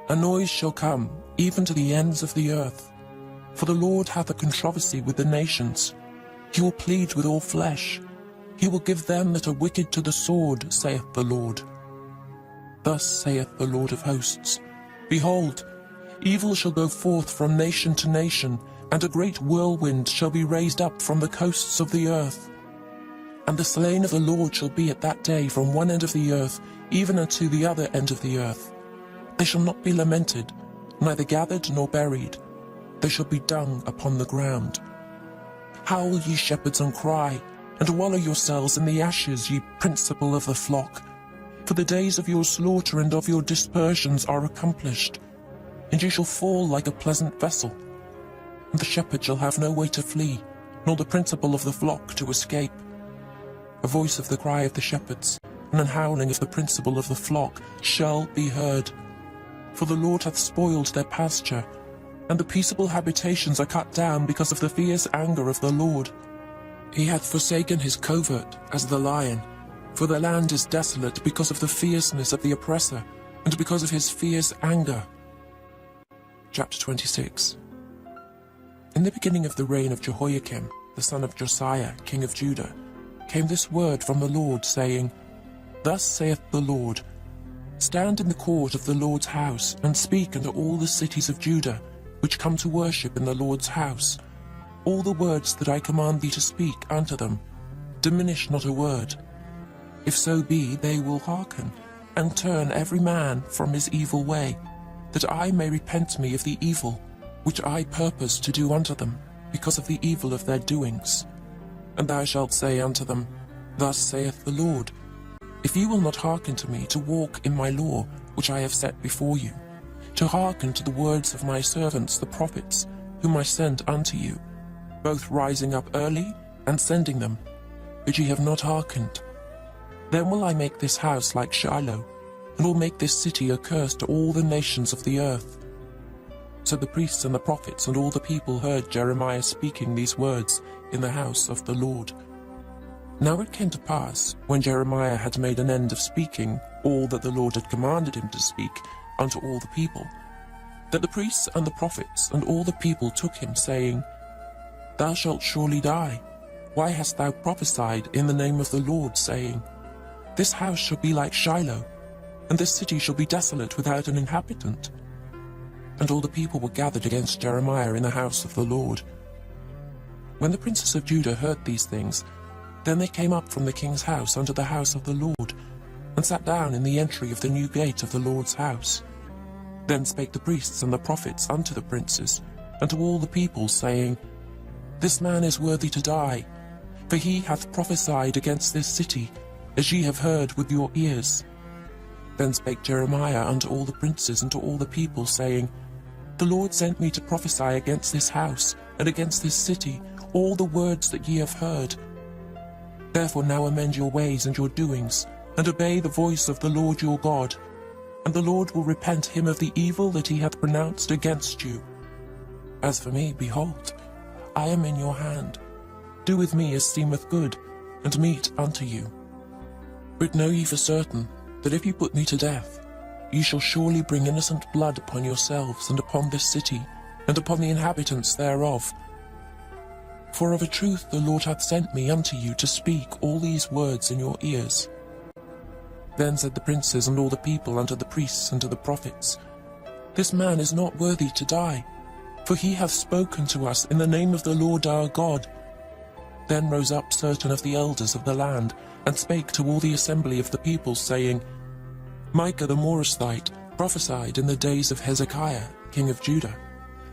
A noise shall come, even to the ends of the earth. For the Lord hath a controversy with the nations. He will plead with all flesh. He will give them that are wicked to the sword, saith the Lord. Thus saith the Lord of hosts, Behold, evil shall go forth from nation to nation, and a great whirlwind shall be raised up from the coasts of the earth. And the slain of the Lord shall be at that day from one end of the earth, even unto the other end of the earth. They shall not be lamented, neither gathered nor buried. They shall be dung upon the ground. Howl, ye shepherds, and cry, and wallow yourselves in the ashes, ye principal of the flock. For the days of your slaughter and of your dispersions are accomplished, and ye shall fall like a pleasant vessel. And the shepherd shall have no way to flee, nor the principal of the flock to escape. A voice of the cry of the shepherds, and an howling of the principal of the flock shall be heard. For the Lord hath spoiled their pasture, and the peaceable habitations are cut down because of the fierce anger of the Lord. He hath forsaken his covert as the lion, for the land is desolate because of the fierceness of the oppressor, and because of his fierce anger. Chapter 26. In the beginning of the reign of Jehoiakim, the son of Josiah, king of Judah, came this word from the Lord, saying, Thus saith the Lord, Stand in the court of the Lord's house, and speak unto all the cities of Judah, which come to worship in the Lord's house, all the words that I command thee to speak unto them. Diminish not a word. If so be they will hearken, and turn every man from his evil way, that I may repent me of the evil which I purpose to do unto them, because of the evil of their doings. And thou shalt say unto them, Thus saith the Lord, If ye will not hearken to me to walk in my law, which I have set before you, to hearken to the words of my servants the prophets, whom I sent unto you, both rising up early and sending them, but ye have not hearkened, then will I make this house like Shiloh, and will make this city a curse to all the nations of the earth. So the priests and the prophets and all the people heard Jeremiah speaking these words in the house of the Lord. Now it came to pass, when Jeremiah had made an end of speaking all that the Lord had commanded him to speak unto all the people, that the priests and the prophets and all the people took him, saying, Thou shalt surely die, Why hast thou prophesied in the name of the Lord, saying, This house shall be like Shiloh, and this city shall be desolate without an inhabitant? And all the people were gathered against Jeremiah in the house of the Lord. When the princes of Judah heard these things, then they came up from the king's house unto the house of the Lord, and sat down in the entry of the new gate of the Lord's house. Then spake the priests and the prophets unto the princes, and to all the people, saying, This man is worthy to die, for he hath prophesied against this city, as ye have heard with your ears. Then spake Jeremiah unto all the princes and to all the people, saying, The Lord sent me to prophesy against this house, and against this city, all the words that ye have heard. Therefore now amend your ways and your doings, and obey the voice of the Lord your God, and the Lord will repent him of the evil that he hath pronounced against you. As for me, behold, I am in your hand. Do with me as seemeth good, and meet unto you. But know ye for certain, that if you put me to death, ye shall surely bring innocent blood upon yourselves, and upon this city, and upon the inhabitants thereof. For of a truth the Lord hath sent me unto you to speak all these words in your ears. Then said the princes and all the people unto the priests and to the prophets, This man is not worthy to die, for he hath spoken to us in the name of the Lord our God. Then rose up certain of the elders of the land, and spake to all the assembly of the people, saying, Micah the Morasthite prophesied in the days of Hezekiah, king of Judah,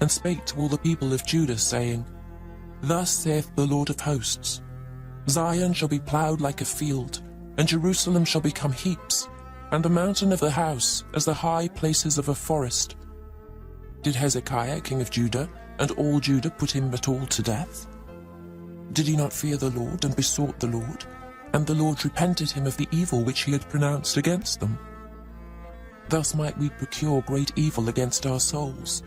and spake to all the people of Judah, saying, Thus saith the Lord of hosts, Zion shall be ploughed like a field, and Jerusalem shall become heaps, and the mountain of the house as the high places of a forest. Did Hezekiah, king of Judah, and all Judah put him at all to death? Did he not fear the Lord, and besought the Lord, and the Lord repented him of the evil which he had pronounced against them? Thus might we procure great evil against our souls.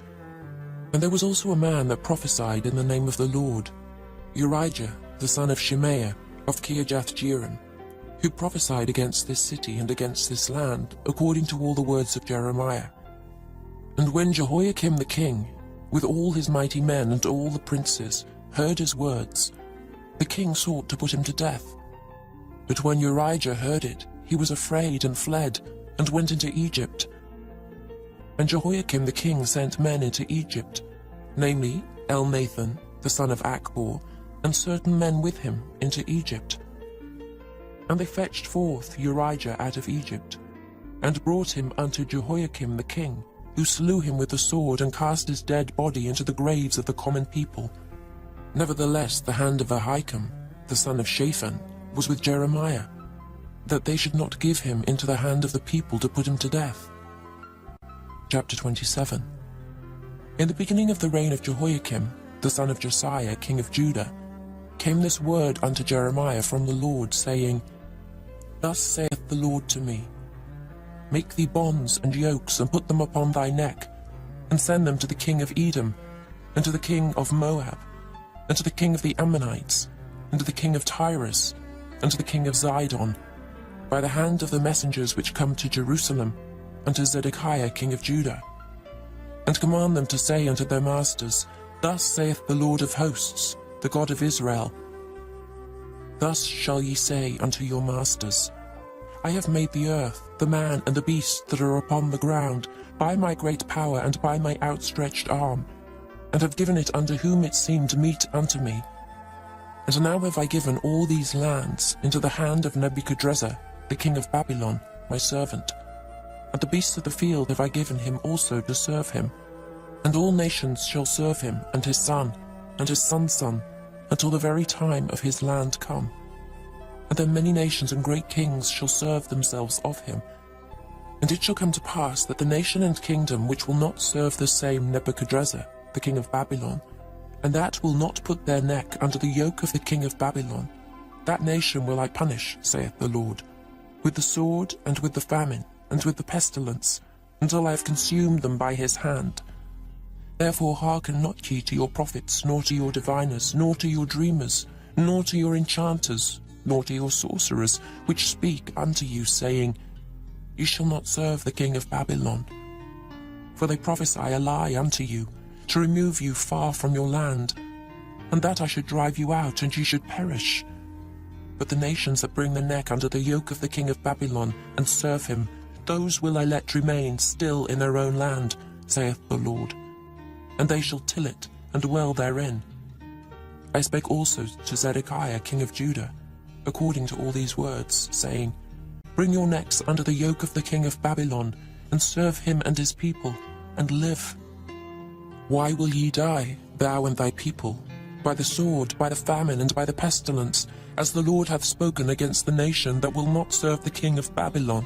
And there was also a man that prophesied in the name of the Lord, Urijah, the son of Shemaiah, of Kirjath-jearim, who prophesied against this city and against this land, according to all the words of Jeremiah. And when Jehoiakim the king, with all his mighty men and all the princes, heard his words, the king sought to put him to death. But when Urijah heard it, he was afraid and fled, and went into Egypt. And Jehoiakim the king sent men into Egypt, namely Elnathan, the son of Achbor, and certain men with him into Egypt. And they fetched forth Urijah out of Egypt, and brought him unto Jehoiakim the king, who slew him with the sword, and cast his dead body into the graves of the common people. Nevertheless the hand of Ahikam, the son of Shaphan, was with Jeremiah, that they should not give him into the hand of the people to put him to death. Chapter 27. In the beginning of the reign of Jehoiakim, the son of Josiah, king of Judah, came this word unto Jeremiah from the Lord, saying, Thus saith the Lord to me, Make thee bonds and yokes, and put them upon thy neck, and send them to the king of Edom, and to the king of Moab, and to the king of the Ammonites, and to the king of Tyrus, and to the king of Zidon, by the hand of the messengers which come to Jerusalem, unto Zedekiah king of Judah. And command them to say unto their masters, Thus saith the Lord of hosts, the God of Israel, Thus shall ye say unto your masters, I have made the earth, the man and the beast that are upon the ground, by my great power and by my outstretched arm, and have given it unto whom it seemed meet unto me. And now have I given all these lands into the hand of Nebuchadrezzar, the king of Babylon, my servant. And the beasts of the field have I given him also to serve him. And all nations shall serve him, and his son, and his son's son, until the very time of his land come. And then many nations and great kings shall serve themselves of him. And it shall come to pass that the nation and kingdom which will not serve the same Nebuchadrezzar, the king of Babylon, and that will not put their neck under the yoke of the king of Babylon, that nation will I punish, saith the Lord, with the sword, and with the famine, and with the pestilence, until I have consumed them by his hand. Therefore hearken not ye to your prophets, nor to your diviners, nor to your dreamers, nor to your enchanters, nor to your sorcerers, which speak unto you, saying, Ye shall not serve the king of Babylon. For they prophesy a lie unto you, to remove you far from your land. and that I should drive you out, and ye should perish. But the nations that bring their neck under the yoke of the king of Babylon, and serve him, those will I let remain still in their own land, saith the Lord. And they shall till it, and dwell therein. I spake also to Zedekiah king of Judah, according to all these words, saying, Bring your necks under the yoke of the king of Babylon, and serve him and his people, and live. Why will ye die, thou and thy people, by the sword, by the famine, and by the pestilence, as the Lord hath spoken against the nation that will not serve the king of Babylon?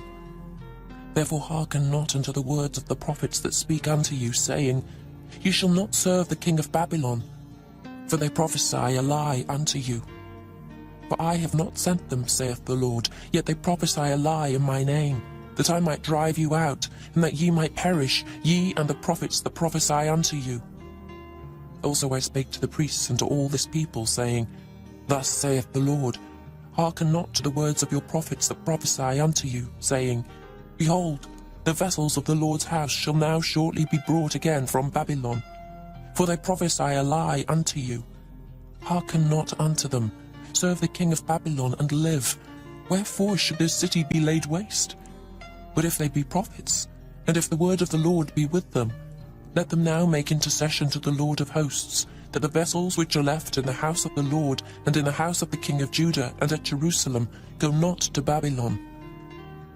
Therefore hearken not unto the words of the prophets that speak unto you, saying, Ye shall not serve the king of Babylon, for they prophesy a lie unto you. For I have not sent them, saith the Lord, yet they prophesy a lie in my name, that I might drive you out, and that ye might perish, ye and the prophets that prophesy unto you. Also I spake to the priests and to all this people, saying, Thus saith the Lord, Hearken not to the words of your prophets that prophesy unto you, saying, Behold, the vessels of the Lord's house shall now shortly be brought again from Babylon. For they prophesy a lie unto you. Hearken not unto them. Serve the king of Babylon, and live. Wherefore should this city be laid waste? But if they be prophets, and if the word of the Lord be with them, let them now make intercession to the Lord of hosts, that the vessels which are left in the house of the Lord, and in the house of the king of Judah, and at Jerusalem, go not to Babylon.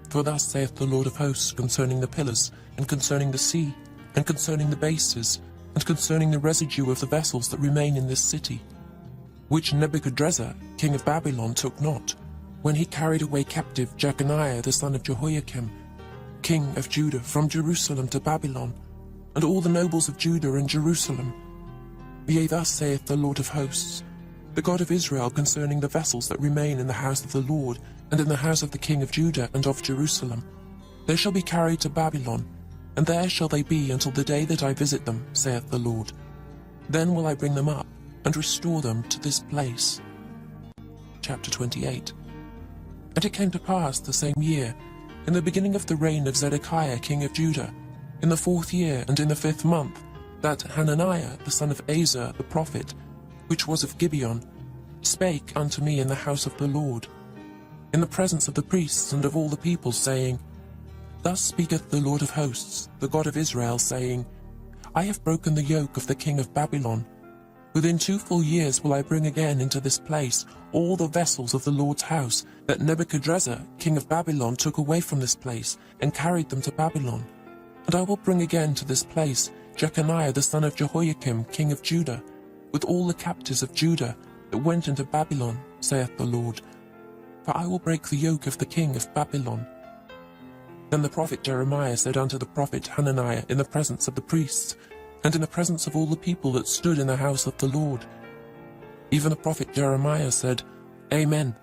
For thus saith the Lord of hosts concerning the pillars, and concerning the sea, and concerning the bases, and concerning the residue of the vessels that remain in this city, which Nebuchadrezzar, king of Babylon, took not, when he carried away captive Jeconiah the son of Jehoiakim, king of Judah, from Jerusalem to Babylon, and all the nobles of Judah and Jerusalem. Yea, thus saith the Lord of hosts, the God of Israel, concerning the vessels that remain in the house of the Lord, and in the house of the king of Judah and of Jerusalem. They shall be carried to Babylon, and there shall they be until the day that I visit them, saith the Lord. Then will I bring them up, and restore them to this place. Chapter 28. And it came to pass the same year, in the beginning of the reign of Zedekiah king of Judah, in the 4th year and in the 5th month, that Hananiah the son of Asa the prophet, which was of Gibeon, spake unto me in the house of the Lord, in the presence of the priests and of all the people, saying, Thus speaketh the Lord of hosts, the God of Israel, saying, I have broken the yoke of the king of Babylon. Within 2 full years will I bring again into this place all the vessels of the Lord's house that Nebuchadrezzar, king of Babylon, took away from this place, and carried them to Babylon. And I will bring again to this place Jeconiah the son of Jehoiakim, king of Judah, with all the captives of Judah that went into Babylon, saith the Lord. For I will break the yoke of the king of Babylon. Then the prophet Jeremiah said unto the prophet Hananiah in the presence of the priests, and in the presence of all the people that stood in the house of the Lord. Even the prophet Jeremiah said, Amen.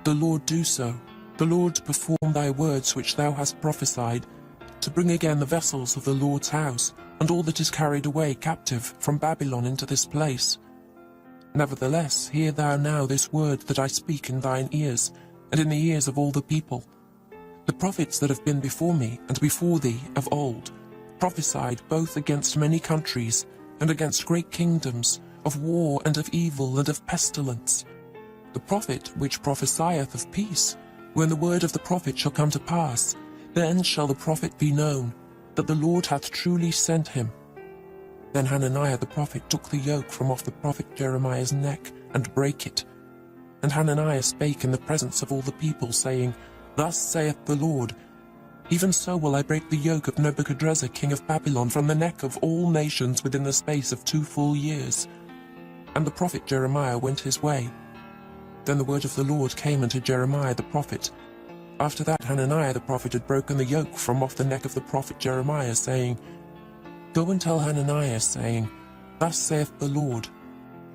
The Lord do so. The Lord perform thy words which thou hast prophesied, to bring again the vessels of the Lord's house, and all that is carried away captive from Babylon into this place. Nevertheless, hear thou now this word that I speak in thine ears, and in the ears of all the people. The prophets that have been before me and before thee of old prophesied both against many countries and against great kingdoms, of war and of evil and of pestilence. The prophet which prophesieth of peace, when the word of the prophet shall come to pass, then shall the prophet be known, that the Lord hath truly sent him. Then Hananiah the prophet took the yoke from off the prophet Jeremiah's neck, and brake it. And Hananiah spake in the presence of all the people, saying, Thus saith the Lord, Even so will I break the yoke of Nebuchadrezzar king of Babylon from the neck of all nations within the space of 2 full years. And the prophet Jeremiah went his way. Then the word of the Lord came unto Jeremiah the prophet. After that Hananiah the prophet had broken the yoke from off the neck of the prophet Jeremiah, saying, Go and tell Hananiah, saying, Thus saith the Lord,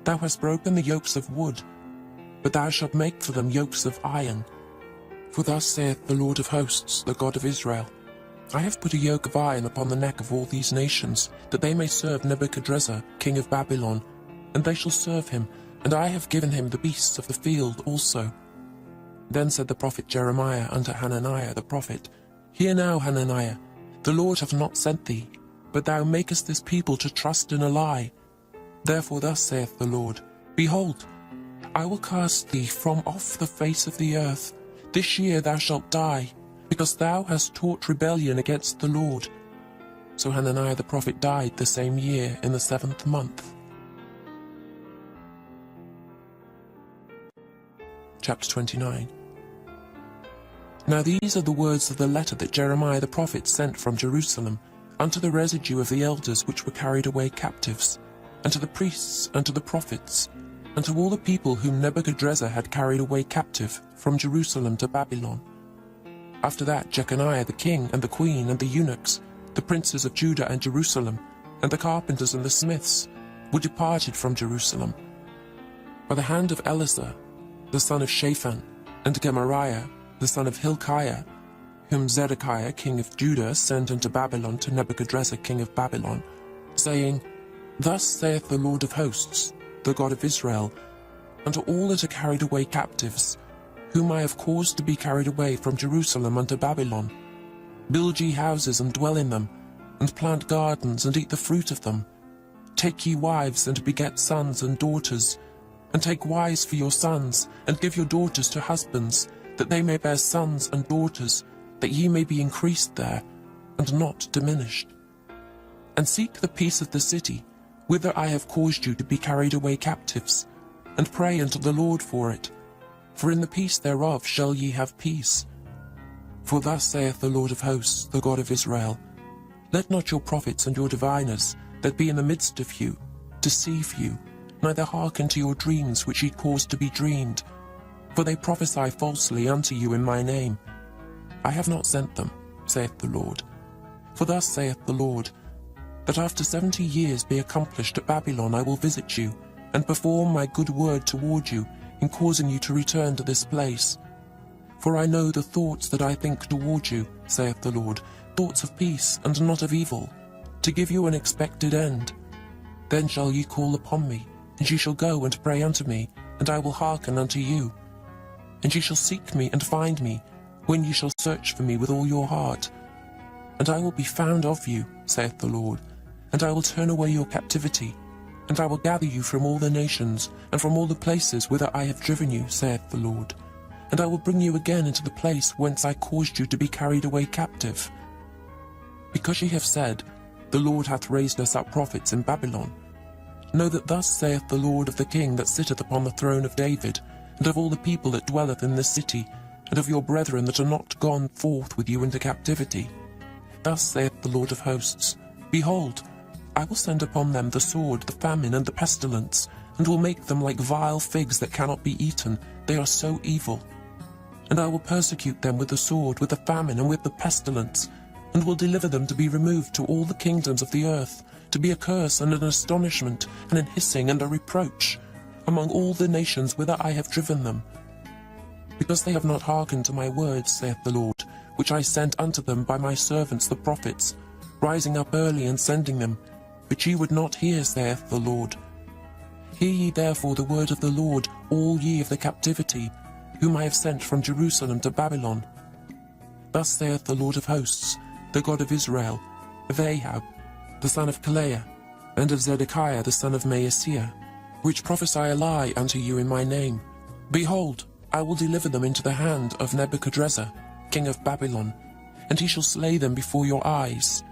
Thou hast broken the yokes of wood, but thou shalt make for them yokes of iron. For thus saith the Lord of hosts, the God of Israel, I have put a yoke of iron upon the neck of all these nations, that they may serve Nebuchadrezzar, king of Babylon, and they shall serve him, and I have given him the beasts of the field also. Then said the prophet Jeremiah unto Hananiah the prophet, Hear now, Hananiah, the Lord hath not sent thee, but thou makest this people to trust in a lie. Therefore thus saith the Lord, Behold, I will cast thee from off the face of the earth. This year thou shalt die, because thou hast taught rebellion against the Lord. So Hananiah the prophet died the same year in the 7th month. Chapter 29. Now these are the words of the letter that Jeremiah the prophet sent from Jerusalem unto the residue of the elders which were carried away captives, and to the priests, and to the prophets, and to all the people whom Nebuchadrezzar had carried away captive from Jerusalem to Babylon. After that Jeconiah the king, and the queen, and the eunuchs, the princes of Judah and Jerusalem, and the carpenters and the smiths, were departed from Jerusalem. By the hand of Elisar, the son of Shaphan, and Gemariah, the son of Hilkiah, whom Zedekiah king of Judah sent into Babylon to Nebuchadrezzar king of Babylon, saying, Thus saith the Lord of hosts, the God of Israel, unto all that are carried away captives, whom I have caused to be carried away from Jerusalem unto Babylon, Build ye houses and dwell in them, and plant gardens and eat the fruit of them. Take ye wives and beget sons and daughters, and take wives for your sons, and give your daughters to husbands, that they may bear sons and daughters, that ye may be increased there, and not diminished. And seek the peace of the city, whither I have caused you to be carried away captives, and pray unto the Lord for it. For in the peace thereof shall ye have peace. For thus saith the Lord of hosts, the God of Israel, Let not your prophets and your diviners, that be in the midst of you, deceive you, neither hearken to your dreams which ye cause to be dreamed. For they prophesy falsely unto you in my name. I have not sent them, saith the Lord. For thus saith the Lord, that after 70 years be accomplished at Babylon I will visit you, and perform my good word toward you, in causing you to return to this place. For I know the thoughts that I think toward you, saith the Lord, thoughts of peace and not of evil, to give you an expected end. Then shall ye call upon me, and ye shall go and pray unto me, and I will hearken unto you. And ye shall seek me and find me, when ye shall search for me with all your heart. And I will be found of you, saith the Lord, and I will turn away your captivity, and I will gather you from all the nations, and from all the places whither I have driven you, saith the Lord. And I will bring you again into the place whence I caused you to be carried away captive. Because ye have said, The Lord hath raised us up prophets in Babylon, know that thus saith the Lord of the King that sitteth upon the throne of David, and of all the people that dwelleth in this city, and of your brethren that are not gone forth with you into captivity. Thus saith the Lord of hosts, Behold, I will send upon them the sword, the famine, and the pestilence, and will make them like vile figs that cannot be eaten, they are so evil. And I will persecute them with the sword, with the famine, and with the pestilence, and will deliver them to be removed to all the kingdoms of the earth, to be a curse and an astonishment, and an hissing and a reproach, among all the nations whither I have driven them. Because they have not hearkened to my words, saith the Lord, which I sent unto them by my servants the prophets, rising up early and sending them, but ye would not hear, saith the Lord. Hear ye therefore the word of the Lord, all ye of the captivity, whom I have sent from Jerusalem to Babylon. Thus saith the Lord of hosts, the God of Israel, of Ahab, the son of Kaleah, and of Zedekiah the son of Maaseiah, which prophesy a lie unto you in my name. Behold, I will deliver them into the hand of Nebuchadrezzar, king of Babylon, and he shall slay them before your eyes.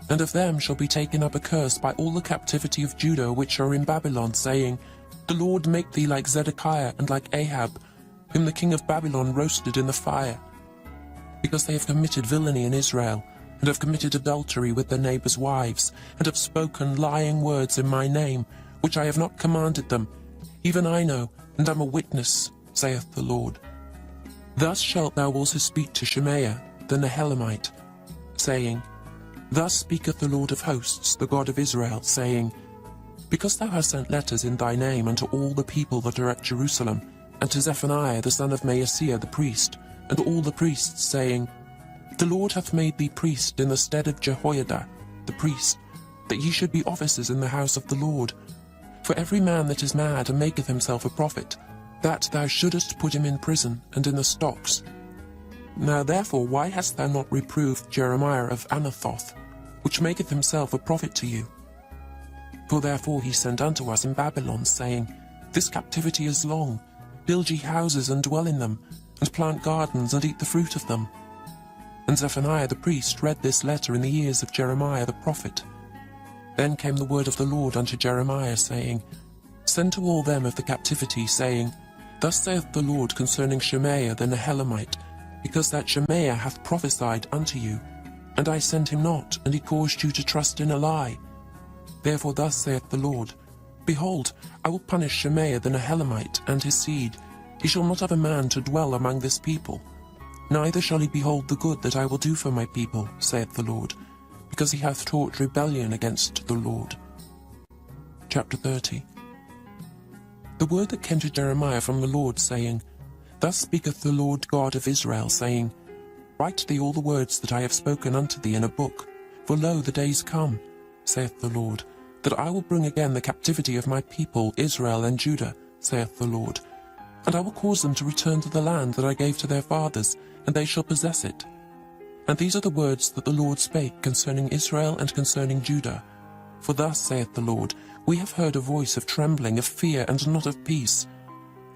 And of them shall be taken up a curse by all the captivity of Judah which are in Babylon, saying, The Lord make thee like Zedekiah and like Ahab, whom the king of Babylon roasted in the fire. Because they have committed villainy in Israel, and have committed adultery with their neighbours' wives, and have spoken lying words in my name, which I have not commanded them, even I know, and am a witness, saith the Lord. Thus shalt thou also speak to Shemaiah the Nehelamite, saying, Thus speaketh the Lord of hosts, the God of Israel, saying, Because thou hast sent letters in thy name unto all the people that are at Jerusalem, and to Zephaniah the son of Maaseiah the priest, and all the priests, saying, The Lord hath made thee priest in the stead of Jehoiada the priest, that ye should be officers in the house of the Lord. For every man that is mad and maketh himself a prophet, that thou shouldest put him in prison and in the stocks. Now therefore why hast thou not reproved Jeremiah of Anathoth, which maketh himself a prophet to you? For therefore he sent unto us in Babylon, saying, This captivity is long. Build ye houses and dwell in them, and plant gardens and eat the fruit of them. And Zephaniah the priest read this letter in the ears of Jeremiah the prophet. Then came the word of the Lord unto Jeremiah, saying, Send to all them of the captivity, saying, Thus saith the Lord concerning Shemaiah the Nehelamite, because that Shemaiah hath prophesied unto you, and I sent him not, and he caused you to trust in a lie. Therefore thus saith the Lord, Behold, I will punish Shemaiah the Nehelamite and his seed. He shall not have a man to dwell among this people. Neither shall he behold the good that I will do for my people, saith the Lord, because he hath taught rebellion against the Lord. Chapter 30. The word that came to Jeremiah from the Lord, saying, Thus speaketh the Lord God of Israel, saying, Write thee all the words that I have spoken unto thee in a book, for lo, the days come, saith the Lord, that I will bring again the captivity of my people Israel and Judah, saith the Lord, and I will cause them to return to the land that I gave to their fathers, and they shall possess it. And these are the words that the Lord spake concerning Israel and concerning Judah. For thus saith the Lord, We have heard a voice of trembling, of fear, and not of peace.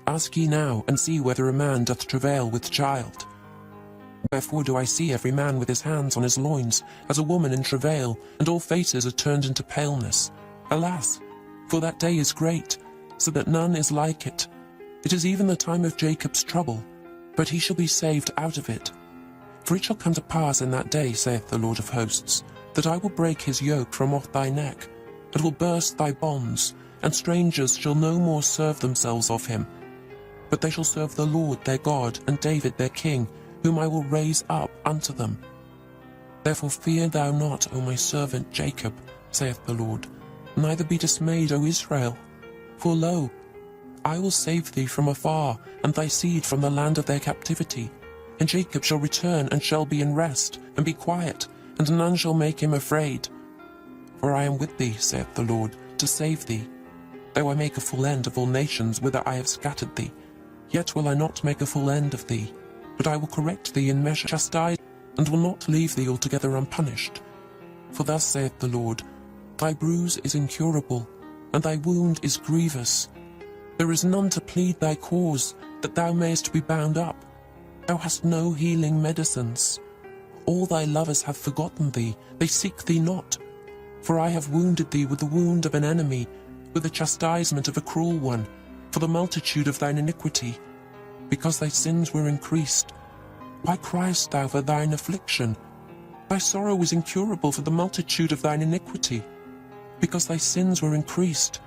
Ask ye now, and see whether a man doth travail with child. Wherefore do I see every man with his hands on his loins, as a woman in travail, and all faces are turned into paleness. Alas, for that day is great, so that none is like it. It is even the time of Jacob's trouble, but he shall be saved out of it. For it shall come to pass in that day, saith the Lord of hosts, that I will break his yoke from off thy neck, and will burst thy bonds, and strangers shall no more serve themselves of him. But they shall serve the Lord their God, and David their king, whom I will raise up unto them. Therefore fear thou not, O my servant Jacob, saith the Lord, neither be dismayed, O Israel. For lo, I will save thee from afar, and thy seed from the land of their captivity. And Jacob shall return, and shall be in rest, and be quiet, and none shall make him afraid. For I am with thee, saith the Lord, to save thee. Though I make a full end of all nations whither I have scattered thee, yet will I not make a full end of thee, but I will correct thee in measure chastised, and will not leave thee altogether unpunished. For thus saith the Lord, Thy bruise is incurable, and thy wound is grievous. There is none to plead thy cause, that thou mayest be bound up. Thou hast no healing medicines. All thy lovers have forgotten thee, they seek thee not. For I have wounded thee with the wound of an enemy, with the chastisement of a cruel one, for the multitude of thine iniquity, because thy sins were increased. Why criest thou for thine affliction? Thy sorrow is incurable for the multitude of thine iniquity, because thy sins were increased.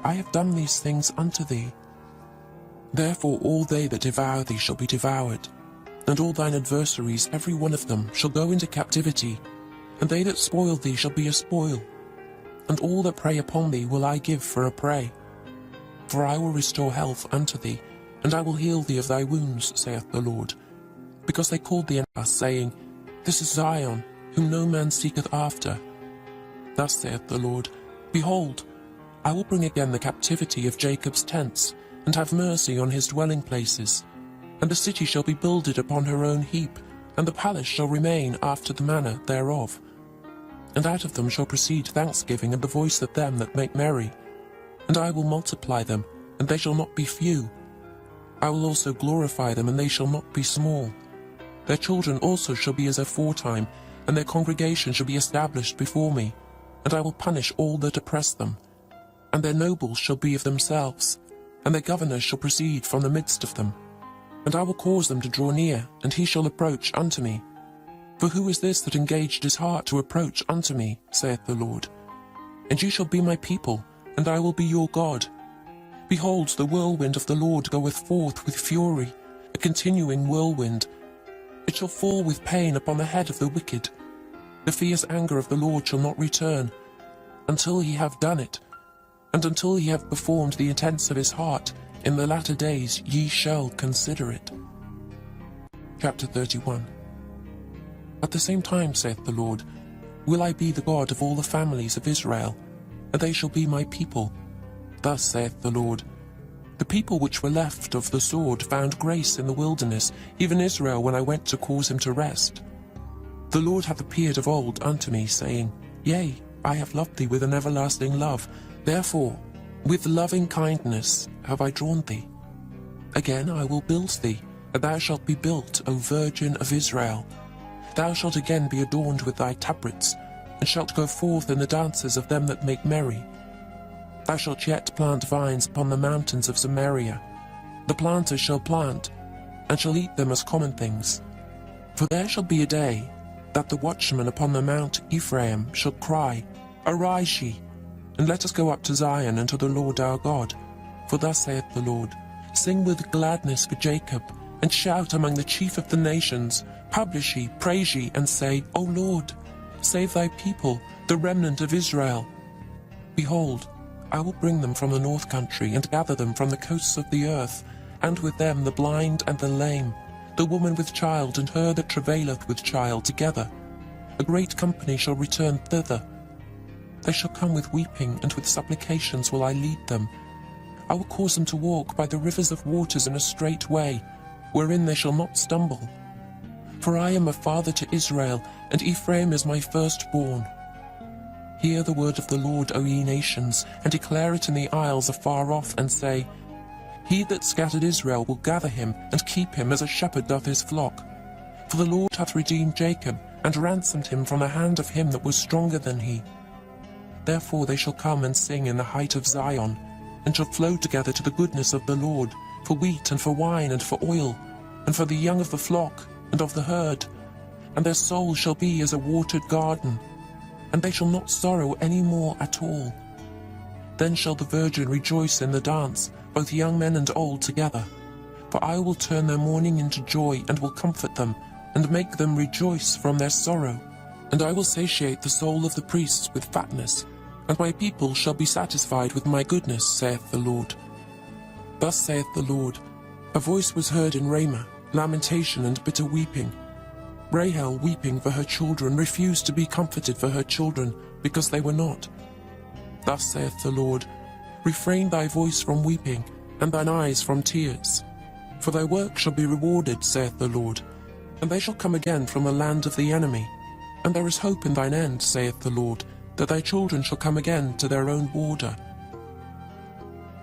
I have done these things unto thee. Therefore all they that devour thee shall be devoured, and all thine adversaries, every one of them, shall go into captivity, and they that spoil thee shall be a spoil, and all that prey upon thee will I give for a prey. For I will restore health unto thee, and I will heal thee of thy wounds, saith the Lord. Because they called thee us, saying, This is Zion, whom no man seeketh after. Thus saith the Lord, Behold, I will bring again the captivity of Jacob's tents, and have mercy on his dwelling places. And the city shall be builded upon her own heap, and the palace shall remain after the manner thereof. And out of them shall proceed thanksgiving and the voice of them that make merry. And I will multiply them, and they shall not be few. I will also glorify them, and they shall not be small. Their children also shall be as aforetime, and their congregation shall be established before me. And I will punish all that oppress them. And their nobles shall be of themselves, and their governors shall proceed from the midst of them. And I will cause them to draw near, and he shall approach unto me. For who is this that engaged his heart to approach unto me, saith the Lord? And ye shall be my people, and I will be your God. Behold, the whirlwind of the Lord goeth forth with fury, a continuing whirlwind. It shall fall with pain upon the head of the wicked. The fierce anger of the Lord shall not return, until he have done it, and until he have performed the intents of his heart. In the latter days ye shall consider it. Chapter 31. At the same time, saith the Lord, will I be the God of all the families of Israel, and they shall be my people. Thus saith the Lord, the people which were left of the sword found grace in the wilderness, even Israel, when I went to cause him to rest. The Lord hath appeared of old unto me, saying, Yea, I have loved thee with an everlasting love. Therefore With loving kindness have I drawn thee. Again I will build thee, and thou shalt be built, O Virgin of Israel. Thou shalt again be adorned with thy tabrets, and shalt go forth in the dances of them that make merry. Thou shalt yet plant vines upon the mountains of Samaria. The planters shall plant, and shall eat them as common things. For there shall be a day that the watchman upon the mount Ephraim shall cry, Arise ye, and let us go up to Zion and to the Lord our God. For thus saith the Lord, Sing with gladness for Jacob, and shout among the chief of the nations. Publish ye, praise ye, and say, O Lord, save thy people, the remnant of Israel. Behold, I will bring them from the north country, and gather them from the coasts of the earth, and with them the blind and the lame, the woman with child, and her that travaileth with child together. A great company shall return thither. They shall come with weeping, and with supplications will I lead them. I will cause them to walk by the rivers of waters in a straight way, wherein they shall not stumble. For I am a father to Israel, and Ephraim is my firstborn. Hear the word of the Lord, O ye nations, and declare it in the isles afar off, and say, He that scattered Israel will gather him, and keep him as a shepherd doth his flock. For the Lord hath redeemed Jacob, and ransomed him from the hand of him that was stronger than he. Therefore they shall come and sing in the height of Zion, and shall flow together to the goodness of the Lord, for wheat and for wine and for oil, and for the young of the flock and of the herd. And their soul shall be as a watered garden, and they shall not sorrow any more at all. Then shall the virgin rejoice in the dance, both young men and old together. For I will turn their mourning into joy, and will comfort them, and make them rejoice from their sorrow. And I will satiate the soul of the priests with fatness, and my people shall be satisfied with my goodness, saith the Lord. Thus saith the Lord, A voice was heard in Ramah, lamentation and bitter weeping. Rahel, weeping for her children, refused to be comforted for her children, because they were not. Thus saith the Lord, Refrain thy voice from weeping, and thine eyes from tears. For thy work shall be rewarded, saith the Lord, and they shall come again from the land of the enemy. And there is hope in thine end, saith the Lord, that thy children shall come again to their own border.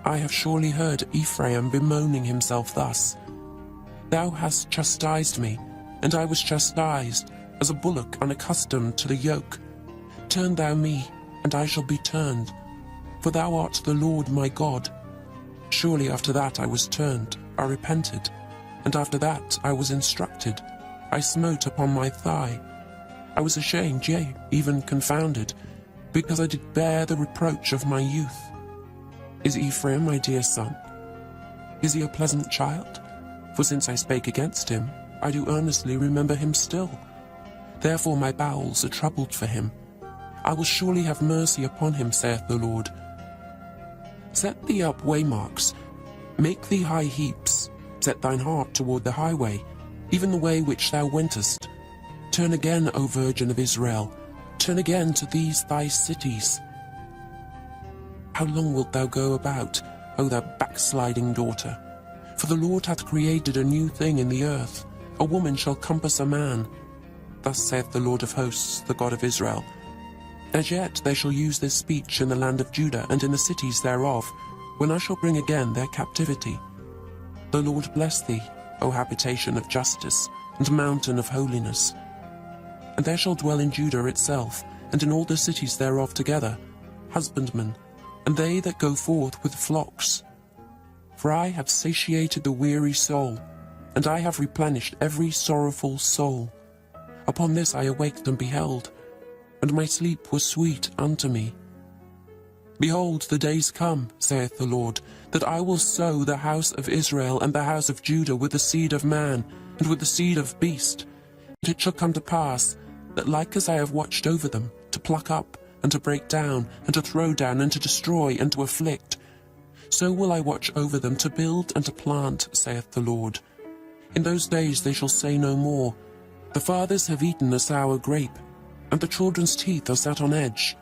I have surely heard Ephraim bemoaning himself thus, Thou hast chastised me, and I was chastised, as a bullock unaccustomed to the yoke. Turn thou me, and I shall be turned, for thou art the Lord my God. Surely after that I was turned, I repented, and after that I was instructed. I smote upon my thigh. I was ashamed, yea, even confounded, because I did bear the reproach of my youth. Is Ephraim my dear son? Is he a pleasant child? For since I spake against him, I do earnestly remember him still. Therefore my bowels are troubled for him. I will surely have mercy upon him, saith the Lord. Set thee up waymarks, make thee high heaps, set thine heart toward the highway, even the way which thou wentest. Turn again, O Virgin of Israel, turn again to these thy cities. How long wilt thou go about, O thou backsliding daughter? For the Lord hath created a new thing in the earth, a woman shall compass a man. Thus saith the Lord of hosts, the God of Israel, As yet they shall use this speech in the land of Judah and in the cities thereof, when I shall bring again their captivity. The Lord bless thee, O habitation of justice, and mountain of holiness. And there shall dwell in Judah itself, and in all the cities thereof together, husbandmen, and they that go forth with flocks. For I have satiated the weary soul, and I have replenished every sorrowful soul. Upon this I awaked and beheld, and my sleep was sweet unto me. Behold, the days come, saith the Lord, that I will sow the house of Israel and the house of Judah with the seed of man, and with the seed of beast. And it shall come to pass, that like as I have watched over them, to pluck up, and to break down, and to throw down, and to destroy, and to afflict, so will I watch over them to build and to plant, saith the Lord. In those days they shall say no more, The fathers have eaten a sour grape, and the children's teeth are set on edge.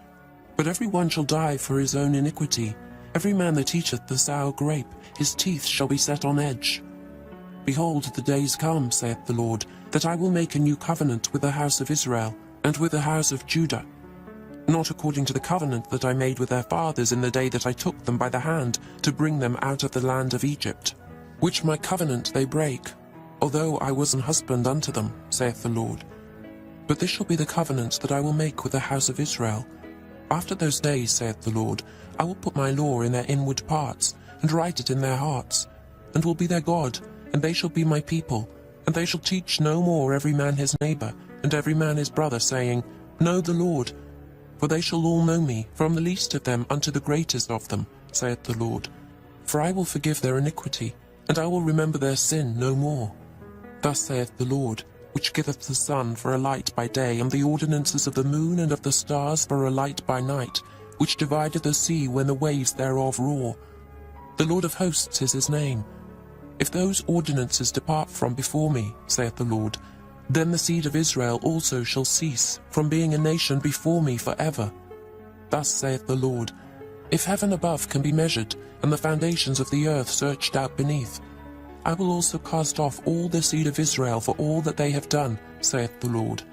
But every one shall die for his own iniquity. Every man that eateth the sour grape, his teeth shall be set on edge. Behold, the days come, saith the Lord, that I will make a new covenant with the house of Israel, and with the house of Judah. not according to the covenant that I made with their fathers in the day that I took them by the hand to bring them out of the land of Egypt, which my covenant they break, although I was an husband unto them, saith the Lord. But this shall be the covenant that I will make with the house of Israel. After those days, saith the Lord, I will put my law in their inward parts, and write it in their hearts, and will be their God, and they shall be my people, and they shall teach no more every man his neighbour, and every man his brother, saying, Know the Lord. For they shall all know me, from the least of them unto the greatest of them, saith the Lord. For I will forgive their iniquity, and I will remember their sin no more. Thus saith the Lord, which giveth the sun for a light by day, and the ordinances of the moon and of the stars for a light by night, which divideth the sea when the waves thereof roar. The Lord of hosts is his name. If those ordinances depart from before me, saith the Lord, then the seed of Israel also shall cease from being a nation before me for ever. Thus saith the Lord, if heaven above can be measured, and the foundations of the earth searched out beneath, I will also cast off all the seed of Israel for all that they have done, saith the Lord.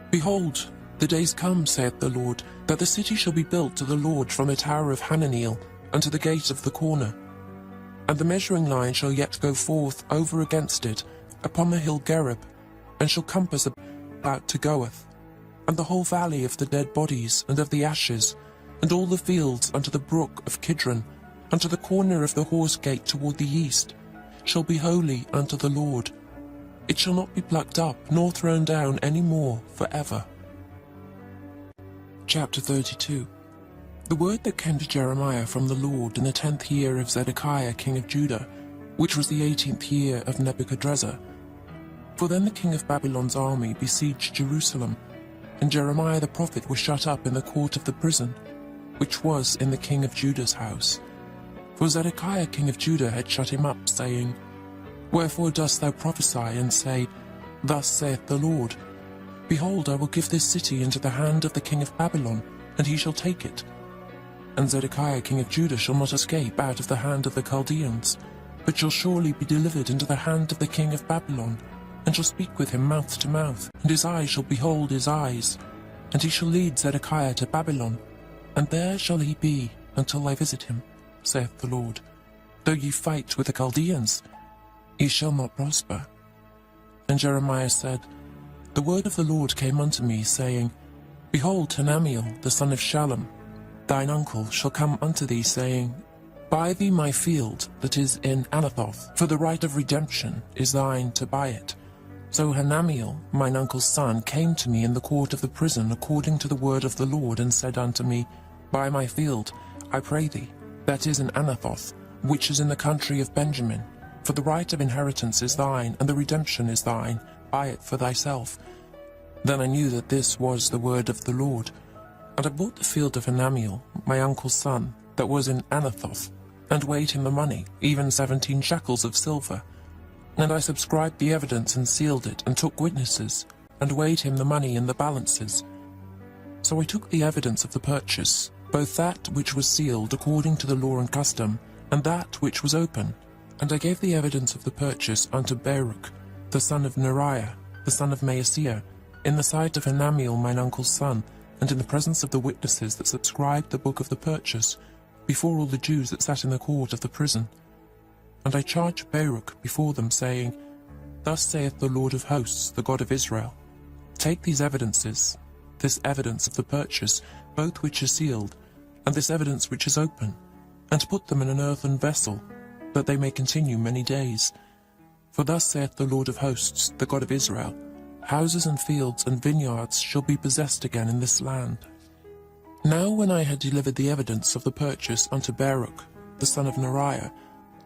Behold, the days come, saith the Lord, that the city shall be built to the Lord from the tower of Hananeel unto the gate of the corner. And the measuring line shall yet go forth over against it upon the hill Gerib, and shall compass about to Goeth, and the whole valley of the dead bodies and of the ashes, and all the fields unto the brook of Kidron, unto the corner of the horse gate toward the east, shall be holy unto the Lord. It shall not be plucked up, nor thrown down any more for ever. Chapter 32. The word that came to Jeremiah from the Lord in the 10th year of Zedekiah king of Judah, which was the 18th year of Nebuchadrezzar. For then the king of Babylon's army besieged Jerusalem, and Jeremiah the prophet was shut up in the court of the prison, which was in the king of Judah's house. For Zedekiah king of Judah had shut him up, saying, Wherefore dost thou prophesy, and say, Thus saith the Lord, Behold, I will give this city into the hand of the king of Babylon, and he shall take it. And Zedekiah king of Judah shall not escape out of the hand of the Chaldeans, but shall surely be delivered into the hand of the king of Babylon, and shall speak with him mouth to mouth, and his eyes shall behold his eyes. And he shall lead Zedekiah to Babylon, and there shall he be until I visit him, saith the Lord. Though ye fight with the Chaldeans, ye shall not prosper. And Jeremiah said, The word of the Lord came unto me, saying, Behold, Hananiel the son of Shallum, thine uncle, shall come unto thee, saying, Buy thee my field that is in Anathoth, for the right of redemption is thine to buy it. So Hananiel, mine uncle's son, came to me in the court of the prison according to the word of the Lord, and said unto me, Buy my field, I pray thee, that is in Anathoth, which is in the country of Benjamin. For the right of inheritance is thine, and the redemption is thine. Buy it for thyself. Then I knew that this was the word of the Lord. And I bought the field of Hananiel, my uncle's son, that was in Anathoth, and weighed him the money, even 17 shekels of silver. And I subscribed the evidence and sealed it, and took witnesses, and weighed him the money in the balances. So I took the evidence of the purchase, both that which was sealed according to the law and custom, and that which was open, and I gave the evidence of the purchase unto Baruch, the son of Neriah, the son of Maaseiah, in the sight of Hananiel mine uncle's son, and in the presence of the witnesses that subscribed the book of the purchase, before all the Jews that sat in the court of the prison. And I charged Baruch before them, saying, Thus saith the Lord of hosts, the God of Israel, Take these evidences, this evidence of the purchase, both which are sealed, and this evidence which is open, and put them in an earthen vessel, that they may continue many days. For thus saith the Lord of hosts, the God of Israel, Houses and fields and vineyards shall be possessed again in this land. Now when I had delivered the evidence of the purchase unto Baruch, the son of Neriah,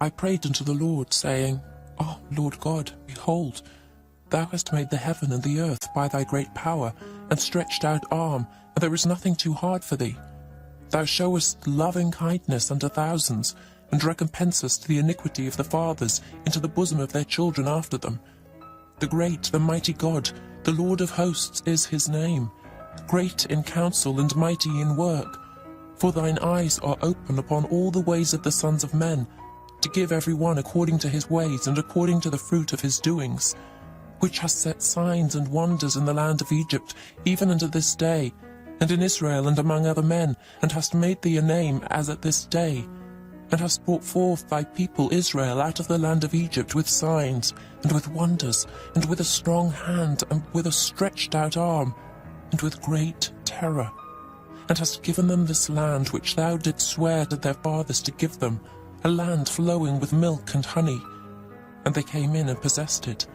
I prayed unto the Lord, saying, O Lord God, behold, thou hast made the heaven and the earth by thy great power, and stretched out arm, and there is nothing too hard for thee. Thou showest loving kindness unto thousands, and recompensest the iniquity of the fathers into the bosom of their children after them. The great, the mighty God, the Lord of hosts is his name, great in counsel and mighty in work. For thine eyes are open upon all the ways of the sons of men, to give every one according to his ways and according to the fruit of his doings, which hast set signs and wonders in the land of Egypt, even unto this day, and in Israel and among other men, and hast made thee a name as at this day, and hast brought forth thy people Israel out of the land of Egypt with signs, and with wonders, and with a strong hand, and with a stretched out arm, and with great terror, and hast given them this land which thou didst swear to their fathers to give them, a land flowing with milk and honey. And they came in and possessed it.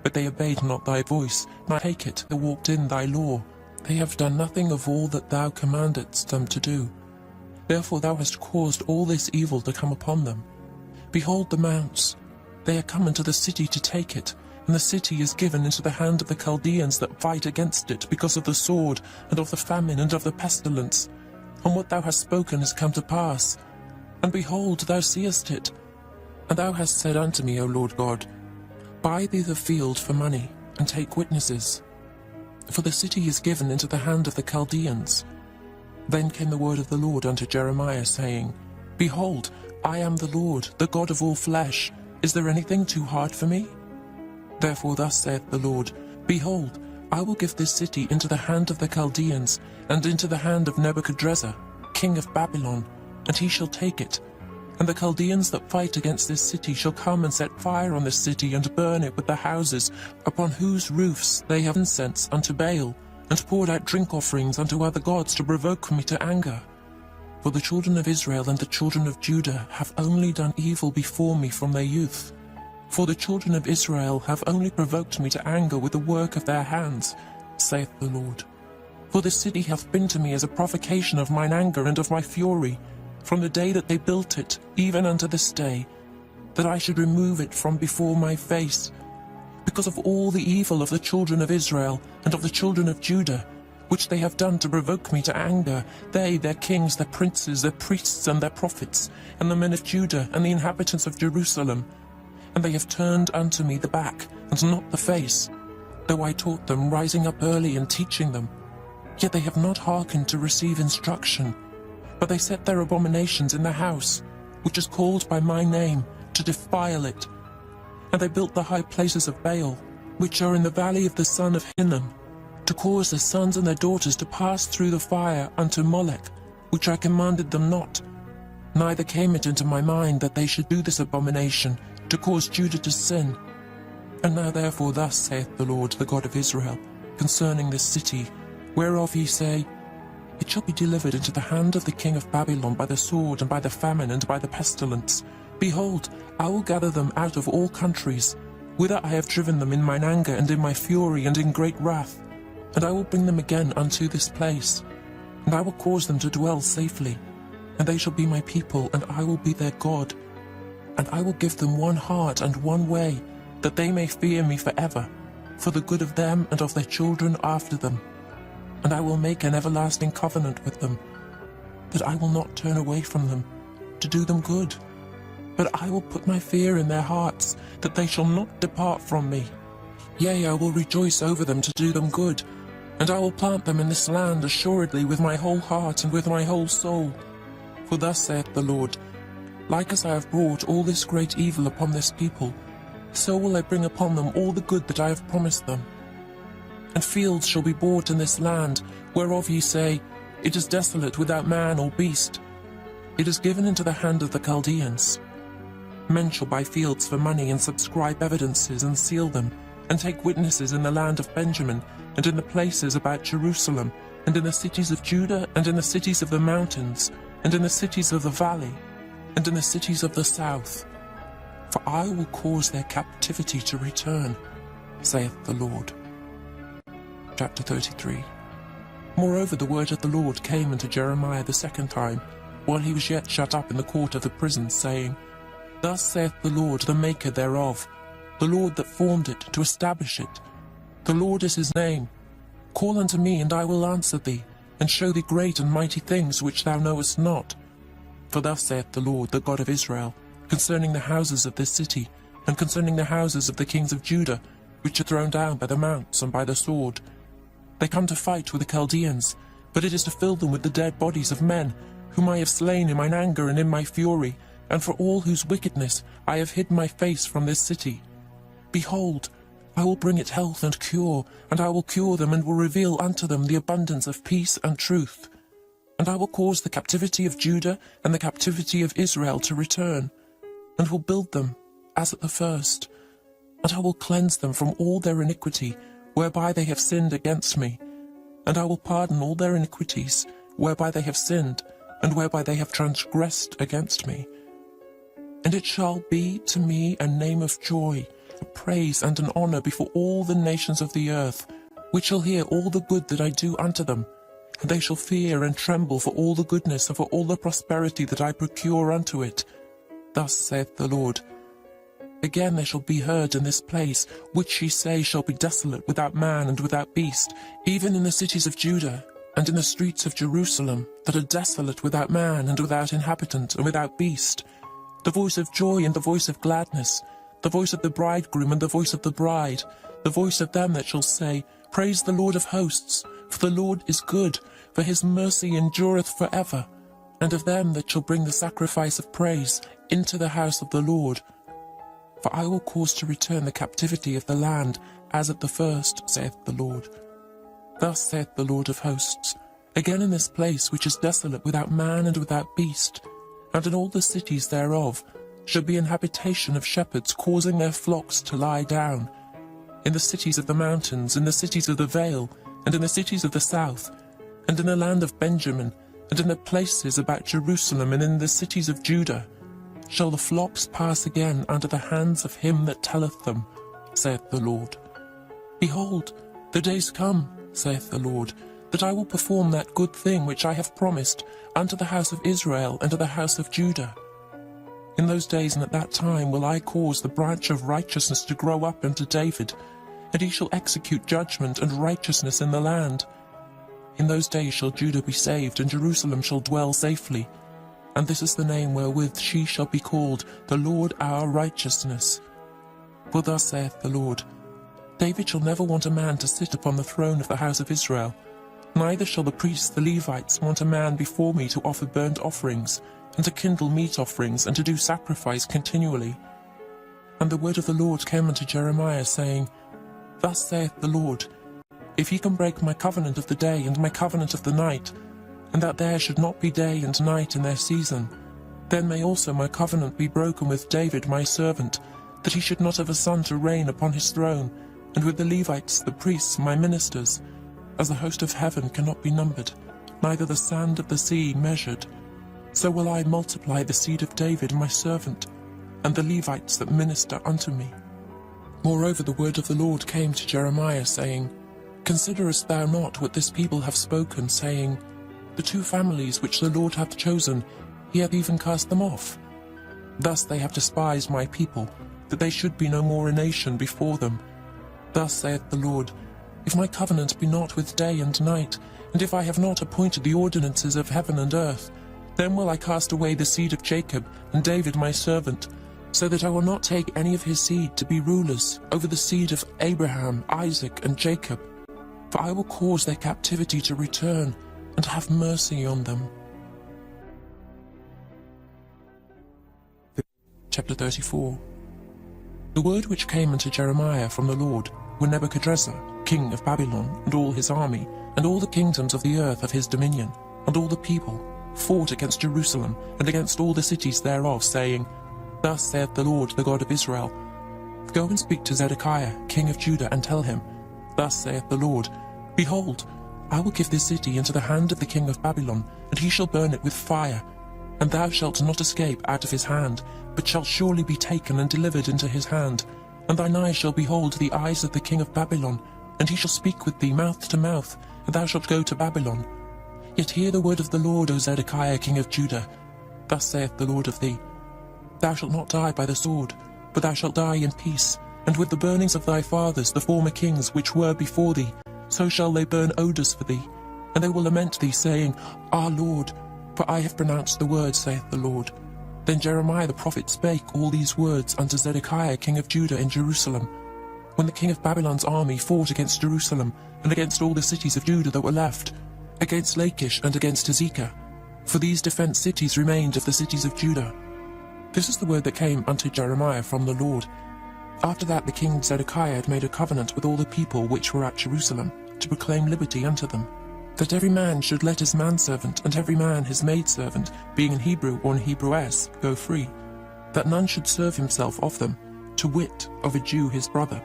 But they obeyed not thy voice, nor take it, they walked in thy law. They have done nothing of all that thou commandedst them to do. Therefore thou hast caused all this evil to come upon them. Behold the mounts, they are come into the city to take it, and the city is given into the hand of the Chaldeans that fight against it, because of the sword, and of the famine, and of the pestilence. And what thou hast spoken has come to pass. And behold, thou seest it. And thou hast said unto me, O Lord God, buy thee the field for money, and take witnesses. For the city is given into the hand of the Chaldeans. Then came the word of the Lord unto Jeremiah, saying, Behold, I am the Lord, the God of all flesh. Is there anything too hard for me? Therefore thus saith the Lord, Behold, I will give this city into the hand of the Chaldeans, and into the hand of Nebuchadrezzar, king of Babylon, and he shall take it. And the Chaldeans that fight against this city shall come and set fire on this city, and burn it with the houses, upon whose roofs they have incense unto Baal, and poured out drink offerings unto other gods to provoke me to anger. For the children of Israel and the children of Judah have only done evil before me from their youth. For the children of Israel have only provoked me to anger with the work of their hands, saith the Lord. For the city hath been to me as a provocation of mine anger and of my fury, from the day that they built it, even unto this day, that I should remove it from before my face, because of all the evil of the children of Israel and of the children of Judah, which they have done to provoke me to anger, they, their kings, their princes, their priests, and their prophets, and the men of Judah, and the inhabitants of Jerusalem. And they have turned unto me the back, and not the face, though I taught them, rising up early and teaching them. Yet they have not hearkened to receive instruction, but they set their abominations in the house, which is called by my name, to defile it. And they built the high places of Baal, which are in the valley of the son of Hinnom, to cause their sons and their daughters to pass through the fire unto Molech, which I commanded them not. Neither came it into my mind that they should do this abomination, to cause Judah to sin. And now therefore thus saith the Lord, the God of Israel, concerning this city, whereof ye say, It shall be delivered into the hand of the king of Babylon by the sword, and by the famine, and by the pestilence. Behold, I will gather them out of all countries, whither I have driven them in mine anger, and in my fury, and in great wrath. And I will bring them again unto this place, and I will cause them to dwell safely. And they shall be my people, and I will be their God. And I will give them one heart and one way, that they may fear me forever, for the good of them and of their children after them. And I will make an everlasting covenant with them, that I will not turn away from them, to do them good. But I will put my fear in their hearts, that they shall not depart from me. Yea, I will rejoice over them to do them good, and I will plant them in this land assuredly with my whole heart and with my whole soul. For thus saith the Lord, Like as I have brought all this great evil upon this people, so will I bring upon them all the good that I have promised them. And fields shall be bought in this land, whereof ye say, It is desolate without man or beast. It is given into the hand of the Chaldeans. Men shall buy fields for money, and subscribe evidences, and seal them, and take witnesses in the land of Benjamin, and in the places about Jerusalem, and in the cities of Judah, and in the cities of the mountains, and in the cities of the valley, and in the cities of the south. For I will cause their captivity to return, saith the Lord. Chapter 33. Moreover the word of the Lord came unto Jeremiah the second time, while he was yet shut up in the court of the prison, saying, Thus saith the Lord, the Maker thereof, the Lord that formed it, to establish it. The Lord is his name. Call unto me, and I will answer thee, and show thee great and mighty things which thou knowest not. For thus saith the Lord, the God of Israel, concerning the houses of this city, and concerning the houses of the kings of Judah, which are thrown down by the mounts and by the sword. They come to fight with the Chaldeans, but it is to fill them with the dead bodies of men, whom I have slain in mine anger and in my fury, and for all whose wickedness I have hid my face from this city. Behold, I will bring it health and cure, and I will cure them and will reveal unto them the abundance of peace and truth. And I will cause the captivity of Judah and the captivity of Israel to return, and will build them as at the first. And I will cleanse them from all their iniquity, whereby they have sinned against me. And I will pardon all their iniquities, whereby they have sinned, and whereby they have transgressed against me. And it shall be to me a name of joy, a praise and an honour before all the nations of the earth, which shall hear all the good that I do unto them. And they shall fear and tremble for all the goodness and for all the prosperity that I procure unto it. Thus saith the Lord. Again there shall be heard in this place, which ye say shall be desolate without man and without beast, even in the cities of Judah, and in the streets of Jerusalem, that are desolate without man and without inhabitant and without beast, the voice of joy and the voice of gladness, the voice of the bridegroom and the voice of the bride, the voice of them that shall say, Praise the Lord of hosts, for the Lord is good, for his mercy endureth for ever, and of them that shall bring the sacrifice of praise into the house of the Lord. For I will cause to return the captivity of the land, as at the first, saith the Lord. Thus saith the Lord of hosts, Again in this place which is desolate without man and without beast, and in all the cities thereof, shall be an habitation of shepherds causing their flocks to lie down. In the cities of the mountains, in the cities of the vale, and in the cities of the south, and in the land of Benjamin, and in the places about Jerusalem, and in the cities of Judah, shall the flocks pass again under the hands of him that telleth them, saith the Lord. Behold, the days come, saith the Lord, that I will perform that good thing which I have promised unto the house of Israel and to the house of Judah. In those days and at that time will I cause the branch of righteousness to grow up unto David, and he shall execute judgment and righteousness in the land. In those days shall Judah be saved, and Jerusalem shall dwell safely. And this is the name wherewith she shall be called, the Lord our righteousness. For thus saith the Lord, David shall never want a man to sit upon the throne of the house of Israel, neither shall the priests the Levites want a man before me to offer burnt offerings, and to kindle meat offerings, and to do sacrifice continually. And the word of the Lord came unto Jeremiah, saying, Thus saith the Lord, If ye can break my covenant of the day and my covenant of the night, and that there should not be day and night in their season, then may also my covenant be broken with David my servant, that he should not have a son to reign upon his throne, and with the Levites, the priests, my ministers, as the host of heaven cannot be numbered, neither the sand of the sea measured. So will I multiply the seed of David my servant, and the Levites that minister unto me. Moreover the word of the Lord came to Jeremiah, saying, Considerest thou not what this people have spoken, saying, The two families which the Lord hath chosen, he hath even cast them off. Thus they have despised my people, that they should be no more a nation before them. Thus saith the Lord, If my covenant be not with day and night, and if I have not appointed the ordinances of heaven and earth, then will I cast away the seed of Jacob and David my servant, so that I will not take any of his seed to be rulers over the seed of Abraham, Isaac, and Jacob. For I will cause their captivity to return, and have mercy on them. Chapter 34. The word which came unto Jeremiah from the Lord, when Nebuchadrezzar, king of Babylon, and all his army, and all the kingdoms of the earth of his dominion, and all the people, fought against Jerusalem, and against all the cities thereof, saying, Thus saith the Lord, the God of Israel, Go and speak to Zedekiah, king of Judah, and tell him, Thus saith the Lord, Behold, I will give this city into the hand of the king of Babylon, and he shall burn it with fire. And thou shalt not escape out of his hand, but shalt surely be taken and delivered into his hand. And thine eyes shall behold the eyes of the king of Babylon, and he shall speak with thee mouth to mouth, and thou shalt go to Babylon. Yet hear the word of the Lord, O Zedekiah, king of Judah. Thus saith the Lord of thee, Thou shalt not die by the sword, but thou shalt die in peace, and with the burnings of thy fathers, the former kings which were before thee, so shall they burn odours for thee, and they will lament thee, saying, Our Lord, for I have pronounced the word, saith the Lord. Then Jeremiah the prophet spake all these words unto Zedekiah king of Judah in Jerusalem, when the king of Babylon's army fought against Jerusalem, and against all the cities of Judah that were left, against Lachish and against Azekah, for these defenced cities remained of the cities of Judah. This is the word that came unto Jeremiah from the Lord. After that the king Zedekiah had made a covenant with all the people which were at Jerusalem, to proclaim liberty unto them, that every man should let his manservant and every man his maidservant, being an Hebrew or an Hebrewess, go free, that none should serve himself of them, to wit, of a Jew his brother.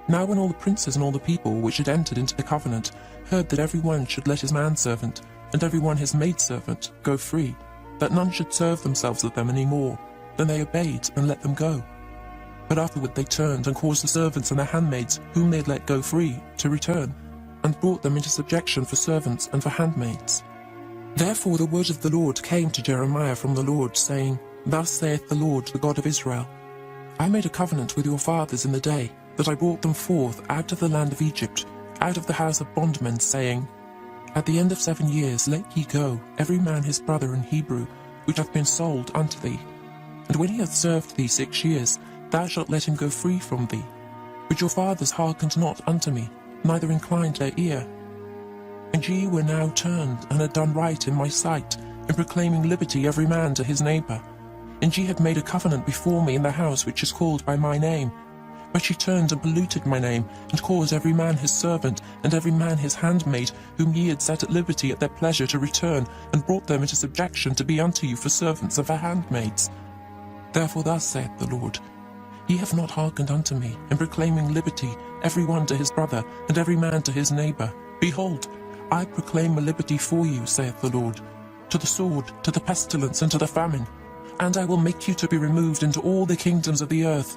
Now when all the princes and all the people which had entered into the covenant heard that every one should let his manservant and every one his maidservant go free, that none should serve themselves of them any more, then they obeyed and let them go. But afterward they turned and caused the servants and the handmaids, whom they had let go free, to return, and brought them into subjection for servants and for handmaids. Therefore the word of the Lord came to Jeremiah from the Lord, saying, Thus saith the Lord, the God of Israel, I made a covenant with your fathers in the day that I brought them forth out of the land of Egypt, out of the house of bondmen, saying, At the end of 7 years let ye go, every man his brother in Hebrew, which hath been sold unto thee. And when he hath served thee 6 years, thou shalt let him go free from thee. But your fathers hearkened not unto me, neither inclined their ear. And ye were now turned, and had done right in my sight, in proclaiming liberty every man to his neighbour. And ye had made a covenant before me in the house which is called by my name. But ye turned and polluted my name, and caused every man his servant, and every man his handmaid, whom ye had set at liberty at their pleasure, to return, and brought them into subjection to be unto you for servants and for handmaids. Therefore thus saith the Lord, Ye have not hearkened unto me, in proclaiming liberty, every one to his brother, and every man to his neighbour. Behold, I proclaim a liberty for you, saith the Lord, to the sword, to the pestilence, and to the famine. And I will make you to be removed into all the kingdoms of the earth.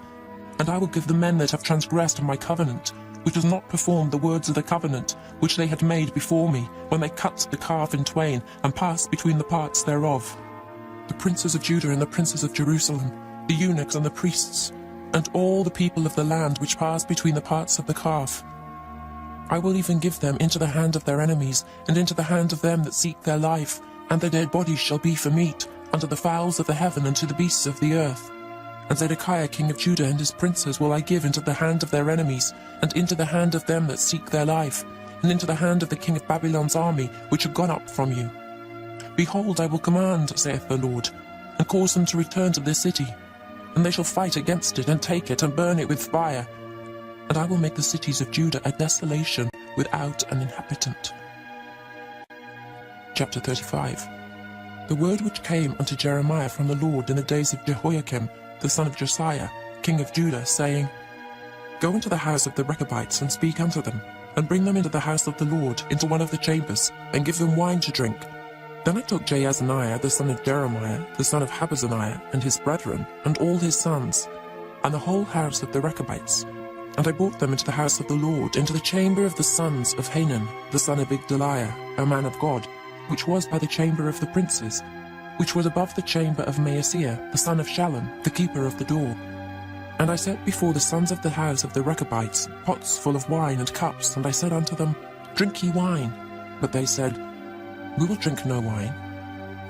And I will give the men that have transgressed my covenant, which has not performed the words of the covenant, which they had made before me, when they cut the calf in twain, and passed between the parts thereof, the princes of Judah and the princes of Jerusalem, the eunuchs and the priests, and all the people of the land which passed between the parts of the calf. I will even give them into the hand of their enemies, and into the hand of them that seek their life, and their dead bodies shall be for meat, unto the fowls of the heaven and to the beasts of the earth. And Zedekiah king of Judah and his princes will I give into the hand of their enemies, and into the hand of them that seek their life, and into the hand of the king of Babylon's army, which are gone up from you. Behold, I will command, saith the Lord, and cause them to return to this city, and they shall fight against it, and take it, and burn it with fire. And I will make the cities of Judah a desolation, without an inhabitant. Chapter 35. The word which came unto Jeremiah from the Lord in the days of Jehoiakim, the son of Josiah, king of Judah, saying, Go into the house of the Rechabites, and speak unto them, and bring them into the house of the Lord, into one of the chambers, and give them wine to drink. Then I took Jaazaniah the son of Jeremiah, the son of Habazaniah, and his brethren, and all his sons, and the whole house of the Rechabites, and I brought them into the house of the Lord, into the chamber of the sons of Hanan, the son of Igdaliah, a man of God, which was by the chamber of the princes, which was above the chamber of Maaseiah, the son of Shallum, the keeper of the door. And I set before the sons of the house of the Rechabites pots full of wine and cups, and I said unto them, Drink ye wine. But they said, We will drink no wine.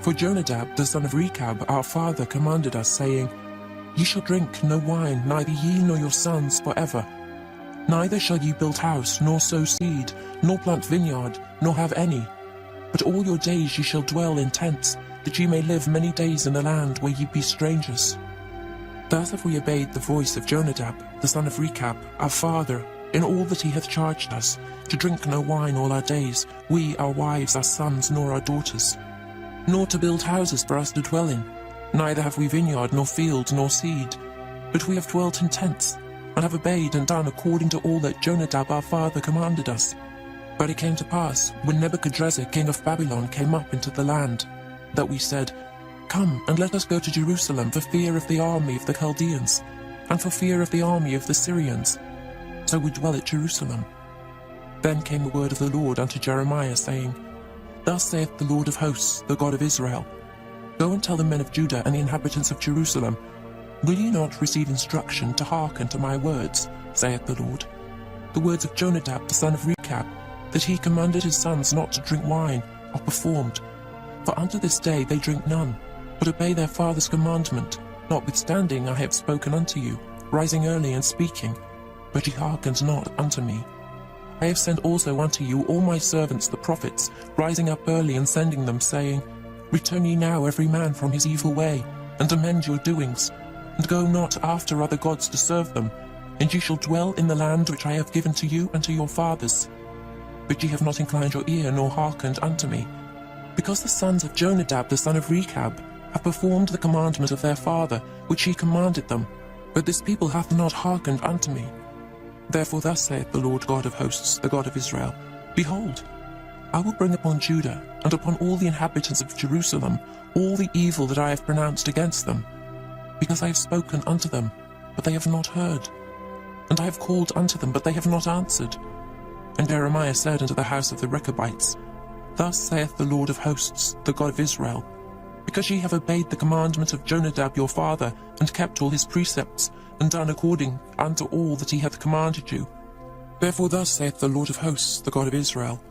For Jonadab, the son of Rechab, our father, commanded us, saying, Ye shall drink no wine, neither ye nor your sons forever. Neither shall ye build house, nor sow seed, nor plant vineyard, nor have any. But all your days ye shall dwell in tents, that ye may live many days in the land where ye be strangers. Thus have we obeyed the voice of Jonadab, the son of Rechab, our father, in all that he hath charged us, to drink no wine all our days, we, our wives, our sons, nor our daughters, nor to build houses for us to dwell in. Neither have we vineyard, nor field, nor seed, but we have dwelt in tents, and have obeyed and done according to all that Jonadab our father commanded us. But it came to pass, when Nebuchadrezzar king of Babylon came up into the land, that we said, Come, and let us go to Jerusalem for fear of the army of the Chaldeans, and for fear of the army of the Syrians. So we dwell at Jerusalem. Then came the word of the Lord unto Jeremiah, saying, Thus saith the Lord of hosts, the God of Israel, Go and tell the men of Judah and the inhabitants of Jerusalem, Will ye not receive instruction to hearken to my words, saith the Lord? The words of Jonadab the son of Rechab, that he commanded his sons not to drink wine, are performed. For unto this day they drink none, but obey their father's commandment, notwithstanding I have spoken unto you, rising early and speaking, but ye hearkened not unto me. I have sent also unto you all my servants the prophets, rising up early and sending them, saying, Return ye now every man from his evil way, and amend your doings, and go not after other gods to serve them, and ye shall dwell in the land which I have given to you and to your fathers. But ye have not inclined your ear, nor hearkened unto me, because the sons of Jonadab the son of Rechab have performed the commandment of their father, which he commanded them, but this people hath not hearkened unto me. Therefore thus saith the Lord God of hosts, the God of Israel, Behold, I will bring upon Judah, and upon all the inhabitants of Jerusalem, all the evil that I have pronounced against them, because I have spoken unto them, but they have not heard, and I have called unto them, but they have not answered. And Jeremiah said unto the house of the Rechabites, Thus saith the Lord of hosts, the God of Israel, Because ye have obeyed the commandment of Jonadab your father, and kept all his precepts, and done according unto all that he hath commanded you. Therefore thus saith the Lord of hosts, the God of Israel,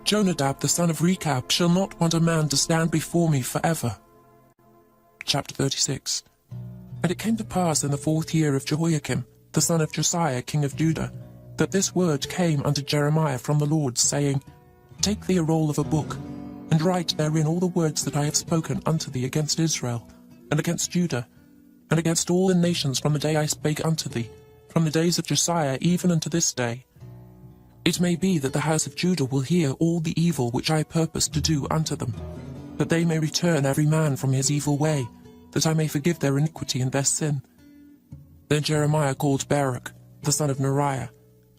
Jonadab the son of Rechab shall not want a man to stand before me forever. Chapter 36. And it came to pass in the 4th year of Jehoiakim, the son of Josiah king of Judah, that this word came unto Jeremiah from the Lord, saying, Take thee a roll of a book, and write therein all the words that I have spoken unto thee against Israel, and against Judah, and against all the nations from the day I spake unto thee, from the days of Josiah even unto this day. It may be that the house of Judah will hear all the evil which I purpose to do unto them, that they may return every man from his evil way, that I may forgive their iniquity and their sin. Then Jeremiah called Baruch, the son of Neriah,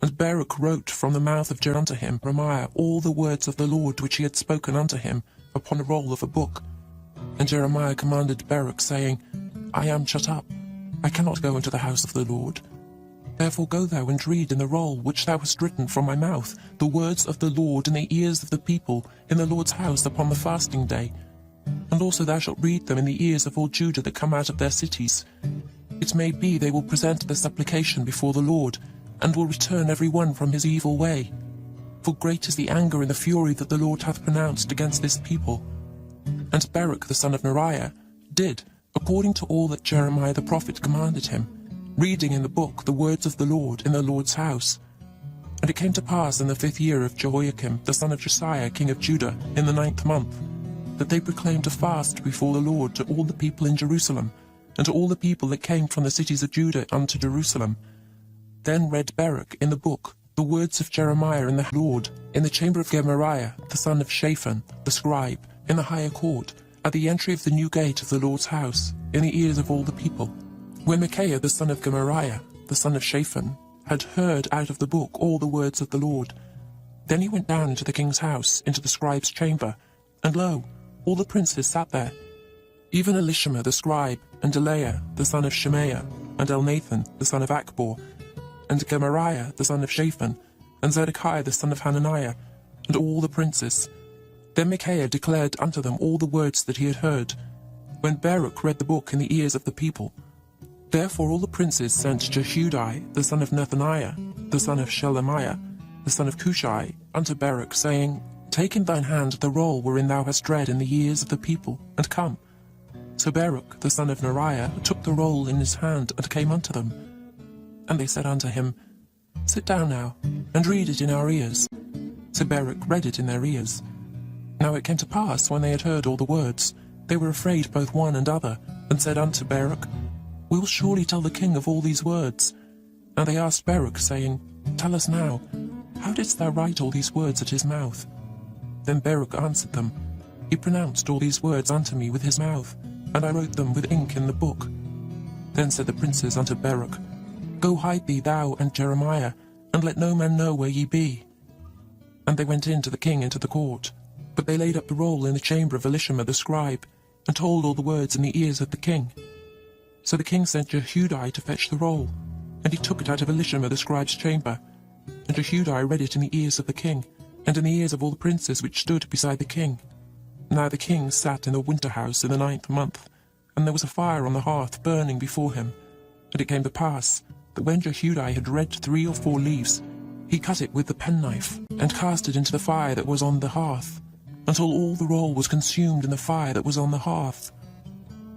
and Baruch wrote from the mouth of Jeremiah all the words of the Lord which he had spoken unto him upon a roll of a book. And Jeremiah commanded Baruch, saying, I am shut up, I cannot go into the house of the Lord. Therefore go thou and read in the roll which thou hast written from my mouth the words of the Lord in the ears of the people in the Lord's house upon the fasting day. And also thou shalt read them in the ears of all Judah that come out of their cities. It may be they will present their supplication before the Lord, and will return every one from his evil way. For great is the anger and the fury that the Lord hath pronounced against this people. And Baruch the son of Neriah did, according to all that Jeremiah the prophet commanded him, reading in the book the words of the Lord in the Lord's house. And it came to pass in the 5th year of Jehoiakim the son of Josiah king of Judah, in the 9th month, that they proclaimed a fast before the Lord to all the people in Jerusalem, and to all the people that came from the cities of Judah unto Jerusalem. Then read Baruch in the book the words of Jeremiah in the Lord, in the chamber of Gemariah the son of Shaphan the scribe, in the higher court, at the entry of the new gate of the Lord's house, in the ears of all the people. When Micaiah the son of Gemariah, the son of Shaphan, had heard out of the book all the words of the Lord, then he went down into the king's house, into the scribe's chamber, and lo, all the princes sat there, even Elishama the scribe, and Delaiah the son of Shemaiah, and Elnathan the son of Achbor, and Gemariah the son of Shaphan, and Zedekiah the son of Hananiah, and all the princes. Then Micaiah declared unto them all the words that he had heard, when Baruch read the book in the ears of the people. Therefore all the princes sent Jehudi the son of Nethaniah, the son of Shelemiah, the son of Cushai, unto Baruch, saying, Take in thine hand the roll wherein thou hast read in the ears of the people, and come. So Baruch the son of Neriah took the roll in his hand, and came unto them. And they said unto him, Sit down now, and read it in our ears. So Baruch read it in their ears. Now it came to pass, when they had heard all the words, they were afraid both one and other, and said unto Baruch, We will surely tell the king of all these words. And they asked Baruch, saying, Tell us now, how didst thou write all these words at his mouth? Then Baruch answered them, He pronounced all these words unto me with his mouth, and I wrote them with ink in the book. Then said the princes unto Baruch, Go hide thee thou and Jeremiah, and let no man know where ye be. And they went in to the king into the court, but they laid up the roll in the chamber of Elishama the scribe, and told all the words in the ears of the king. So the king sent Jehudi to fetch the roll, and he took it out of Elishama the scribe's chamber. And Jehudi read it in the ears of the king, and in the ears of all the princes which stood beside the king. Now the king sat in the winter house in the 9th month, and there was a fire on the hearth burning before him. And it came to pass, that when Jehudi had read 3 or 4 leaves, he cut it with the penknife, and cast it into the fire that was on the hearth, until all the roll was consumed in the fire that was on the hearth.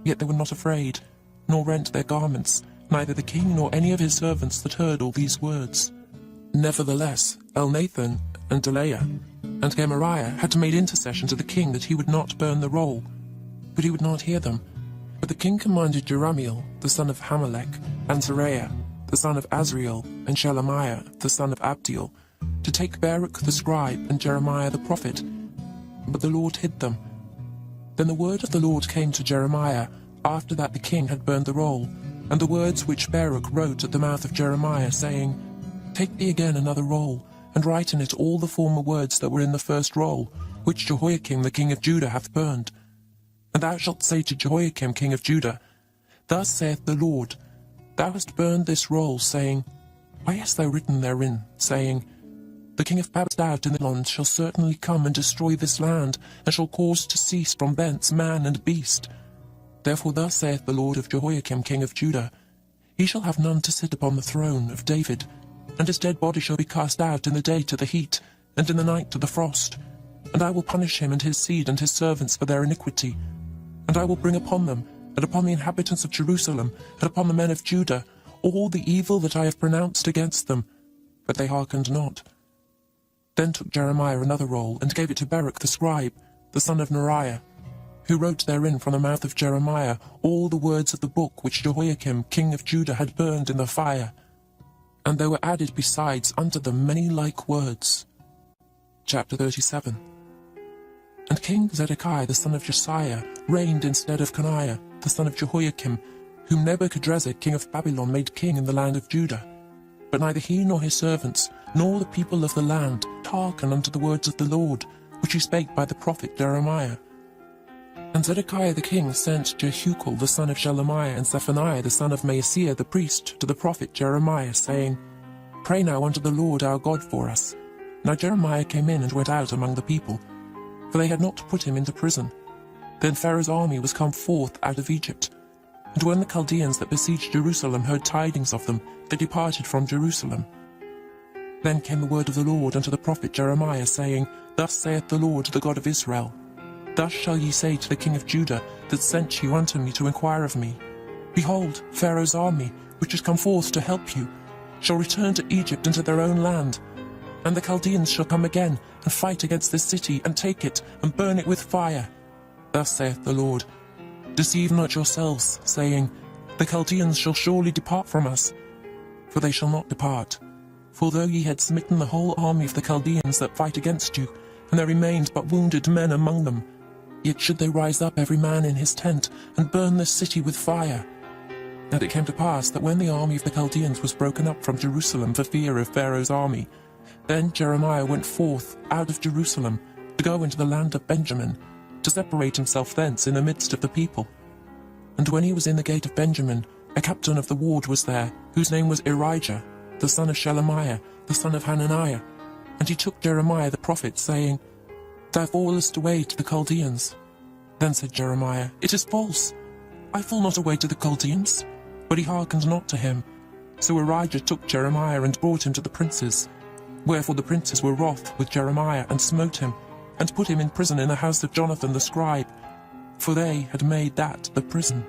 Yet they were not afraid, nor rent their garments, neither the king nor any of his servants that heard all these words. Nevertheless, Elnathan and Delaiah and Gemariah had made intercession to the king that he would not burn the roll, but he would not hear them. But the king commanded Jerahmeel, the son of Hamelech, and Seraiah, the son of Azriel, and Shelemiah, the son of Abdiel, to take Baruch the scribe and Jeremiah the prophet. But the Lord hid them. Then the word of the Lord came to Jeremiah, after that the king had burned the roll, and the words which Baruch wrote at the mouth of Jeremiah, saying, Take thee again another roll, and write in it all the former words that were in the first roll, which Jehoiakim the king of Judah hath burned. And thou shalt say to Jehoiakim king of Judah, Thus saith the Lord, Thou hast burned this roll, saying, Why hast thou written therein, saying, The king of Babylon in the land shall certainly come and destroy this land, and shall cause to cease from thence man and beast. Therefore thus saith the Lord of Jehoiakim king of Judah, He shall have none to sit upon the throne of David, and his dead body shall be cast out in the day to the heat, and in the night to the frost. And I will punish him and his seed and his servants for their iniquity. And I will bring upon them, and upon the inhabitants of Jerusalem, and upon the men of Judah, all the evil that I have pronounced against them. But they hearkened not. Then took Jeremiah another roll, and gave it to Baruch the scribe, the son of Neriah, who wrote therein from the mouth of Jeremiah all the words of the book which Jehoiakim king of Judah had burned in the fire. And there were added besides unto them many like words. Chapter 37. And King Zedekiah the son of Josiah reigned instead of Coniah the son of Jehoiakim, whom Nebuchadrezzar king of Babylon made king in the land of Judah. But neither he nor his servants, nor the people of the land, hearkened unto the words of the Lord, which he spake by the prophet Jeremiah. And Zedekiah the king sent Jehucal the son of Shelemiah and Zephaniah the son of Maaseiah the priest to the prophet Jeremiah, saying, Pray now unto the Lord our God for us. Now Jeremiah came in and went out among the people, for they had not put him into prison. Then Pharaoh's army was come forth out of Egypt. And when the Chaldeans that besieged Jerusalem heard tidings of them, they departed from Jerusalem. Then came the word of the Lord unto the prophet Jeremiah, saying, Thus saith the Lord, the God of Israel, Thus shall ye say to the king of Judah, that sent you unto me to inquire of me, Behold, Pharaoh's army, which is come forth to help you, shall return to Egypt into their own land. And the Chaldeans shall come again, and fight against this city, and take it, and burn it with fire. Thus saith the Lord, Deceive not yourselves, saying, The Chaldeans shall surely depart from us. For they shall not depart. For though ye had smitten the whole army of the Chaldeans that fight against you, and there remained but wounded men among them, yet should they rise up every man in his tent, and burn this city with fire. And it came to pass that when the army of the Chaldeans was broken up from Jerusalem for fear of Pharaoh's army, then Jeremiah went forth out of Jerusalem to go into the land of Benjamin, to separate himself thence in the midst of the people. And when he was in the gate of Benjamin, a captain of the ward was there, whose name was Irijah, the son of Shelemiah, the son of Hananiah. And he took Jeremiah the prophet, saying, Thou fallest away to the Chaldeans. Then said Jeremiah, It is false. I fall not away to the Chaldeans. But he hearkened not to him. So Irijah took Jeremiah and brought him to the princes. Wherefore the princes were wroth with Jeremiah, and smote him, and put him in prison in the house of Jonathan the scribe, for they had made that the prison.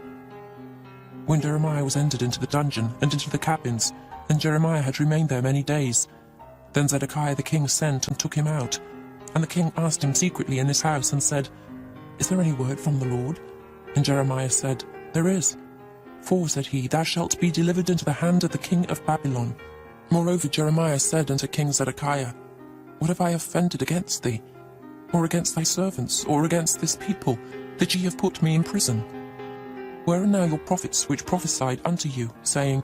When Jeremiah was entered into the dungeon, and into the cabins, and Jeremiah had remained there many days, then Zedekiah the king sent and took him out. And the king asked him secretly in his house, and said, Is there any word from the Lord? And Jeremiah said, There is. For, said he, Thou shalt be delivered into the hand of the king of Babylon. Moreover Jeremiah said unto King Zedekiah, What have I offended against thee, or against thy servants, or against this people, that ye have put me in prison? Where are now your prophets which prophesied unto you, saying,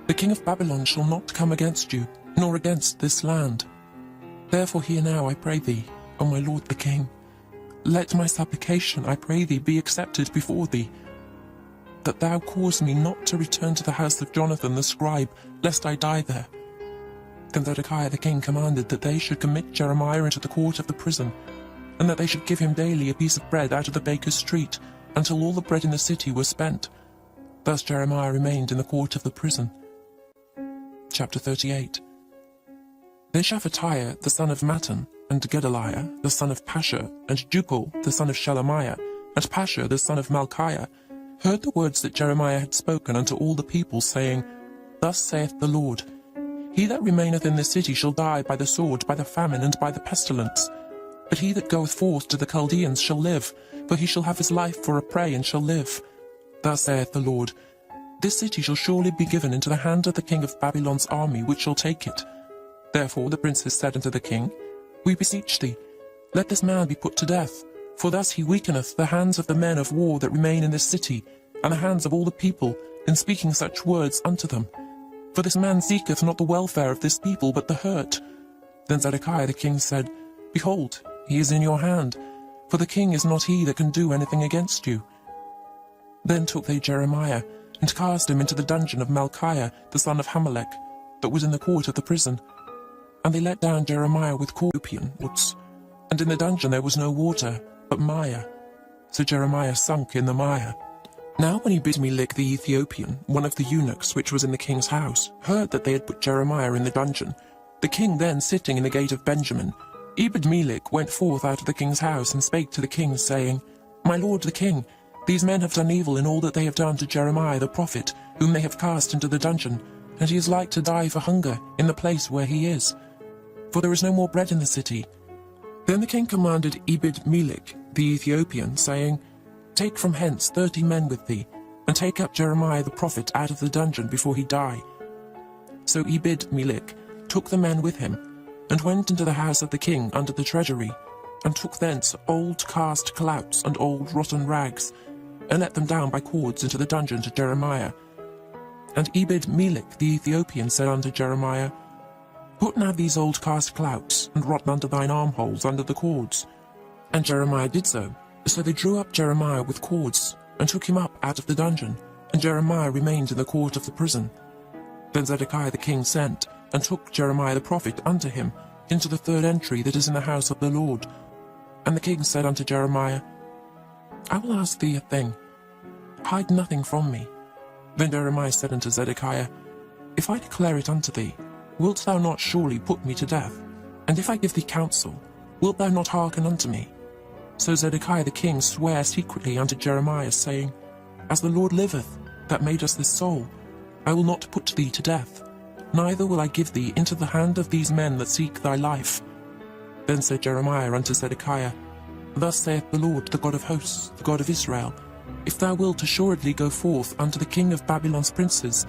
The king of Babylon shall not come against you, nor against this land? Therefore hear now, I pray thee, O my lord the king, let my supplication, I pray thee, be accepted before thee, that thou cause me not to return to the house of Jonathan the scribe, lest I die there. Then Zedekiah the king commanded that they should commit Jeremiah into the court of the prison, and that they should give him daily a piece of bread out of the baker's street, until all the bread in the city was spent. Thus Jeremiah remained in the court of the prison. Chapter 38. Then Shephatiah the son of Mattan, and Gedaliah the son of Pashur, and Jukal the son of Shelemiah, and Pashur the son of Malchiah, heard the words that Jeremiah had spoken unto all the people, saying, Thus saith the Lord, He that remaineth in this city shall die by the sword, by the famine, and by the pestilence. But he that goeth forth to the Chaldeans shall live, for he shall have his life for a prey, and shall live. Thus saith the Lord, This city shall surely be given into the hand of the king of Babylon's army, which shall take it. Therefore the princes said unto the king, We beseech thee, let this man be put to death, for thus he weakeneth the hands of the men of war that remain in this city, and the hands of all the people, in speaking such words unto them. For this man seeketh not the welfare of this people, but the hurt. Then Zedekiah the king said, Behold, he is in your hand, for the king is not he that can do anything against you. Then took they Jeremiah, and cast him into the dungeon of Malchiah the son of Hamelech, that was in the court of the prison. And they let down Jeremiah with corpion woods, and in the dungeon there was no water, but mire. So Jeremiah sunk in the mire. Now when Ebed-melech the Ethiopian, one of the eunuchs which was in the king's house, heard that they had put Jeremiah in the dungeon, the king then sitting in the gate of Benjamin, Ebed-melech went forth out of the king's house and spake to the king, saying, My lord the king, these men have done evil in all that they have done to Jeremiah the prophet, whom they have cast into the dungeon, and he is like to die for hunger in the place where he is. For there is no more bread in the city. Then the king commanded Ebed-melech the Ethiopian, saying, Take from hence 30 men with thee, and take up Jeremiah the prophet out of the dungeon before he die. So Ebed-melech took the men with him, and went into the house of the king under the treasury, and took thence old cast clouts and old rotten rags, and let them down by cords into the dungeon to Jeremiah. And Ebed-melech the Ethiopian said unto Jeremiah, Put now these old cast clouts, and rotten under thine armholes under the cords. And Jeremiah did so. So they drew up Jeremiah with cords, and took him up out of the dungeon, and Jeremiah remained in the court of the prison. Then Zedekiah the king sent, and took Jeremiah the prophet unto him, into the third entry that is in the house of the Lord. And the king said unto Jeremiah, I will ask thee a thing. Hide nothing from me. Then Jeremiah said unto Zedekiah, If I declare it unto thee, wilt thou not surely put me to death? And if I give thee counsel, wilt thou not hearken unto me? So Zedekiah the king sware secretly unto Jeremiah, saying, As the Lord liveth, that made us this soul, I will not put thee to death, neither will I give thee into the hand of these men that seek thy life. Then said Jeremiah unto Zedekiah, Thus saith the Lord, the God of hosts, the God of Israel, If thou wilt assuredly go forth unto the king of Babylon's princes,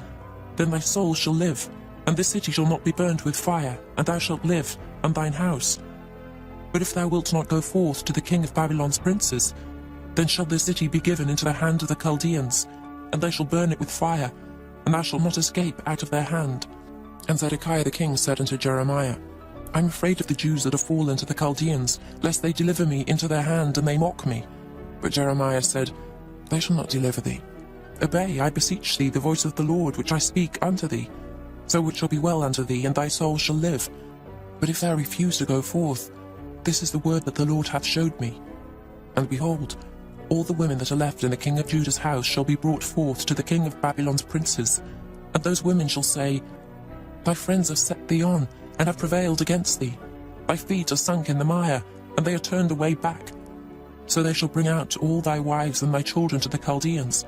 then thy soul shall live, and this city shall not be burnt with fire, and thou shalt live, and thine house. But if thou wilt not go forth to the king of Babylon's princes, then shall this city be given into the hand of the Chaldeans, and they shall burn it with fire, and thou shalt not escape out of their hand. And Zedekiah the king said unto Jeremiah, I am afraid of the Jews that are fallen to the Chaldeans, lest they deliver me into their hand, and they mock me. But Jeremiah said, They shall not deliver thee. Obey, I beseech thee, the voice of the Lord, which I speak unto thee. So it shall be well unto thee, and thy soul shall live. But if thou refuse to go forth, this is the word that the Lord hath showed me. And behold, all the women that are left in the king of Judah's house shall be brought forth to the king of Babylon's princes, and those women shall say, Thy friends have set thee on, and have prevailed against thee. Thy feet are sunk in the mire, and they are turned away back. So they shall bring out all thy wives and thy children to the Chaldeans,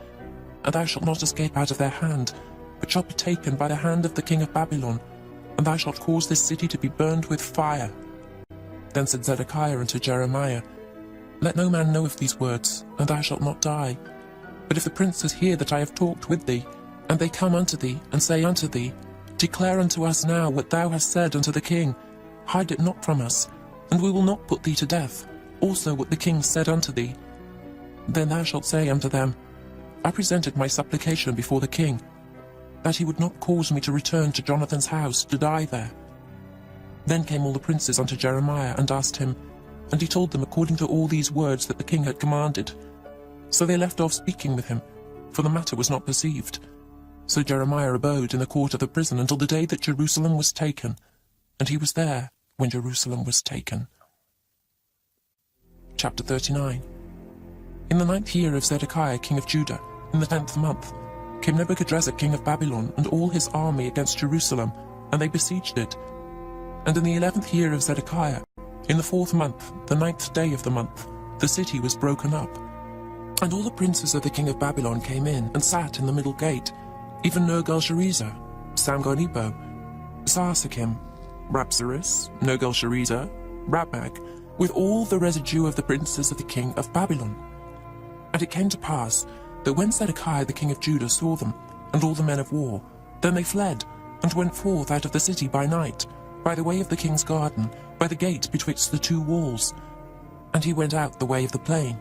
and thou shalt not escape out of their hand, but shalt be taken by the hand of the king of Babylon, and thou shalt cause this city to be burned with fire. Then said Zedekiah unto Jeremiah, Let no man know of these words, and thou shalt not die. But if the princes hear that I have talked with thee, and they come unto thee, and say unto thee, Declare unto us now what thou hast said unto the king, hide it not from us, and we will not put thee to death, also what the king said unto thee. Then thou shalt say unto them, I presented my supplication before the king, that he would not cause me to return to Jonathan's house to die there. Then came all the princes unto Jeremiah, and asked him, and he told them according to all these words that the king had commanded. So they left off speaking with him, for the matter was not perceived. So Jeremiah abode in the court of the prison until the day that Jerusalem was taken, and he was there when Jerusalem was taken. Chapter 39. In the 9th year of Zedekiah king of Judah, in the 10th month, came Nebuchadrezzar king of Babylon and all his army against Jerusalem, and they besieged it. And in the 11th year of Zedekiah, in the 4th month, the 9th day of the month, the city was broken up. And all the princes of the king of Babylon came in, and sat in the middle gate, even Nergal-Sharezer, Samgar-Nebo, Sarsakim, Rabsaris, Nergal-Sharezer, Rabmag, with all the residue of the princes of the king of Babylon. And it came to pass, that But when Zedekiah the king of Judah saw them, and all the men of war, then they fled, and went forth out of the city by night, by the way of the king's garden, by the gate betwixt the two walls. And he went out the way of the plain.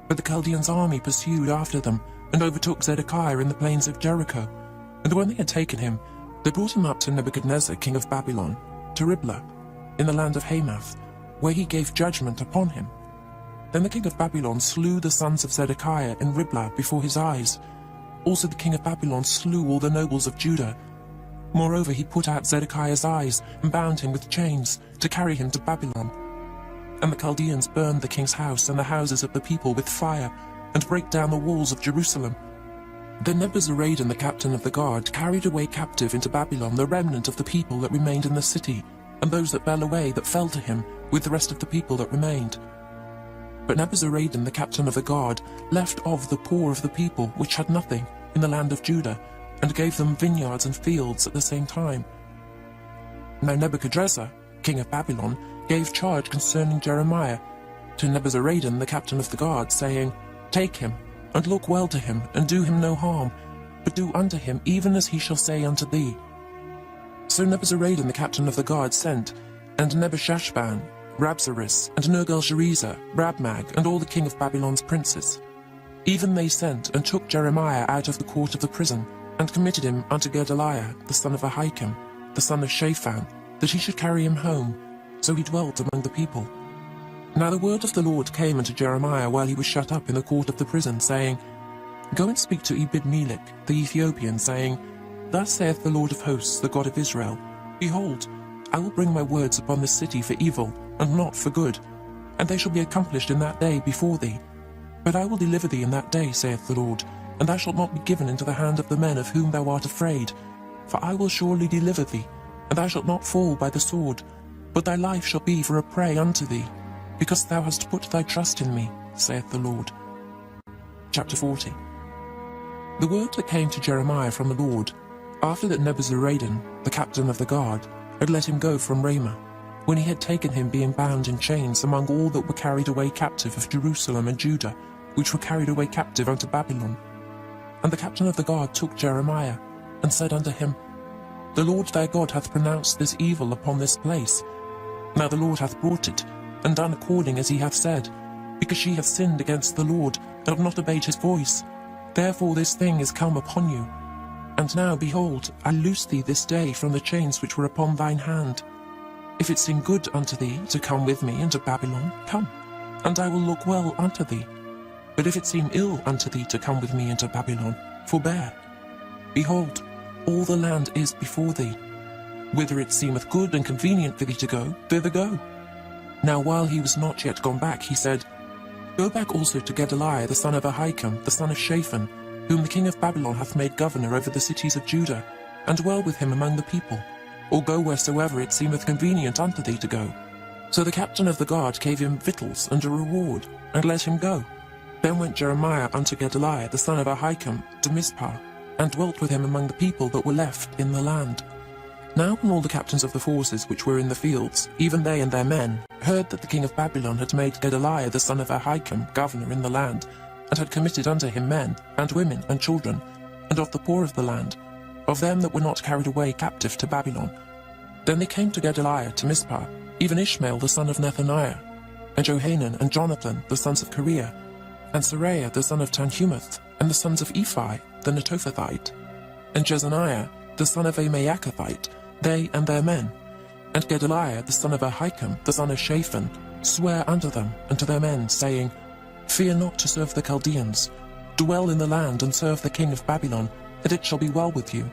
But the Chaldeans' army pursued after them, and overtook Zedekiah in the plains of Jericho. And when they had taken him, they brought him up to Nebuchadnezzar king of Babylon, to Riblah, in the land of Hamath, where he gave judgment upon him. Then the king of Babylon slew the sons of Zedekiah in Riblah before his eyes. Also the king of Babylon slew all the nobles of Judah. Moreover, he put out Zedekiah's eyes, and bound him with chains, to carry him to Babylon. And the Chaldeans burned the king's house and the houses of the people with fire, and brake down the walls of Jerusalem. Then Nebuzaradan the captain of the guard carried away captive into Babylon the remnant of the people that remained in the city, and those that fell away that fell to him, with the rest of the people that remained. But Nebuzaradan the captain of the guard left of the poor of the people which had nothing in the land of Judah, and gave them vineyards and fields at the same time. Now Nebuchadrezzar, king of Babylon, gave charge concerning Jeremiah to Nebuzaradan the captain of the guard, saying, Take him, and look well to him, and do him no harm, but do unto him even as he shall say unto thee. So Nebuzaradan the captain of the guard sent, and Nebushashban, Rabsaris, and Nergal-Sharezer, Rabmag, and all the king of Babylon's princes. Even they sent, and took Jeremiah out of the court of the prison, and committed him unto Gedaliah the son of Ahikam, the son of Shaphan, that he should carry him home. So he dwelt among the people. Now the word of the Lord came unto Jeremiah while he was shut up in the court of the prison, saying, Go and speak to Ebed-Melech the Ethiopian, saying, Thus saith the Lord of hosts, the God of Israel, Behold, I will bring my words upon this city for evil, and not for good, and they shall be accomplished in that day before thee. But I will deliver thee in that day, saith the Lord, and thou shalt not be given into the hand of the men of whom thou art afraid. For I will surely deliver thee, and thou shalt not fall by the sword, but thy life shall be for a prey unto thee, because thou hast put thy trust in me, saith the Lord. Chapter 40. The word that came to Jeremiah from the Lord, after that Nebuzaradan, the captain of the guard, had let him go from Ramah, when he had taken him being bound in chains among all that were carried away captive of Jerusalem and Judah, which were carried away captive unto Babylon. And the captain of the guard took Jeremiah, and said unto him, The Lord thy God hath pronounced this evil upon this place. Now the Lord hath brought it, and done according as he hath said, because she hath sinned against the Lord, and have not obeyed his voice. Therefore this thing is come upon you. And now, behold, I loose thee this day from the chains which were upon thine hand. If it seem good unto thee to come with me into Babylon, come, and I will look well unto thee. But if it seem ill unto thee to come with me into Babylon, forbear. Behold, all the land is before thee. Whither it seemeth good and convenient for thee to go, thither go. Now while he was not yet gone back, he said, Go back also to Gedaliah the son of Ahikam, the son of Shaphan, whom the king of Babylon hath made governor over the cities of Judah, and dwell with him among the people, or go wheresoever it seemeth convenient unto thee to go. So the captain of the guard gave him victuals and a reward, and let him go. Then went Jeremiah unto Gedaliah the son of Ahikam to Mizpah, and dwelt with him among the people that were left in the land. Now when all the captains of the forces which were in the fields, even they and their men, heard that the king of Babylon had made Gedaliah the son of Ahikam governor in the land, and had committed unto him men, and women, and children, and of the poor of the land, of them that were not carried away captive to Babylon, then they came to Gedaliah to Mizpah, even Ishmael the son of Nethaniah, and Johanan and Jonathan the sons of Kareah, and Seraiah the son of Tanhumeth, and the sons of Ephi the Netophathite, and Jezaniah the son of a Maachathite, they and their men. And Gedaliah the son of Ahikam, the son of Shaphan, sware unto them and to their men, saying, Fear not to serve the Chaldeans. Dwell in the land and serve the king of Babylon, and it shall be well with you.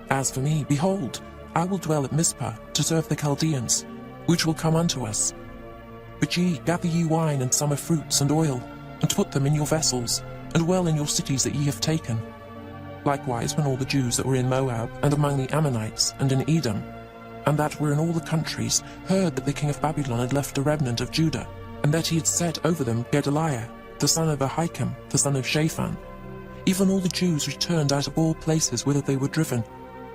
As for me, behold, I will dwell at Mizpah to serve the Chaldeans, which will come unto us. But ye gather ye wine and summer fruits and oil, and put them in your vessels, and dwell in your cities that ye have taken. Likewise, when all the Jews that were in Moab, and among the Ammonites, and in Edom, and that were in all the countries, heard that the king of Babylon had left a remnant of Judah, and that he had set over them Gedaliah, the son of Ahikam, the son of Shaphan, even all the Jews returned out of all places whither they were driven,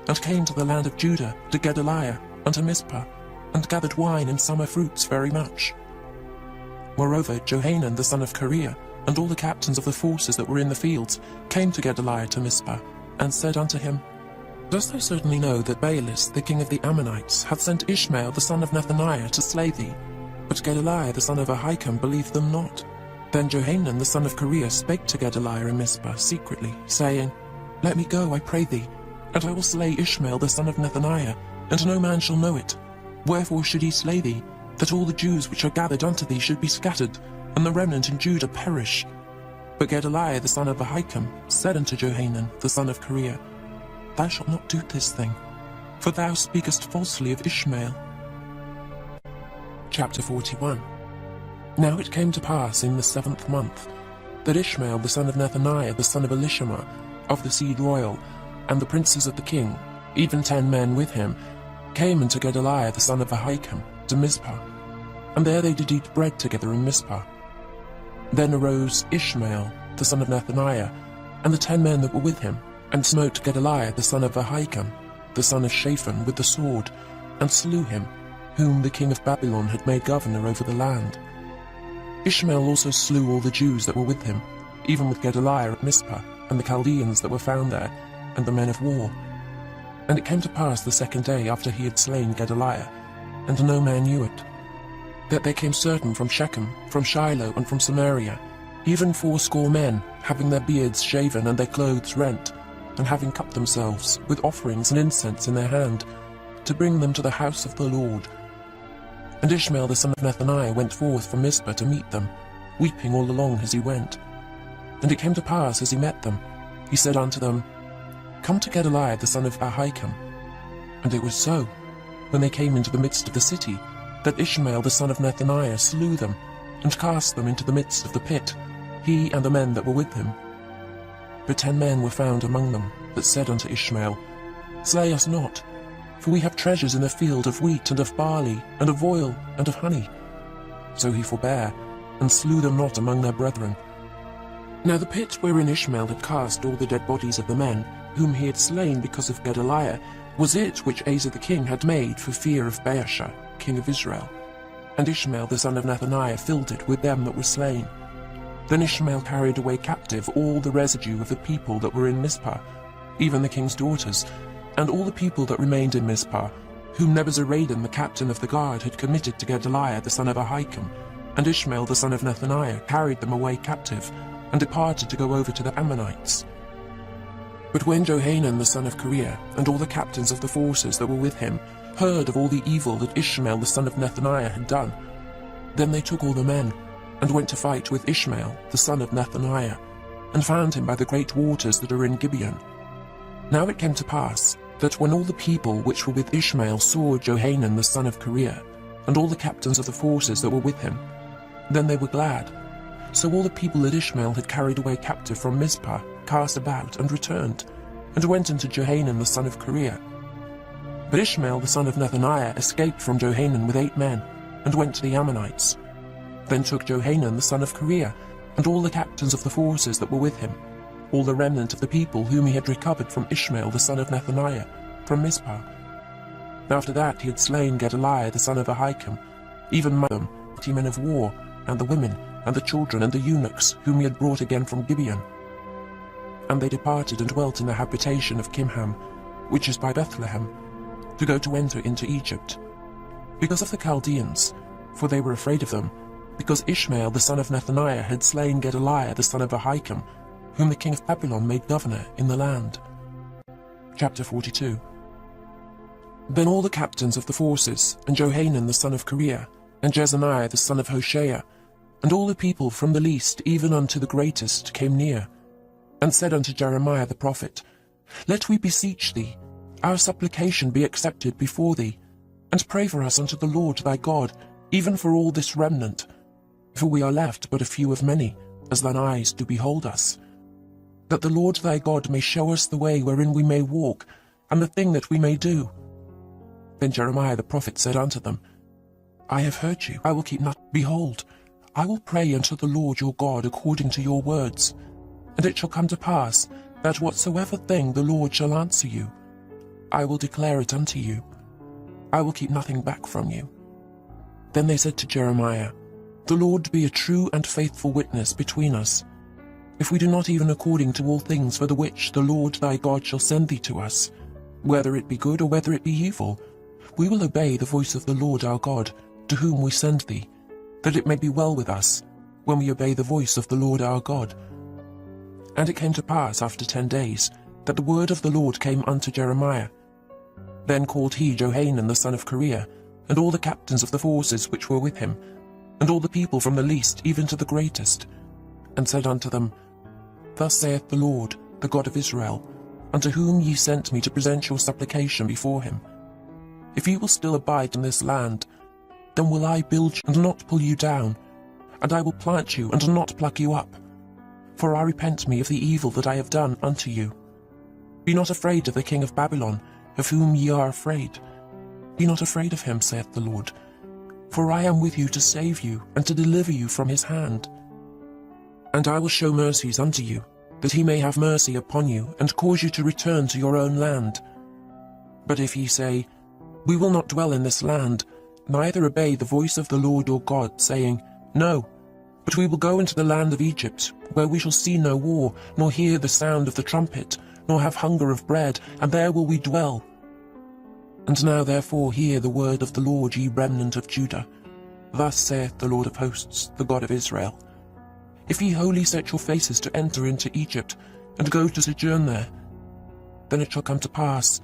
and came to the land of Judah, to Gedaliah, unto Mizpah, and gathered wine and summer fruits very much. Moreover, Johanan the son of Kareah, and all the captains of the forces that were in the fields came to Gedaliah to Mizpah, and said unto him, Dost thou certainly know that Baalis, the king of the Ammonites, hath sent Ishmael the son of Nethaniah to slay thee? But Gedaliah the son of Ahikam believed them not. Then Johanan the son of Kareah spake to Gedaliah in Mizpah secretly, saying, Let me go, I pray thee, and I will slay Ishmael the son of Nethaniah, and no man shall know it. Wherefore should he slay thee, that all the Jews which are gathered unto thee should be scattered, and the remnant in Judah perish? But Gedaliah the son of Ahikam said unto Johanan the son of Kareah, Thou shalt not do this thing, for thou speakest falsely of Ishmael. Chapter 41. Now it came to pass in the 7th month, that Ishmael the son of Nethaniah the son of Elishama, of the seed royal, and the princes of the king, even 10 men with him, came unto Gedaliah the son of Ahikam to Mizpah, and there they did eat bread together in Mizpah. Then arose Ishmael the son of Nethaniah, and the 10 men that were with him, and smote Gedaliah the son of Ahikam, the son of Shaphan, with the sword, and slew him, whom the king of Babylon had made governor over the land. Ishmael also slew all the Jews that were with him, even with Gedaliah at Mizpah, and the Chaldeans that were found there, and the men of war. And it came to pass the 2nd day after he had slain Gedaliah, and no man knew it, that there came certain from Shechem, from Shiloh, and from Samaria, even 80 men, having their beards shaven and their clothes rent, and having cut themselves, with offerings and incense in their hand, to bring them to the house of the Lord. And Ishmael the son of Nethaniah went forth from Mizpah to meet them, weeping all along as he went. And it came to pass as he met them, he said unto them, Come to Gedaliah the son of Ahikam. And it was so, when they came into the midst of the city, that Ishmael the son of Nethaniah slew them, and cast them into the midst of the pit, he and the men that were with him. But 10 men were found among them, that said unto Ishmael, Slay us not, for we have treasures in the field of wheat and of barley, and of oil, and of honey. So he forbare, and slew them not among their brethren. Now the pit wherein Ishmael had cast all the dead bodies of the men, whom he had slain because of Gedaliah, was it which Asa the king had made for fear of Baasha, king of Israel. And Ishmael the son of Nethaniah filled it with them that were slain. Then Ishmael carried away captive all the residue of the people that were in Mizpah, even the king's daughters, and all the people that remained in Mizpah, whom Nebuzaradan the captain of the guard had committed to Gedaliah the son of Ahikam, and Ishmael the son of Nethaniah carried them away captive, and departed to go over to the Ammonites. But when Johanan the son of Kareah, and all the captains of the forces that were with him, heard of all the evil that Ishmael the son of Nethaniah had done, then they took all the men, and went to fight with Ishmael the son of Nethaniah, and found him by the great waters that are in Gibeon. Now it came to pass, that when all the people which were with Ishmael saw Johanan the son of Kareah, and all the captains of the forces that were with him, then they were glad. So all the people that Ishmael had carried away captive from Mizpah cast about and returned, and went unto Johanan the son of Kareah. But Ishmael the son of Nethaniah escaped from Johanan with 8 men, and went to the Ammonites. Then took Johanan the son of Kareah, and all the captains of the forces that were with him, all the remnant of the people whom he had recovered from Ishmael the son of Nethaniah, from Mizpah. After that he had slain Gedaliah the son of Ahikam, even them, 80 men of war, and the women, and the children, and the eunuchs, whom he had brought again from Gibeon. And they departed and dwelt in the habitation of Kimham, which is by Bethlehem, to go to enter into Egypt, because of the Chaldeans, for they were afraid of them, because Ishmael the son of Nethaniah had slain Gedaliah the son of Ahikam, whom the king of Babylon made governor in the land. Chapter 42. Then all the captains of the forces, and Johanan the son of Kareah, and Jezaniah the son of Hoshea, and all the people from the least even unto the greatest came near, and said unto Jeremiah the prophet, Let we beseech thee, our supplication be accepted before thee, and pray for us unto the Lord thy God, even for all this remnant. For we are left but a few of many, as thine eyes do behold us. That the Lord thy God may show us the way wherein we may walk, and the thing that we may do. Then Jeremiah the prophet said unto them, I have heard you, I will keep nothing. Behold, I will pray unto the Lord your God according to your words. And it shall come to pass, that whatsoever thing the Lord shall answer you, I will declare it unto you. I will keep nothing back from you. Then they said to Jeremiah, The Lord be a true and faithful witness between us, if we do not even according to all things for the which the Lord thy God shall send thee to us, whether it be good or whether it be evil, we will obey the voice of the Lord our God, to whom we send thee, that it may be well with us, when we obey the voice of the Lord our God. And it came to pass after 10 days, that the word of the Lord came unto Jeremiah. Then called he Johanan the son of Kareah, and all the captains of the forces which were with him, and all the people from the least even to the greatest, and said unto them, Thus saith the Lord, the God of Israel, unto whom ye sent me to present your supplication before him. If ye will still abide in this land, then will I build you and not pull you down, and I will plant you and not pluck you up. For I repent me of the evil that I have done unto you. Be not afraid of the king of Babylon, of whom ye are afraid. Be not afraid of him, saith the Lord, for I am with you to save you and to deliver you from his hand. And I will show mercies unto you, that he may have mercy upon you, and cause you to return to your own land. But if ye say, We will not dwell in this land, neither obey the voice of the Lord your God, saying, No, but we will go into the land of Egypt, where we shall see no war, nor hear the sound of the trumpet, nor have hunger of bread, and there will we dwell. And now therefore hear the word of the Lord, ye remnant of Judah. Thus saith the Lord of hosts, the God of Israel, If ye wholly set your faces to enter into Egypt, and go to sojourn there, then it shall come to pass,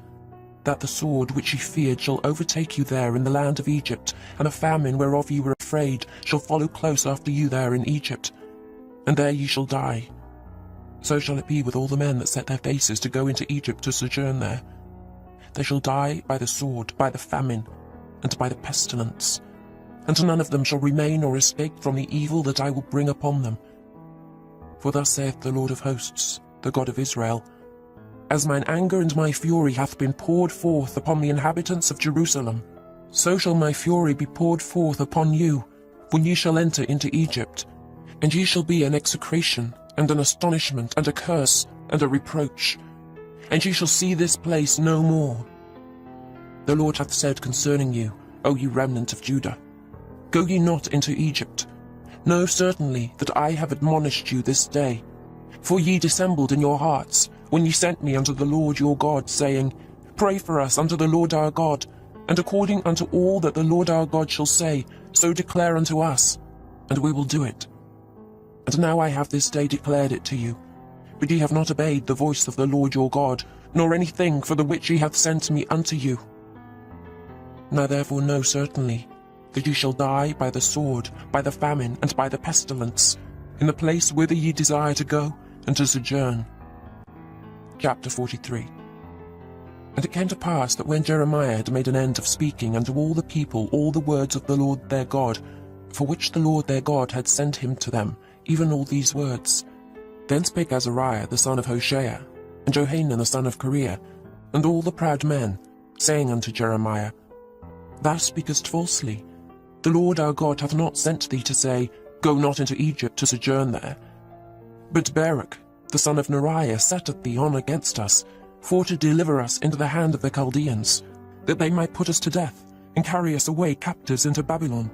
that the sword which ye feared shall overtake you there in the land of Egypt, and a famine whereof ye were afraid shall follow close after you there in Egypt, and there ye shall die. So shall it be with all the men that set their faces to go into Egypt to sojourn there. They shall die by the sword, by the famine, and by the pestilence, and none of them shall remain or escape from the evil that I will bring upon them. For thus saith the Lord of hosts, the God of Israel, As mine anger and my fury hath been poured forth upon the inhabitants of Jerusalem, so shall my fury be poured forth upon you, when ye shall enter into Egypt, and ye shall be an execration, and an astonishment, and a curse, and a reproach, and ye shall see this place no more. The Lord hath said concerning you, O ye remnant of Judah, Go ye not into Egypt. Know certainly that I have admonished you this day. For ye dissembled in your hearts, when ye sent me unto the Lord your God, saying, Pray for us unto the Lord our God, and according unto all that the Lord our God shall say, so declare unto us, and we will do it. And now I have this day declared it to you, but ye have not obeyed the voice of the Lord your God, nor anything for the which he hath sent me unto you. Now therefore know certainly that ye shall die by the sword, by the famine, and by the pestilence, in the place whither ye desire to go, and to sojourn. Chapter 43. And it came to pass that when Jeremiah had made an end of speaking unto all the people all the words of the Lord their God, for which the Lord their God had sent him to them, even all these words, then spake Azariah the son of Hoshea, and Johanan the son of Kareah, and all the proud men, saying unto Jeremiah, Thou speakest falsely. The Lord our God hath not sent thee to say, Go not into Egypt to sojourn there. But Baruch, the son of Neriah, setteth thee on against us, for to deliver us into the hand of the Chaldeans, that they might put us to death, and carry us away captives into Babylon.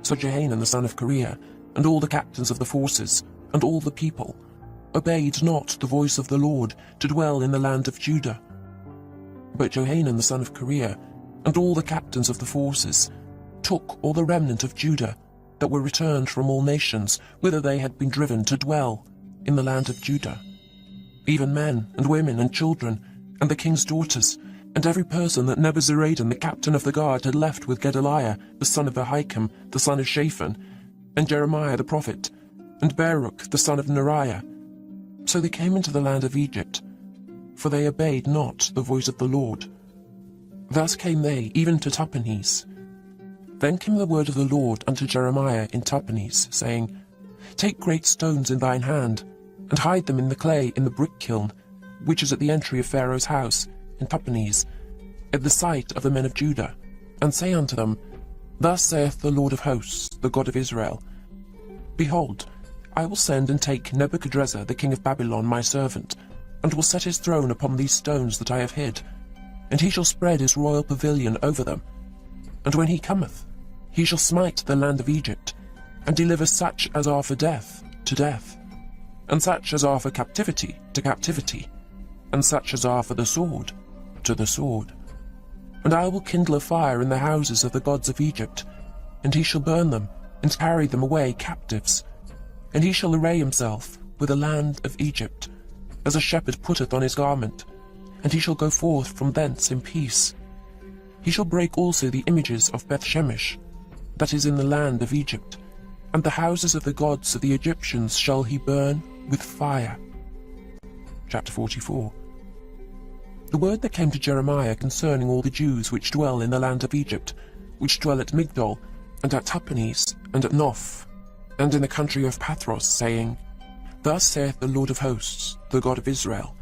So Johanan the son of Kareah, and all the captains of the forces, and all the people, obeyed not the voice of the Lord, to dwell in the land of Judah. But Johanan the son of Kareah, and all the captains of the forces, took all the remnant of Judah, that were returned from all nations, whither they had been driven to dwell, in the land of Judah, even men, and women, and children, and the king's daughters, and every person that Nebuzaradan the captain of the guard had left with Gedaliah, the son of Ahikam, the son of Shaphan, and Jeremiah the prophet, and Baruch the son of Neriah. So they came into the land of Egypt, for they obeyed not the voice of the Lord. Thus came they even to Tahpanhes. Then came the word of the Lord unto Jeremiah in Tahpanhes, saying, Take great stones in thine hand, and hide them in the clay in the brick kiln, which is at the entry of Pharaoh's house, in Tahpanhes, at the sight of the men of Judah, and say unto them, Thus saith the Lord of hosts, the God of Israel, Behold, I will send and take Nebuchadrezzar the king of Babylon my servant, and will set his throne upon these stones that I have hid, and he shall spread his royal pavilion over them. And when he cometh, he shall smite the land of Egypt, and deliver such as are for death to death, and such as are for captivity to captivity, and such as are for the sword to the sword. And I will kindle a fire in the houses of the gods of Egypt, and he shall burn them, and carry them away captives. And he shall array himself with the land of Egypt, as a shepherd putteth on his garment, and he shall go forth from thence in peace. He shall break also the images of Beth-shemesh, that is in the land of Egypt, and the houses of the gods of the Egyptians shall he burn with fire. Chapter 44. The word that came to Jeremiah concerning all the Jews which dwell in the land of Egypt, which dwell at Migdol, and at Tahpanhes, and at Noph, and in the country of Pathros, saying, Thus saith the Lord of hosts, the God of Israel,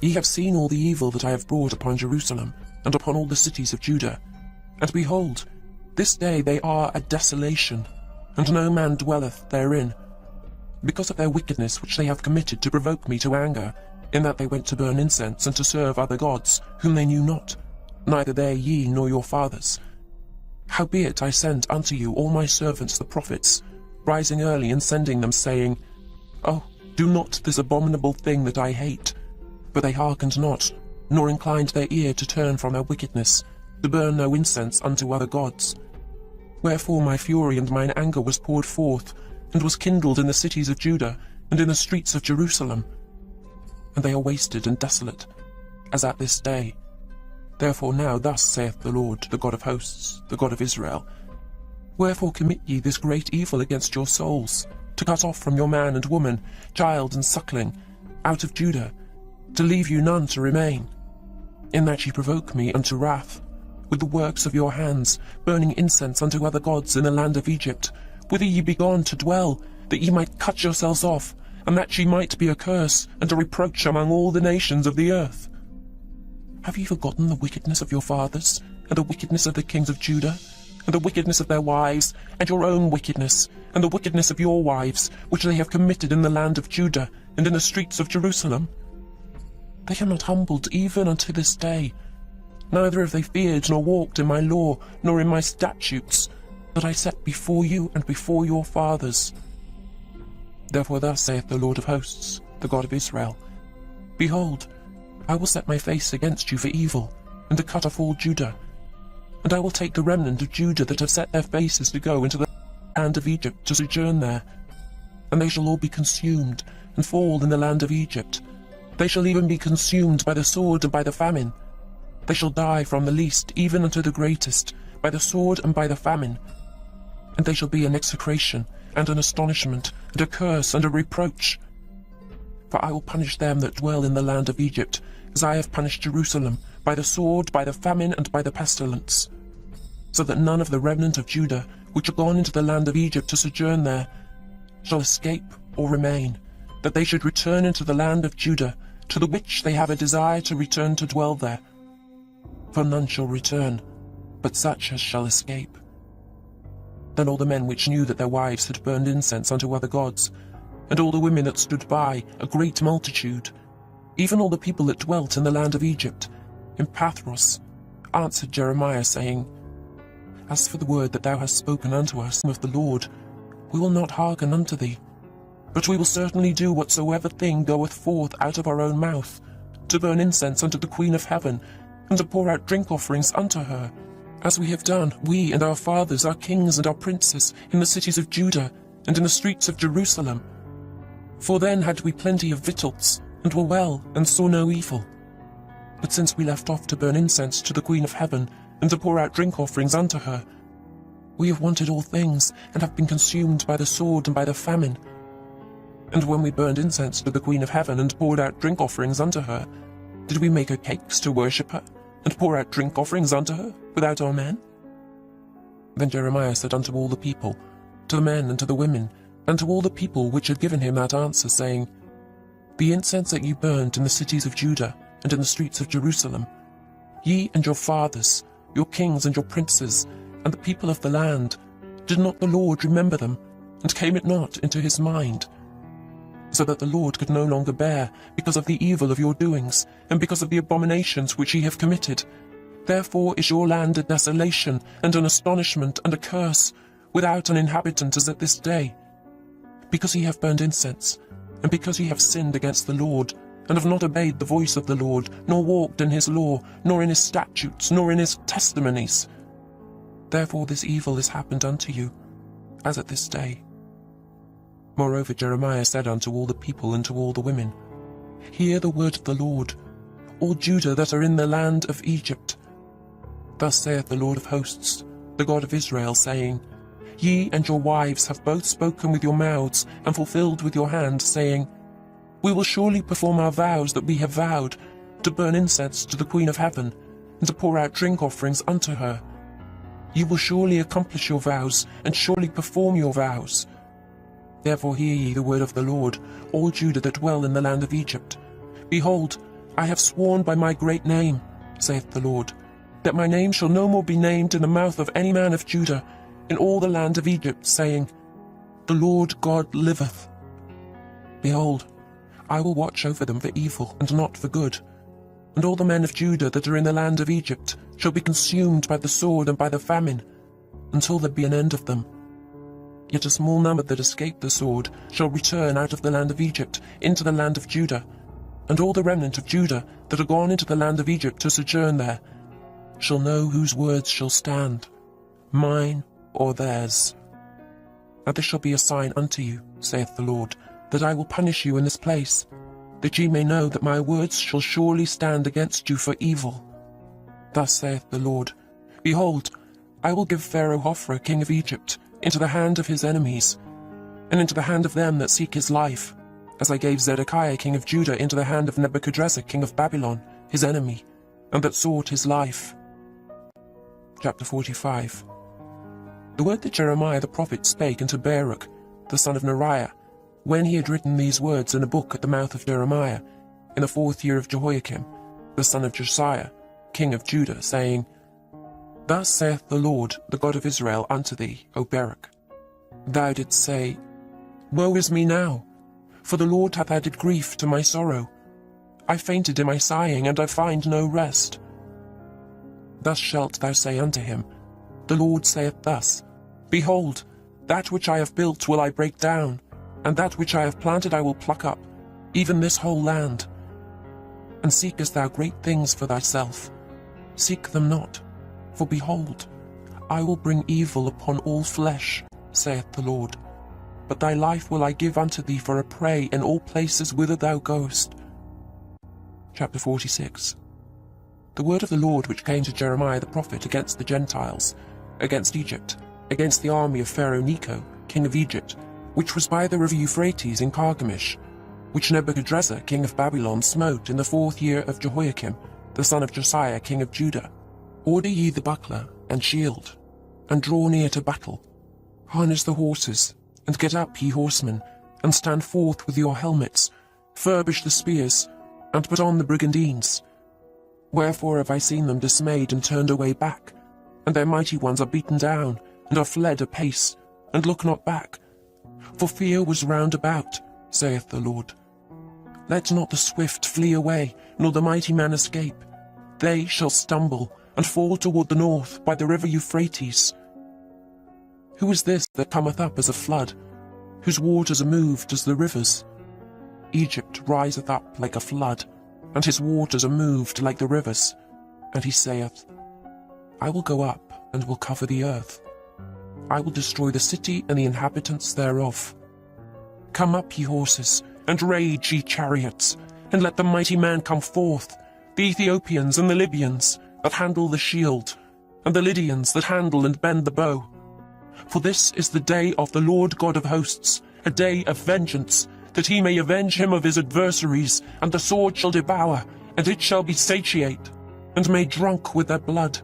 Ye have seen all the evil that I have brought upon Jerusalem, and upon all the cities of Judah. And behold, this day they are a desolation, and no man dwelleth therein, because of their wickedness which they have committed to provoke me to anger, in that they went to burn incense and to serve other gods, whom they knew not, neither they ye nor your fathers. Howbeit I sent unto you all my servants the prophets, rising early and sending them, saying, Oh, do not this abominable thing that I hate. But they hearkened not, nor inclined their ear to turn from their wickedness, to burn no incense unto other gods. Wherefore my fury and mine anger was poured forth, and was kindled in the cities of Judah, and in the streets of Jerusalem. And they are wasted and desolate, as at this day. Therefore now thus saith the Lord, the God of hosts, the God of Israel, Wherefore commit ye this great evil against your souls, to cut off from your man and woman, child and suckling, out of Judah, to leave you none to remain, in that ye provoke me unto wrath, with the works of your hands, burning incense unto other gods in the land of Egypt, whither ye be gone to dwell, that ye might cut yourselves off, and that ye might be a curse and a reproach among all the nations of the earth. Have ye forgotten the wickedness of your fathers, and the wickedness of the kings of Judah, and the wickedness of their wives, and your own wickedness, and the wickedness of your wives, which they have committed in the land of Judah, and in the streets of Jerusalem? They are not humbled even unto this day, neither have they feared nor walked in my law, nor in my statutes, that I set before you and before your fathers. Therefore thus saith the Lord of hosts, the God of Israel, Behold, I will set my face against you for evil, and to cut off all Judah. And I will take the remnant of Judah that have set their faces to go into the land of Egypt to sojourn there. And they shall all be consumed, and fall in the land of Egypt. They shall even be consumed by the sword and by the famine. They shall die from the least even unto the greatest, by the sword and by the famine. And they shall be an execration, and an astonishment, and a curse, and a reproach. For I will punish them that dwell in the land of Egypt, as I have punished Jerusalem, by the sword, by the famine, and by the pestilence. So that none of the remnant of Judah, which are gone into the land of Egypt to sojourn there, shall escape or remain, that they should return into the land of Judah, to the which they have a desire to return to dwell there. For none shall return, but such as shall escape. Then all the men which knew that their wives had burned incense unto other gods, and all the women that stood by, a great multitude, even all the people that dwelt in the land of Egypt, in Pathros, answered Jeremiah, saying, As for the word that thou hast spoken unto us of the Lord, we will not hearken unto thee, but we will certainly do whatsoever thing goeth forth out of our own mouth, to burn incense unto the Queen of heaven, and to pour out drink offerings unto her, as we have done, we and our fathers, our kings and our princes, in the cities of Judah, and in the streets of Jerusalem. For then had we plenty of victuals, and were well, and saw no evil. But since we left off to burn incense to the Queen of heaven, and to pour out drink offerings unto her, we have wanted all things, and have been consumed by the sword and by the famine. And when we burned incense to the Queen of heaven, and poured out drink offerings unto her, did we make her cakes to worship her, and pour out drink offerings unto her, without our men? Then Jeremiah said unto all the people, to the men and to the women, and to all the people which had given him that answer, saying, The incense that ye burned in the cities of Judah, and in the streets of Jerusalem, ye and your fathers, your kings and your princes, and the people of the land, did not the Lord remember them, and came it not into his mind? So that the Lord could no longer bear, because of the evil of your doings, and because of the abominations which ye have committed. Therefore is your land a desolation, and an astonishment, and a curse, without an inhabitant as at this day. Because ye have burned incense, and because ye have sinned against the Lord, and have not obeyed the voice of the Lord, nor walked in his law, nor in his statutes, nor in his testimonies. Therefore this evil is happened unto you, as at this day. Moreover Jeremiah said unto all the people and to all the women, Hear the word of the Lord, all Judah that are in the land of Egypt. Thus saith the Lord of hosts, the God of Israel, saying, Ye and your wives have both spoken with your mouths, and fulfilled with your hand, saying, We will surely perform our vows that we have vowed, to burn incense to the Queen of Heaven, and to pour out drink offerings unto her. Ye will surely accomplish your vows, and surely perform your vows. Therefore hear ye the word of the Lord, all Judah that dwell in the land of Egypt. Behold, I have sworn by my great name, saith the Lord, that my name shall no more be named in the mouth of any man of Judah, in all the land of Egypt, saying, The Lord God liveth. Behold, I will watch over them for evil, and not for good. And all the men of Judah that are in the land of Egypt shall be consumed by the sword and by the famine, until there be an end of them. Yet a small number that escape the sword shall return out of the land of Egypt into the land of Judah, and all the remnant of Judah that are gone into the land of Egypt to sojourn there shall know whose words shall stand, mine or theirs. And this shall be a sign unto you, saith the Lord, that I will punish you in this place, that ye may know that my words shall surely stand against you for evil. Thus saith the Lord, Behold, I will give Pharaoh Hophra king of Egypt into the hand of his enemies, and into the hand of them that seek his life, as I gave Zedekiah king of Judah into the hand of Nebuchadrezzar king of Babylon, his enemy, and that sought his life. Chapter 45. The word that Jeremiah the prophet spake unto Baruch, the son of Neriah, when he had written these words in a book at the mouth of Jeremiah, in the 4th year of Jehoiakim, the son of Josiah, king of Judah, saying, Thus saith the Lord, the God of Israel, unto thee, O Baruch. Thou didst say, Woe is me now, for the Lord hath added grief to my sorrow. I fainted in my sighing, and I find no rest. Thus shalt thou say unto him, The Lord saith thus, Behold, that which I have built will I break down, and that which I have planted I will pluck up, even this whole land. And seekest thou great things for thyself? Seek them not. For behold, I will bring evil upon all flesh, saith the Lord. But thy life will I give unto thee for a prey in all places whither thou goest. Chapter 46. The word of the Lord which came to Jeremiah the prophet against the Gentiles, against Egypt, against the army of Pharaoh Necho, king of Egypt, which was by the river Euphrates in Carchemish, which Nebuchadrezzar king of Babylon smote in the 4th year of Jehoiakim, the son of Josiah king of Judah. Order ye the buckler and shield, and draw near to battle. Harness the horses, and get up, ye horsemen, and stand forth with your helmets. Furbish the spears, and put on the brigandines. Wherefore have I seen them dismayed and turned away back, and their mighty ones are beaten down, and are fled apace, and look not back. For fear was round about, saith the Lord. Let not the swift flee away, nor the mighty man escape. They shall stumble, and fall toward the north by the river Euphrates. Who is this that cometh up as a flood, whose waters are moved as the rivers? Egypt riseth up like a flood, and his waters are moved like the rivers. And he saith, I will go up, and will cover the earth. I will destroy the city and the inhabitants thereof. Come up, ye horses, and rage, ye chariots, and let the mighty man come forth, the Ethiopians and the Libyans, that handle the shield, and the Lydians that handle and bend the bow. For this is the day of the Lord God of hosts, a day of vengeance, that he may avenge him of his adversaries, and the sword shall devour, and it shall be satiate, and made drunk with their blood.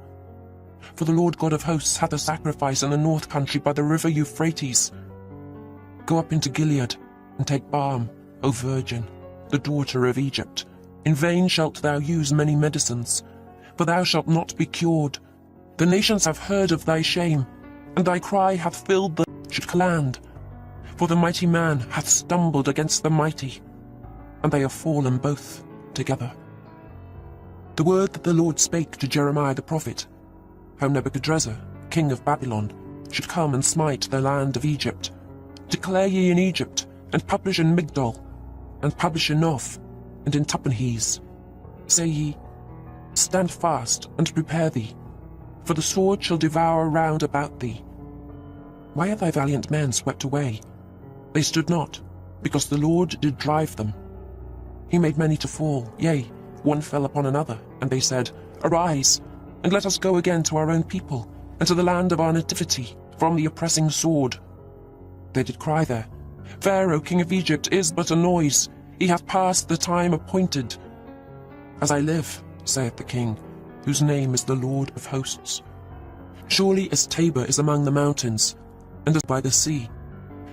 For the Lord God of hosts hath a sacrifice in the north country by the river Euphrates. Go up into Gilead, and take balm, O virgin, the daughter of Egypt. In vain shalt thou use many medicines, for thou shalt not be cured. The nations have heard of thy shame, and thy cry hath filled the wretched land. For the mighty man hath stumbled against the mighty, and they are fallen both together. The word that the Lord spake to Jeremiah the prophet, how Nebuchadrezzar, king of Babylon, should come and smite the land of Egypt. Declare ye in Egypt, and publish in Migdol, and publish in Noph, and in Tahpanhes. Say ye, stand fast, and prepare thee, for the sword shall devour round about thee. Why are thy valiant men swept away? They stood not, because the Lord did drive them. He made many to fall, yea, one fell upon another, and they said, Arise, and let us go again to our own people, and to the land of our nativity, from the oppressing sword. They did cry there, Pharaoh, king of Egypt, is but a noise, he hath passed the time appointed. As I live, saith the king, whose name is the Lord of hosts, surely as Tabor is among the mountains, and as by the sea,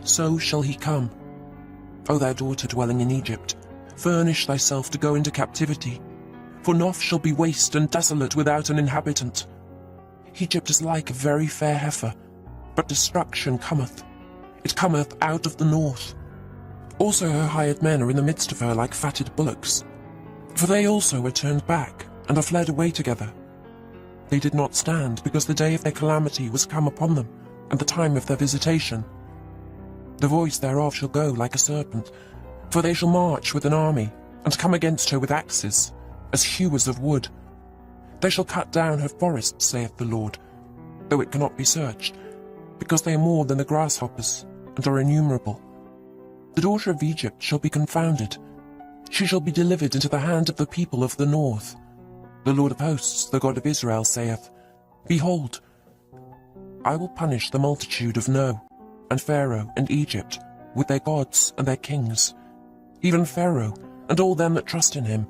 so shall he come. O thou daughter dwelling in Egypt, furnish thyself to go into captivity, for Noph shall be waste and desolate without an inhabitant. Egypt is like a very fair heifer, but destruction cometh. It cometh out of the north. Also her hired men are in the midst of her like fatted bullocks, for they also were turned back, and are fled away together. They did not stand, because the day of their calamity was come upon them, and the time of their visitation. The voice thereof shall go like a serpent, for they shall march with an army, and come against her with axes, as hewers of wood. They shall cut down her forests, saith the Lord, though it cannot be searched, because they are more than the grasshoppers, and are innumerable. The daughter of Egypt shall be confounded. She shall be delivered into the hand of the people of the north. The Lord of hosts, the God of Israel, saith, Behold, I will punish the multitude of No, and Pharaoh, and Egypt, with their gods and their kings, even Pharaoh, and all them that trust in him.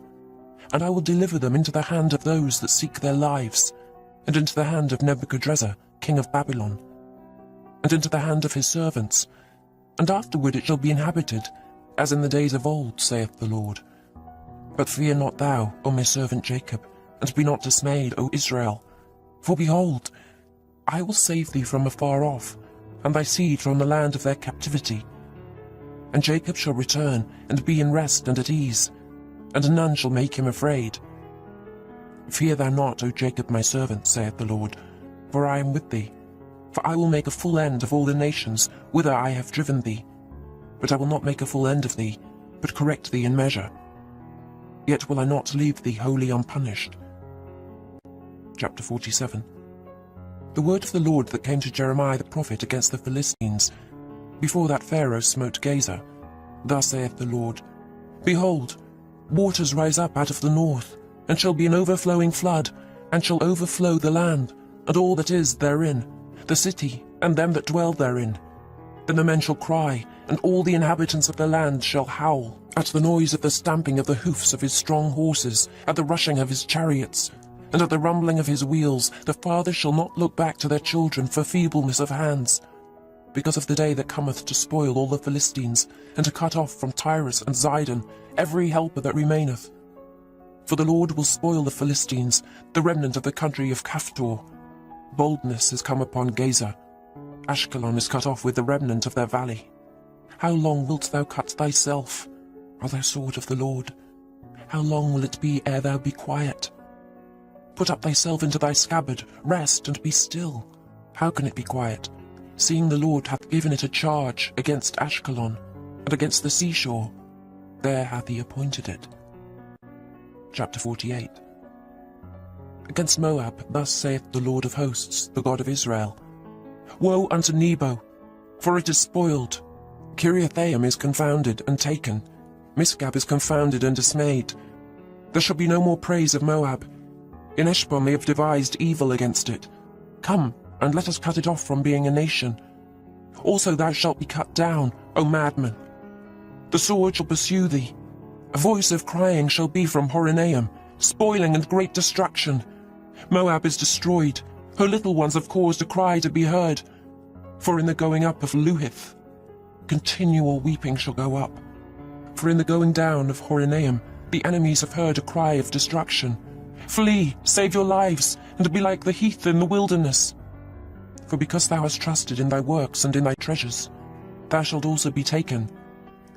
And I will deliver them into the hand of those that seek their lives, and into the hand of Nebuchadrezzar, king of Babylon, and into the hand of his servants. And afterward it shall be inhabited, as in the days of old, saith the Lord. But fear not thou, O my servant Jacob, and be not dismayed, O Israel. For behold, I will save thee from afar off, and thy seed from the land of their captivity. And Jacob shall return, and be in rest and at ease, and none shall make him afraid. Fear thou not, O Jacob my servant, saith the Lord, for I am with thee. For I will make a full end of all the nations whither I have driven thee. But I will not make a full end of thee, but correct thee in measure. Yet will I not leave thee wholly unpunished. Chapter 47. The word of the Lord that came to Jeremiah the prophet against the Philistines, before that Pharaoh smote Gaza. Thus saith the Lord, Behold, waters rise up out of the north, and shall be an overflowing flood, and shall overflow the land, and all that is therein, the city, and them that dwell therein. Then the men shall cry, and all the inhabitants of the land shall howl, at the noise of the stamping of the hoofs of his strong horses, at the rushing of his chariots, and at the rumbling of his wheels. The fathers shall not look back to their children for feebleness of hands, because of the day that cometh to spoil all the Philistines, and to cut off from Tyrus and Zidon every helper that remaineth. For the Lord will spoil the Philistines, the remnant of the country of Caphtor. Boldness is come upon Gaza. Ashkelon is cut off with the remnant of their valley. How long wilt thou cut thyself, O thou sword of the Lord? How long will it be ere thou be quiet? Put up thyself into thy scabbard, rest and be still. How can it be quiet, seeing the Lord hath given it a charge against Ashkelon, and against the seashore? There hath he appointed it. Chapter 48. Against Moab thus saith the Lord of hosts, the God of Israel, Woe unto Nebo, for it is spoiled. Kiriathaim is confounded and taken. Misgab is confounded and dismayed. There shall be no more praise of Moab. In Heshbon they have devised evil against it. Come, and let us cut it off from being a nation. Also thou shalt be cut down, O madman. The sword shall pursue thee. A voice of crying shall be from Horonaim, spoiling and great destruction. Moab is destroyed. Her little ones have caused a cry to be heard. For in the going up of Luhith, continual weeping shall go up. For in the going down of Horonaim, the enemies have heard a cry of destruction. Flee, save your lives, and be like the heath in the wilderness. For because thou hast trusted in thy works and in thy treasures, thou shalt also be taken.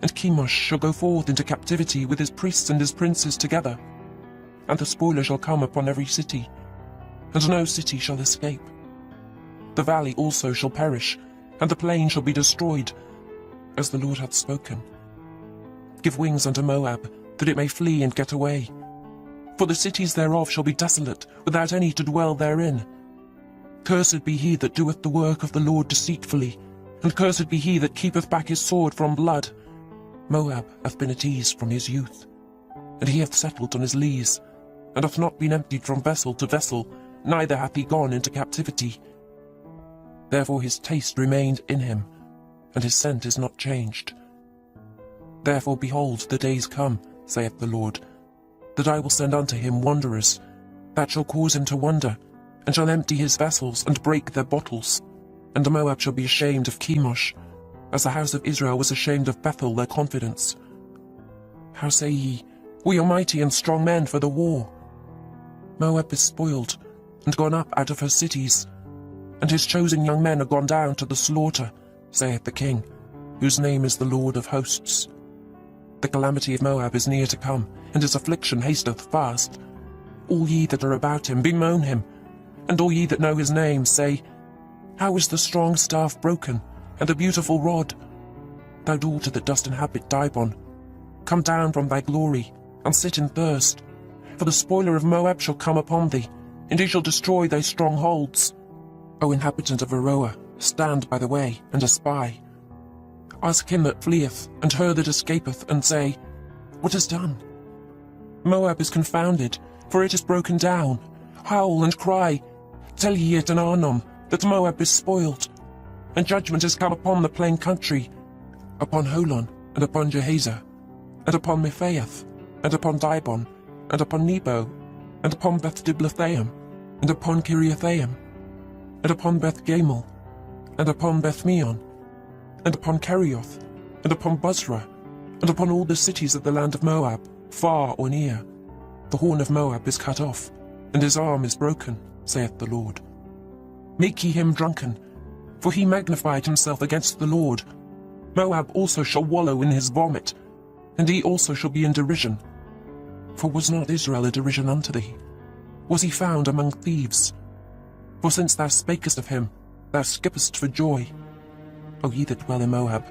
And Chemosh shall go forth into captivity with his priests and his princes together. And the spoiler shall come upon every city, and no city shall escape. the valley also shall perish, and the plain shall be destroyed, as the Lord hath spoken. Give wings unto Moab, that it may flee and get away. For the cities thereof shall be desolate, without any to dwell therein. Cursed be he that doeth the work of the Lord deceitfully, and cursed be he that keepeth back his sword from blood. Moab hath been at ease from his youth, and he hath settled on his lees, and hath not been emptied from vessel to vessel, neither hath he gone into captivity. Therefore his taste remained in him, and his scent is not changed. Therefore, behold, the days come, saith the Lord, that I will send unto him wanderers, that shall cause him to wander, and shall empty his vessels, and break their bottles. And Moab shall be ashamed of Chemosh, as the house of Israel was ashamed of Bethel their confidence. How say ye, we are mighty and strong men for the war? Moab is spoiled, and gone up out of her cities, and his chosen young men are gone down to the slaughter, saith the King, whose name is the Lord of hosts. The calamity of Moab is near to come, and his affliction hasteth fast. All ye that are about him bemoan him, and all ye that know his name say, How is the strong staff broken, and the beautiful rod? Thou daughter that dost inhabit Dibon, come down from thy glory, and sit in thirst. For the spoiler of Moab shall come upon thee, and he shall destroy thy strongholds. O inhabitant of Aroer, stand by the way, and espy. Ask him that fleeth, and her that escapeth, and say, What is done? Moab is confounded, for it is broken down. Howl and cry, tell ye it in Arnon, that Moab is spoiled. And judgment is come upon the plain country, upon Holon, and upon Jehazer, and upon Mephaeth, and upon Dibon, and upon Nebo, and upon Beth-Diblathaim, and upon Kiriathaim, and upon Beth-Gamel, and upon Beth-meon, and upon Kerioth, and upon Bozrah, and upon all the cities of the land of Moab, far or near. The horn of Moab is cut off, and his arm is broken, saith the Lord. Make ye him drunken, for he magnified himself against the Lord. Moab also shall wallow in his vomit, and he also shall be in derision. For was not Israel a derision unto thee? Was he found among thieves? For since thou spakest of him, thou skippest for joy. O ye that dwell in Moab,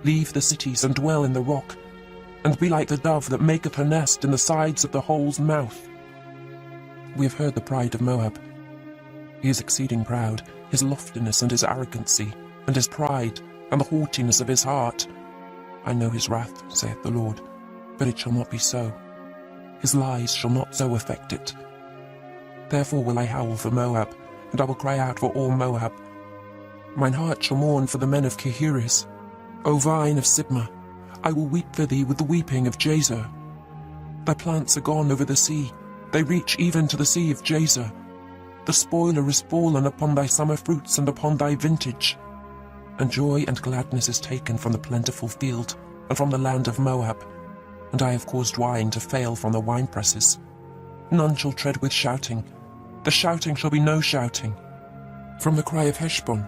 leave the cities and dwell in the rock, and be like the dove that maketh her nest in the sides of the hole's mouth. We have heard the pride of Moab. He is exceeding proud, his loftiness and his arrogancy, and his pride, and the haughtiness of his heart. I know his wrath, saith the Lord, but it shall not be so. His lies shall not so affect it. Therefore will I howl for Moab, and I will cry out for all Moab. Mine heart shall mourn for the men of Kehires. O vine of Sibmah, I will weep for thee with the weeping of Jazer. Thy plants are gone over the sea, they reach even to the sea of Jazer. The spoiler is fallen upon thy summer fruits and upon thy vintage. And joy and gladness is taken from the plentiful field, and from the land of Moab. And I have caused wine to fail from the winepresses. None shall tread with shouting, the shouting shall be no shouting. From the cry of Heshbon,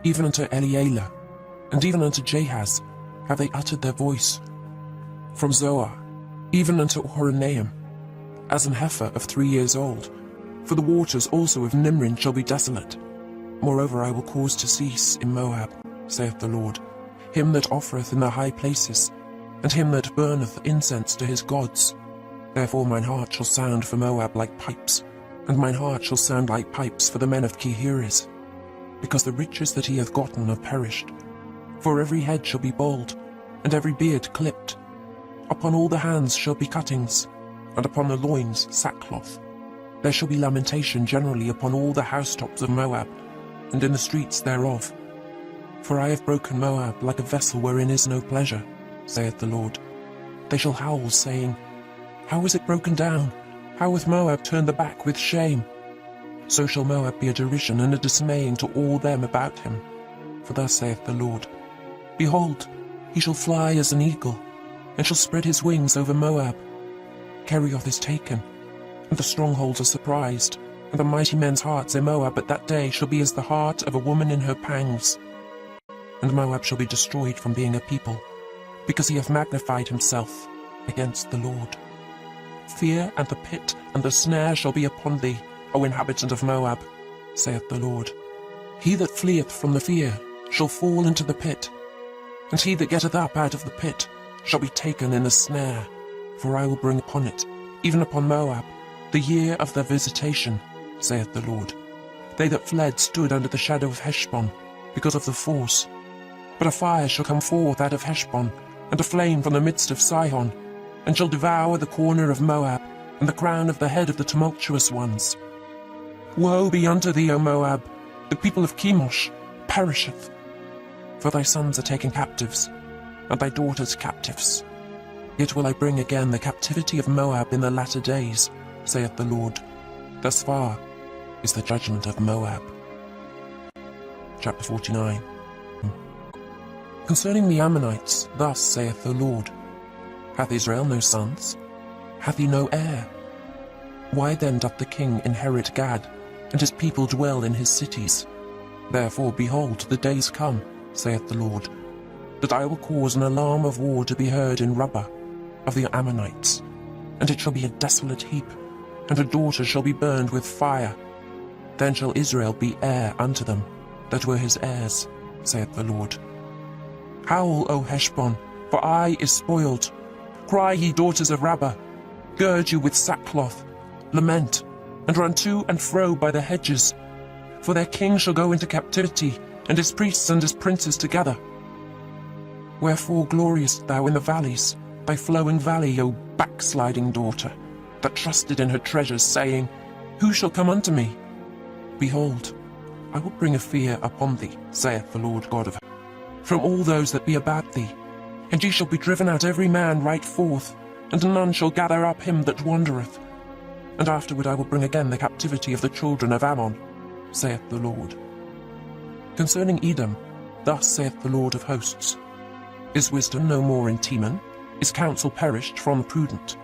even unto Elealeh, and even unto Jahaz, have they uttered their voice. From Zoar, even unto Horonaim, as an heifer of 3 years old. For the waters also of Nimrin shall be desolate. Moreover, I will cause to cease in Moab, saith the Lord, him that offereth in the high places, and him that burneth incense to his gods. Therefore mine heart shall sound for Moab like pipes, and mine heart shall sound like pipes for the men of Kehires, because the riches that he hath gotten are perished. For every head shall be bald, and every beard clipped. Upon all the hands shall be cuttings, and upon the loins sackcloth. There shall be lamentation generally upon all the housetops of Moab, and in the streets thereof. For I have broken Moab like a vessel wherein is no pleasure, saith the Lord. They shall howl, saying, How is it broken down? How hath Moab turned the back with shame? So shall Moab be a derision and a dismaying to all them about him. For thus saith the Lord, Behold, he shall fly as an eagle, and shall spread his wings over Moab. Kerioth is taken, and the strongholds are surprised, and the mighty men's hearts in Moab at that day shall be as the heart of a woman in her pangs. And Moab shall be destroyed from being a people, because he hath magnified himself against the Lord. Fear and the pit and the snare shall be upon thee, O inhabitant of Moab, saith the Lord. He that fleeth from the fear shall fall into the pit, and he that getteth up out of the pit shall be taken in a snare. For I will bring upon it, even upon Moab, the year of their visitation, saith the Lord. They that fled stood under the shadow of Heshbon, because of the force. But a fire shall come forth out of Heshbon, and a flame from the midst of Sihon, and shall devour the corner of Moab, and the crown of the head of the tumultuous ones. Woe be unto thee, O Moab! The people of Chemosh perisheth. For thy sons are taken captives, and thy daughters captives. Yet will I bring again the captivity of Moab in the latter days, saith the Lord. Thus far is the judgment of Moab. Chapter 49. Concerning the Ammonites, thus saith the Lord, Hath Israel no sons? Hath he no heir? Why then doth the king inherit Gad, and his people dwell in his cities? Therefore, behold, the days come, saith the Lord, that I will cause an alarm of war to be heard in Rabbah of the Ammonites, and it shall be a desolate heap, and her daughters shall be burned with fire. Then shall Israel be heir unto them, that were his heirs, saith the Lord. Howl, O Heshbon, for Ai is spoiled. Cry, ye daughters of Rabbah, gird you with sackcloth, lament, and run to and fro by the hedges. For their king shall go into captivity, and his priests and his princes together. Wherefore gloriest thou in the valleys, thy flowing valley, O backsliding daughter, that trusted in her treasures, saying, Who shall come unto me? Behold, I will bring a fear upon thee, saith the Lord God of hosts, from all those that be about thee, and ye shall be driven out every man right forth, and none shall gather up him that wandereth. And afterward I will bring again the captivity of the children of Ammon, saith the Lord. Concerning Edom, thus saith the Lord of hosts, Is wisdom no more in Teman? Is counsel perished from the prudent?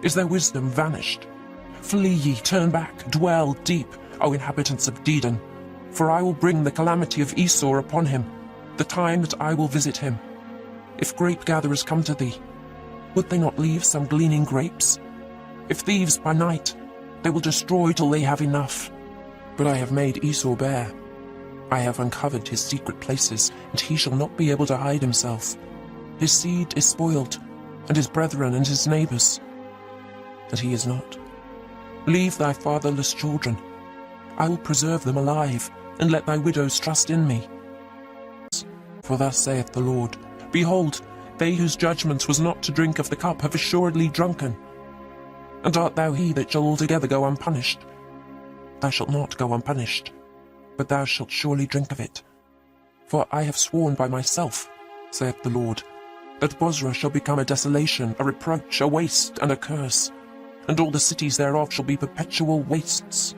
Is their wisdom vanished? Flee ye, turn back, dwell deep, O inhabitants of Dedan, for I will bring the calamity of Esau upon him, the time that I will visit him. If grape-gatherers come to thee, would they not leave some gleaning grapes? If thieves by night, they will destroy till they have enough. But I have made Esau bare. I have uncovered his secret places, and he shall not be able to hide himself. His seed is spoiled, and his brethren and his neighbours, and he is not. Leave thy fatherless children. I will preserve them alive, and let thy widows trust in me. For thus saith the Lord, Behold, they whose judgment was not to drink of the cup have assuredly drunken. And art thou he that shall altogether go unpunished? Thou shalt not go unpunished, but thou shalt surely drink of it. For I have sworn by myself, saith the Lord, that Bozrah shall become a desolation, a reproach, a waste, and a curse, and all the cities thereof shall be perpetual wastes.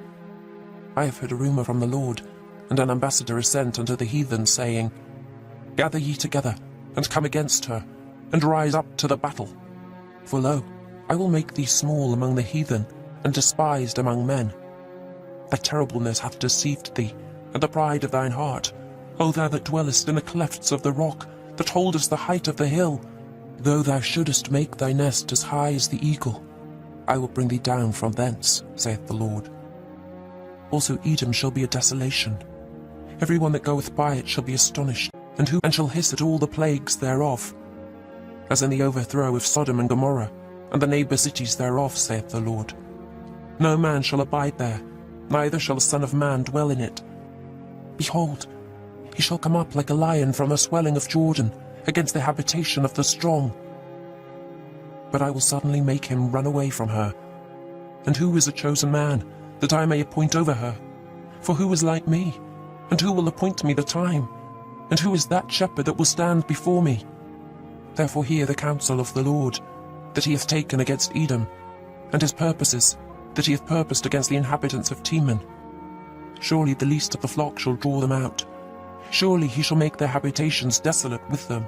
I have heard a rumour from the Lord, and an ambassador is sent unto the heathen, saying, Gather ye together, and come against her, and rise up to the battle. For lo, I will make thee small among the heathen, and despised among men. Thy terribleness hath deceived thee, and the pride of thine heart, O thou that dwellest in the clefts of the rock, that holdest the height of the hill. Though thou shouldest make thy nest as high as the eagle, I will bring thee down from thence, saith the Lord. Also Edom shall be a desolation. Every one that goeth by it shall be astonished, and shall hiss at all the plagues thereof, as in the overthrow of Sodom and Gomorrah, and the neighbour cities thereof, saith the Lord. No man shall abide there, neither shall the Son of Man dwell in it. Behold, he shall come up like a lion from the swelling of Jordan, against the habitation of the strong. But I will suddenly make him run away from her. And who is a chosen man, that I may appoint over her? For who is like me? And who will appoint me the time? And who is that shepherd that will stand before me? Therefore hear the counsel of the Lord, that he hath taken against Edom, and his purposes, that he hath purposed against the inhabitants of Teman. Surely the least of the flock shall draw them out. Surely he shall make their habitations desolate with them.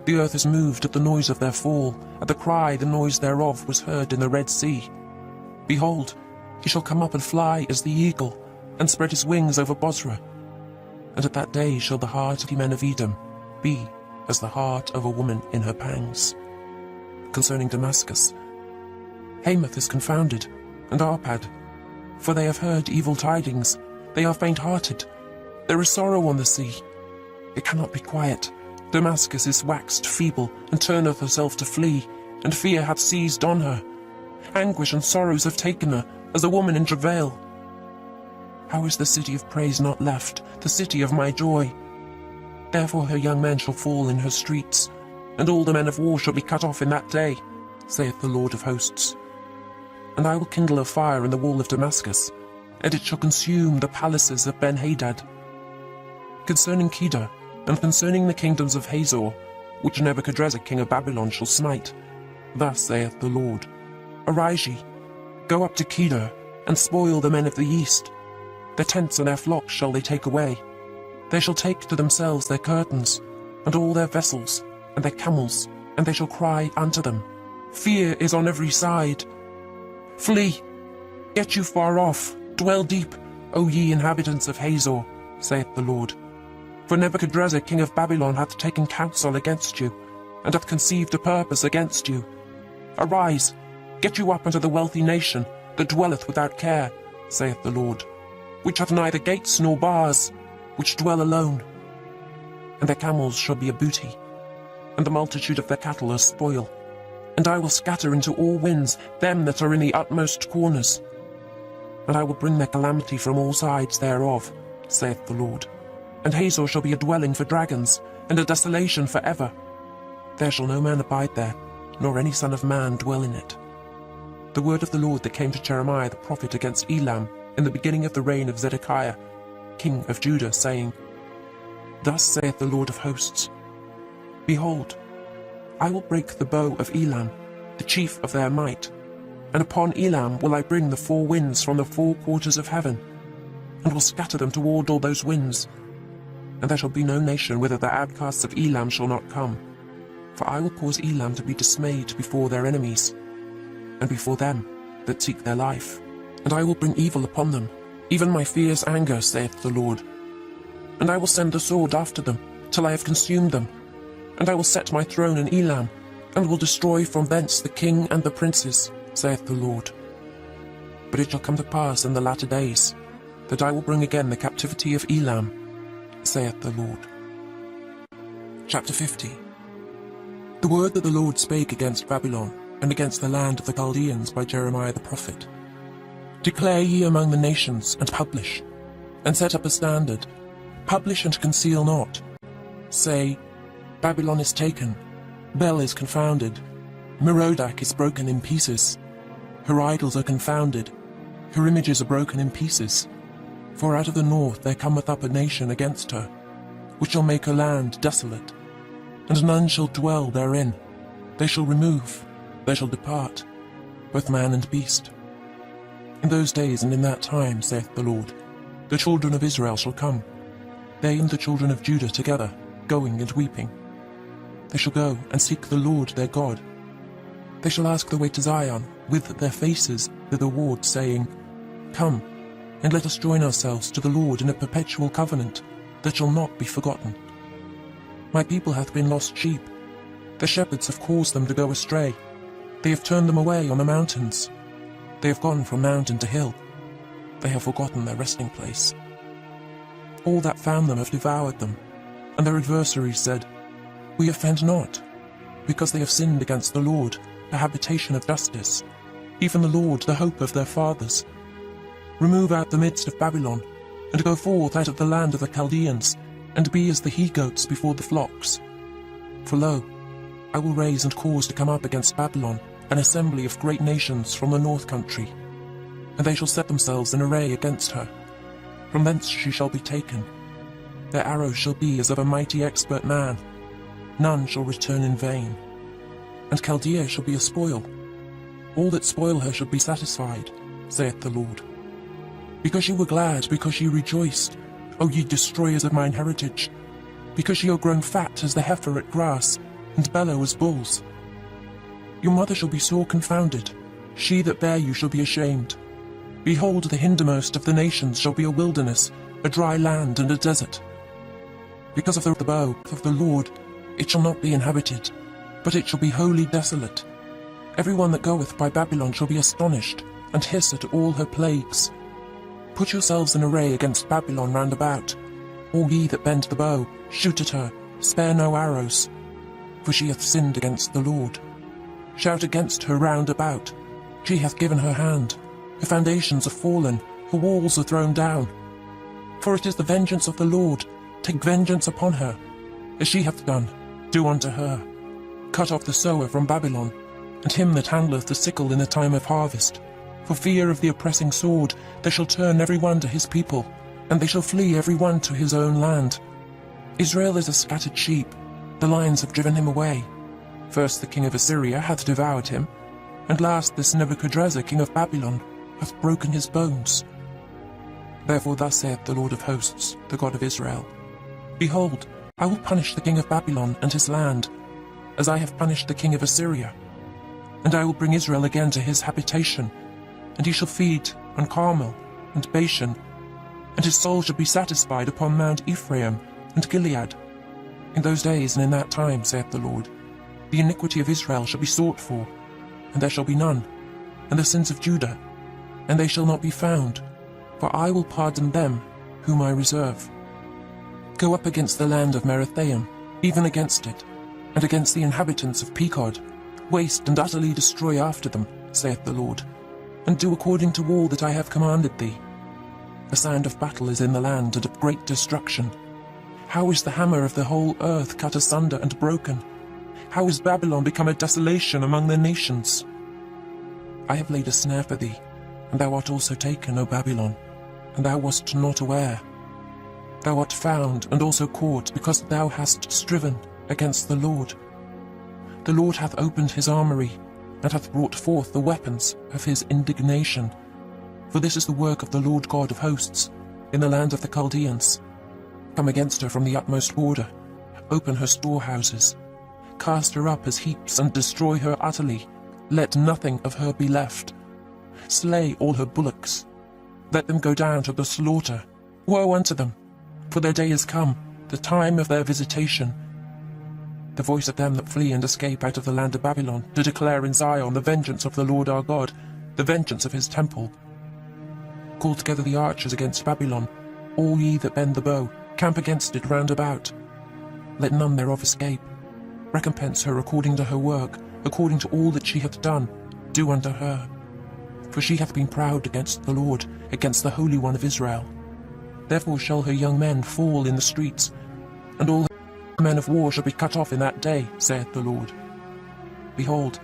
The earth is moved at the noise of their fall, at the cry the noise thereof was heard in the Red Sea. Behold, he shall come up and fly as the eagle, and spread his wings over Bozrah. And at that day shall the heart of the men of Edom be as the heart of a woman in her pangs. Concerning Damascus, Hamath is confounded, and Arpad, for they have heard evil tidings, they are faint-hearted, There is sorrow on the sea. It cannot be quiet. Damascus is waxed feeble, and turneth herself to flee, and fear hath seized on her. Anguish and sorrows have taken her, as a woman in travail. How is the city of praise not left, the city of my joy? Therefore her young men shall fall in her streets, and all the men of war shall be cut off in that day, saith the Lord of hosts. And I will kindle a fire in the wall of Damascus, and it shall consume the palaces of Ben-Hadad. Concerning Kedar, and concerning the kingdoms of Hazor, which Nebuchadrezzar king of Babylon shall smite, thus saith the Lord, Arise ye, go up to Kedar, and spoil the men of the east. Their tents and their flocks shall they take away. They shall take to themselves their curtains, and all their vessels, and their camels, and they shall cry unto them, Fear is on every side. Flee, get you far off, dwell deep, O ye inhabitants of Hazor, saith the Lord. For Nebuchadrezzar king of Babylon hath taken counsel against you, and hath conceived a purpose against you. Arise, get you up unto the wealthy nation, that dwelleth without care, saith the Lord, which hath neither gates nor bars, which dwell alone. And their camels shall be a booty, and the multitude of their cattle a spoil. And I will scatter into all winds them that are in the utmost corners. And I will bring their calamity from all sides thereof, saith the Lord. And Hazor shall be a dwelling for dragons, and a desolation for ever. There shall no man abide there, nor any son of man dwell in it. The word of the Lord that came to Jeremiah the prophet against Elam in the beginning of the reign of Zedekiah, king of Judah, saying, Thus saith the Lord of hosts, Behold, I will break the bow of Elam, the chief of their might, and upon Elam will I bring the four winds from the four quarters of heaven, and will scatter them toward all those winds. And there shall be no nation whither the outcasts of Elam shall not come. For I will cause Elam to be dismayed before their enemies, and before them that seek their life. And I will bring evil upon them, even my fierce anger, saith the Lord. And I will send the sword after them, till I have consumed them. And I will set my throne in Elam, and will destroy from thence the king and the princes, saith the Lord. But it shall come to pass in the latter days, that I will bring again the captivity of Elam, saith the Lord. Chapter 50. The word that the Lord spake against Babylon, and against the land of the Chaldeans by Jeremiah the prophet. Declare ye among the nations, and publish, and set up a standard. Publish and conceal not. Say, Babylon is taken, Bel is confounded, Merodach is broken in pieces. Her idols are confounded, her images are broken in pieces. For out of the north there cometh up a nation against her, which shall make her land desolate, and none shall dwell therein. They shall remove, they shall depart, both man and beast. In those days and in that time, saith the Lord, the children of Israel shall come, they and the children of Judah together, going and weeping. They shall go and seek the Lord their God. They shall ask the way to Zion, with their faces thitherward, saying, Come, and let us join ourselves to the Lord in a perpetual covenant, that shall not be forgotten. My people hath been lost sheep. The shepherds have caused them to go astray. They have turned them away on the mountains. They have gone from mountain to hill. They have forgotten their resting place. All that found them have devoured them, and their adversaries said, We offend not, because they have sinned against the Lord, the habitation of justice, even the Lord, the hope of their fathers. Remove out the midst of Babylon, and go forth out of the land of the Chaldeans, and be as the he-goats before the flocks. For lo, I will raise and cause to come up against Babylon an assembly of great nations from the north country, and they shall set themselves in array against her. From thence she shall be taken. Their arrows shall be as of a mighty expert man. None shall return in vain. And Chaldea shall be a spoil. All that spoil her shall be satisfied, saith the Lord. Because ye were glad, because ye rejoiced, O ye destroyers of mine heritage, because ye are grown fat as the heifer at grass, and bellow as bulls. Your mother shall be sore confounded, she that bare you shall be ashamed. Behold, the hindermost of the nations shall be a wilderness, a dry land and a desert. Because of the bow of the Lord, it shall not be inhabited, but it shall be wholly desolate. Every one that goeth by Babylon shall be astonished, and hiss at all her plagues. Put yourselves in array against Babylon round about. All ye that bend the bow, shoot at her, spare no arrows, for she hath sinned against the Lord. Shout against her round about, she hath given her hand, her foundations are fallen, her walls are thrown down. For it is the vengeance of the Lord, take vengeance upon her. As she hath done, do unto her. Cut off the sower from Babylon, and him that handleth the sickle in the time of harvest. For fear of the oppressing sword, they shall turn every one to his people, and they shall flee every one to his own land. Israel is a scattered sheep, the lions have driven him away. First the king of Assyria hath devoured him, and last this Nebuchadrezzar king of Babylon hath broken his bones. Therefore thus saith the Lord of hosts, the God of Israel, Behold, I will punish the king of Babylon and his land, as I have punished the king of Assyria. And I will bring Israel again to his habitation, and he shall feed on Carmel and Bashan, and his soul shall be satisfied upon Mount Ephraim and Gilead. In those days and in that time, saith the Lord, the iniquity of Israel shall be sought for, and there shall be none, and the sins of Judah, and they shall not be found, for I will pardon them whom I reserve. Go up against the land of Merathaim, even against it, and against the inhabitants of Pekod, waste and utterly destroy after them, saith the Lord, and do according to all that I have commanded thee. The sound of battle is in the land, and of great destruction. How is the hammer of the whole earth cut asunder and broken? How is Babylon become a desolation among the nations? I have laid a snare for thee, and thou art also taken, O Babylon, and thou wast not aware. Thou art found and also caught, because thou hast striven against the Lord. The Lord hath opened his armoury, and hath brought forth the weapons of his indignation. For this is the work of the Lord God of hosts, in the land of the Chaldeans. Come against her from the utmost border, open her storehouses, cast her up as heaps, and destroy her utterly, let nothing of her be left. Slay all her bullocks, let them go down to the slaughter. Woe unto them, for their day is come, the time of their visitation. The voice of them that flee and escape out of the land of Babylon, to declare in Zion the vengeance of the Lord our God, the vengeance of his temple. Call together the archers against Babylon, all ye that bend the bow, camp against it round about. Let none thereof escape. Recompense her according to her work, according to all that she hath done, do unto her. For she hath been proud against the Lord, against the Holy One of Israel. Therefore shall her young men fall in the streets, and all her men of war shall be cut off in that day, saith the Lord. Behold,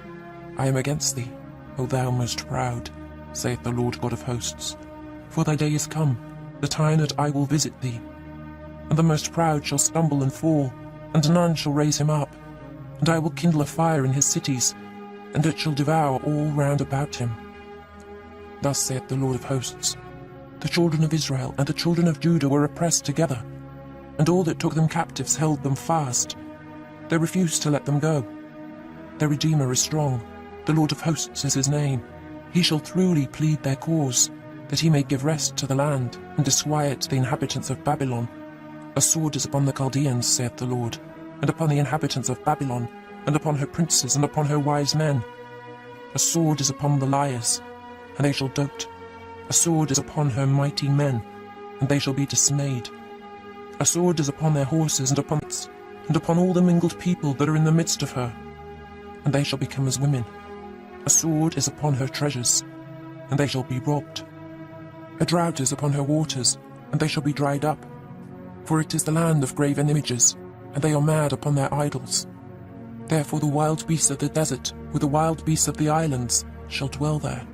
I am against thee, O thou most proud, saith the Lord God of hosts. For thy day is come, the time that I will visit thee. And the most proud shall stumble and fall, and none shall raise him up. And I will kindle a fire in his cities, and it shall devour all round about him. Thus saith the Lord of hosts, the children of Israel and the children of Judah were oppressed together, and all that took them captives held them fast. They refused to let them go. Their Redeemer is strong, the Lord of hosts is his name. He shall truly plead their cause, that he may give rest to the land, and disquiet the inhabitants of Babylon. A sword is upon the Chaldeans, saith the Lord, and upon the inhabitants of Babylon, and upon her princes, and upon her wise men. A sword is upon the liars, and they shall dote. A sword is upon her mighty men, and they shall be dismayed. A sword is upon their horses, and upon all the mingled people that are in the midst of her, and they shall become as women. A sword is upon her treasures, and they shall be robbed. A drought is upon her waters, and they shall be dried up. For it is the land of graven images, and they are mad upon their idols. Therefore the wild beasts of the desert, with the wild beasts of the islands, shall dwell there.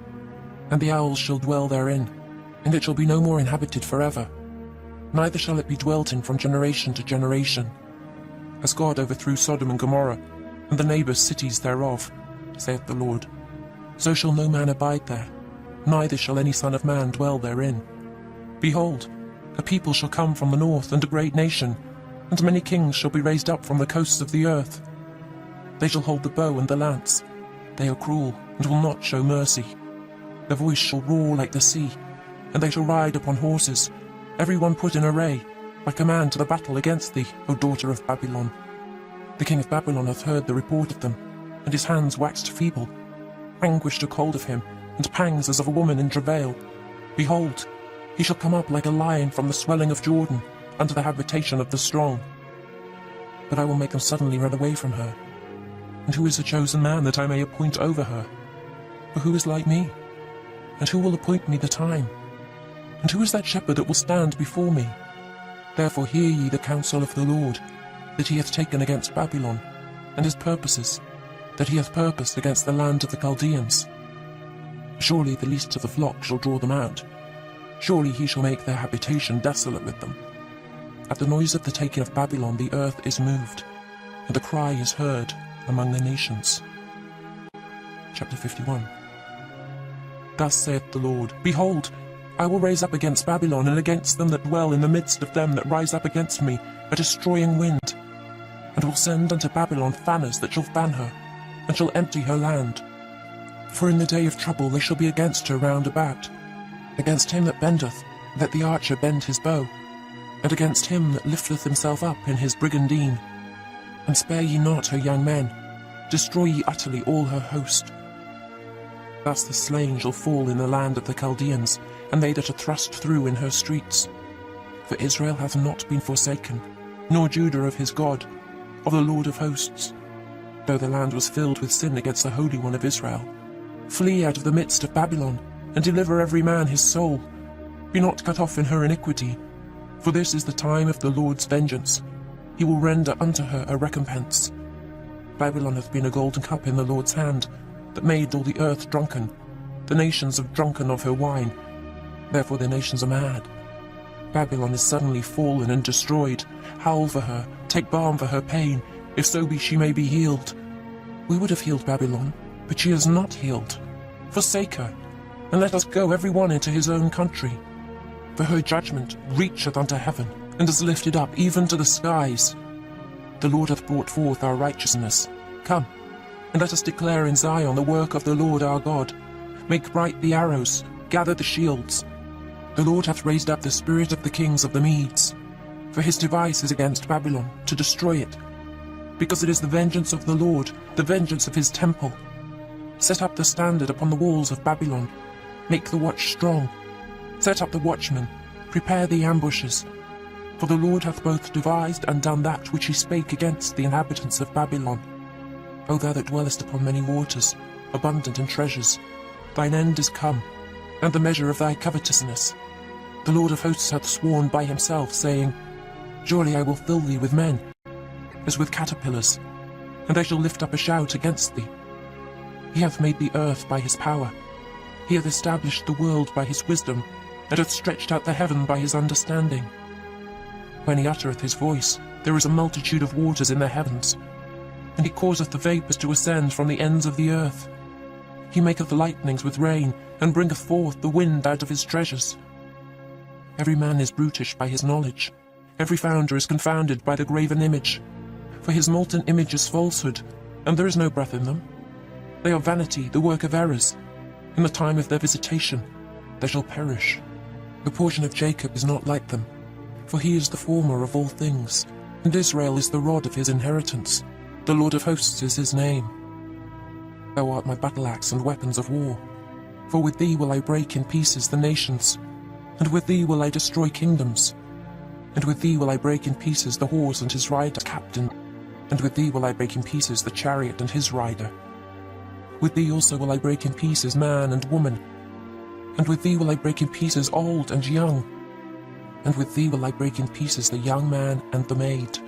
And the owls shall dwell therein, and it shall be no more inhabited forever. Neither shall it be dwelt in from generation to generation. As God overthrew Sodom and Gomorrah, and the neighbours cities thereof, saith the Lord, so shall no man abide there, neither shall any son of man dwell therein. Behold, a people shall come from the north, and a great nation, and many kings shall be raised up from the coasts of the earth. They shall hold the bow and the lance. They are cruel, and will not show mercy. Their voice shall roar like the sea, and they shall ride upon horses, every one put in array, like a man to the battle against thee, O daughter of Babylon. The king of Babylon hath heard the report of them, and his hands waxed feeble. Anguish took hold of him, and pangs as of a woman in travail. Behold, he shall come up like a lion from the swelling of Jordan, unto the habitation of the strong. But I will make them suddenly run away from her. And who is the chosen man that I may appoint over her? For who is like me? And who will appoint me the time? And who is that shepherd that will stand before me? Therefore hear ye the counsel of the Lord, that he hath taken against Babylon, and his purposes, that he hath purposed against the land of the Chaldeans. Surely the least of the flock shall draw them out. Surely he shall make their habitation desolate with them. At the noise of the taking of Babylon the earth is moved, and a cry is heard among the nations. Chapter 51. Thus saith the Lord, Behold, I will raise up against Babylon, and against them that dwell in the midst of them that rise up against me, a destroying wind, and will send unto Babylon fanners that shall fan her, and shall empty her land. For in the day of trouble they shall be against her round about, against him that bendeth, let the archer bend his bow, and against him that lifteth himself up in his brigandine. And spare ye not her young men, destroy ye utterly all her host. Thus the slain shall fall in the land of the Chaldeans, and they that are thrust through in her streets. For Israel hath not been forsaken, nor Judah of his God, of the Lord of hosts. Though the land was filled with sin against the Holy One of Israel. Flee out of the midst of Babylon, and deliver every man his soul. Be not cut off in her iniquity, for this is the time of the Lord's vengeance. He will render unto her a recompense. Babylon hath been a golden cup in the Lord's hand, that made all the earth drunken. The nations have drunken of her wine, therefore the nations are mad. Babylon is suddenly fallen and destroyed. Howl for her, take balm for her pain, if so be she may be healed. We would have healed Babylon, but she is not healed. Forsake her, and let us go every one into his own country. For her judgment reacheth unto heaven, and is lifted up even to the skies. The Lord hath brought forth our righteousness. Come, and let us declare in Zion the work of the Lord our God. Make bright the arrows, gather the shields. The Lord hath raised up the spirit of the kings of the Medes. For his device is against Babylon, to destroy it. Because it is the vengeance of the Lord, the vengeance of his temple. Set up the standard upon the walls of Babylon. Make the watch strong. Set up the watchmen. Prepare the ambushes. For the Lord hath both devised and done that which he spake against the inhabitants of Babylon. O thou that dwellest upon many waters, abundant in treasures, thine end is come, and the measure of thy covetousness. The Lord of hosts hath sworn by himself, saying, Surely I will fill thee with men, as with caterpillars, and they shall lift up a shout against thee. He hath made the earth by his power. He hath established the world by his wisdom, and hath stretched out the heaven by his understanding. When he uttereth his voice, there is a multitude of waters in the heavens, and he causeth the vapours to ascend from the ends of the earth. He maketh lightnings with rain, and bringeth forth the wind out of his treasures. Every man is brutish by his knowledge. Every founder is confounded by the graven image. For his molten image is falsehood, and there is no breath in them. They are vanity, the work of errors. In the time of their visitation, they shall perish. The portion of Jacob is not like them, for he is the former of all things, and Israel is the rod of his inheritance. The Lord of hosts is his name. Thou art my battle-axe and weapons of war. For with thee will I break in pieces the nations, and with thee will I destroy kingdoms. And with thee will I break in pieces the horse and his rider captain, and with thee will I break in pieces the chariot and his rider. With thee also will I break in pieces man and woman, and with thee will I break in pieces old and young, and with thee will I break in pieces the young man and the maid.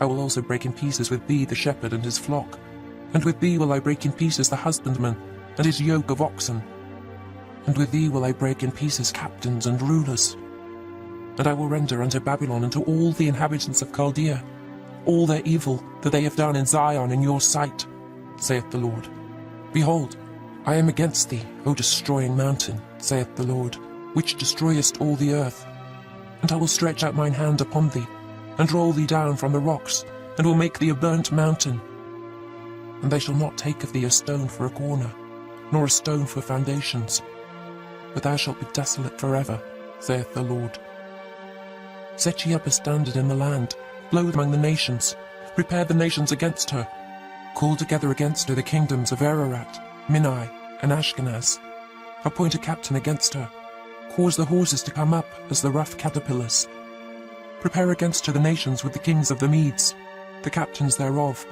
I will also break in pieces with thee the shepherd and his flock, and with thee will I break in pieces the husbandman and his yoke of oxen, and with thee will I break in pieces captains and rulers. And I will render unto Babylon and to all the inhabitants of Chaldea all their evil that they have done in Zion in your sight, saith the Lord. Behold, I am against thee, O destroying mountain, saith the Lord, which destroyest all the earth. And I will stretch out mine hand upon thee, and roll thee down from the rocks, and will make thee a burnt mountain. And they shall not take of thee a stone for a corner, nor a stone for foundations, but thou shalt be desolate forever, saith the Lord. Set ye up a standard in the land, blow among the nations, prepare the nations against her. Call together against her the kingdoms of Ararat, Minai, and Ashkenaz. Appoint a captain against her. Cause the horses to come up as the rough caterpillars. Prepare against her the nations with the kings of the Medes, the captains thereof,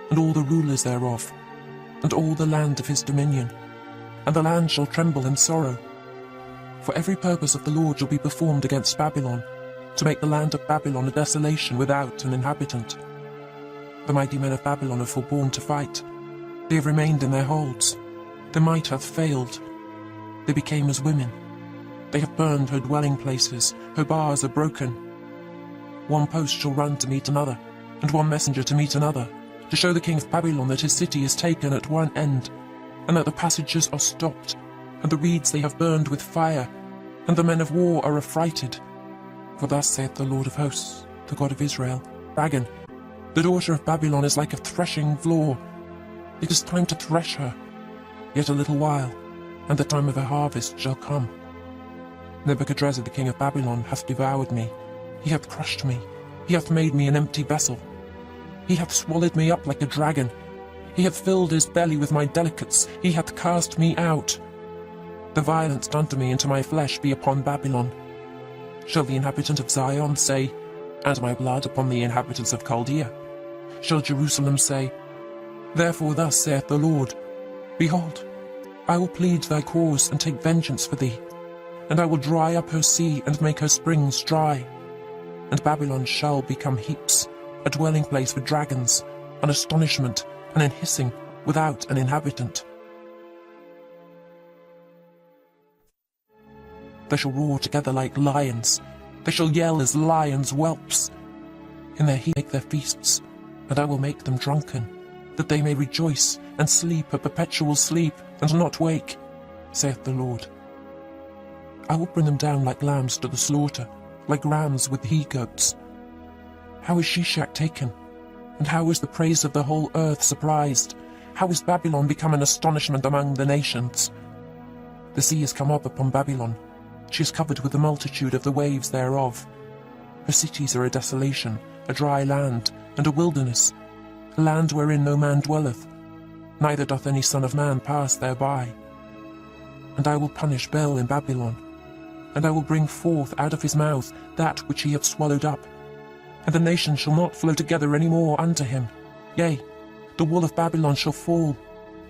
and all the rulers thereof, and all the land of his dominion. And the land shall tremble in sorrow. For every purpose of the Lord shall be performed against Babylon, to make the land of Babylon a desolation without an inhabitant. The mighty men of Babylon have forborne to fight. They have remained in their holds. Their might hath failed. They became as women. They have burned her dwelling places. Her bars are broken. One post shall run to meet another, and one messenger to meet another, to show the king of Babylon that his city is taken at one end, and that the passages are stopped, and the reeds they have burned with fire, and the men of war are affrighted. For thus saith the Lord of hosts, the God of Israel, Dragon, the daughter of Babylon is like a threshing floor. It is time to thresh her. Yet a little while, and the time of her harvest shall come. Nebuchadrezzar the king of Babylon hath devoured me. He hath crushed me. He hath made me an empty vessel. He hath swallowed me up like a dragon. He hath filled his belly with my delicates. He hath cast me out. The violence done to me and to my flesh be upon Babylon. Shall the inhabitant of Zion say, and my blood upon the inhabitants of Chaldea? Shall Jerusalem say, therefore thus saith the Lord, behold, I will plead thy cause and take vengeance for thee, and I will dry up her sea and make her springs dry. And Babylon shall become heaps, a dwelling place for dragons, an astonishment, and an hissing, without an inhabitant. They shall roar together like lions. They shall yell as lions' whelps. In their heat make their feasts, and I will make them drunken, that they may rejoice and sleep a perpetual sleep, and not wake, saith the Lord. I will bring them down like lambs to the slaughter, like rams with he-goats. How is Shishak taken? And how is the praise of the whole earth surprised? How is Babylon become an astonishment among the nations? The sea is come up upon Babylon. She is covered with the multitude of the waves thereof. Her cities are a desolation, a dry land, and a wilderness, a land wherein no man dwelleth, neither doth any son of man pass thereby. And I will punish Bel in Babylon, and I will bring forth out of his mouth that which he hath swallowed up, and the nations shall not flow together any more unto him. Yea, the wall of Babylon shall fall.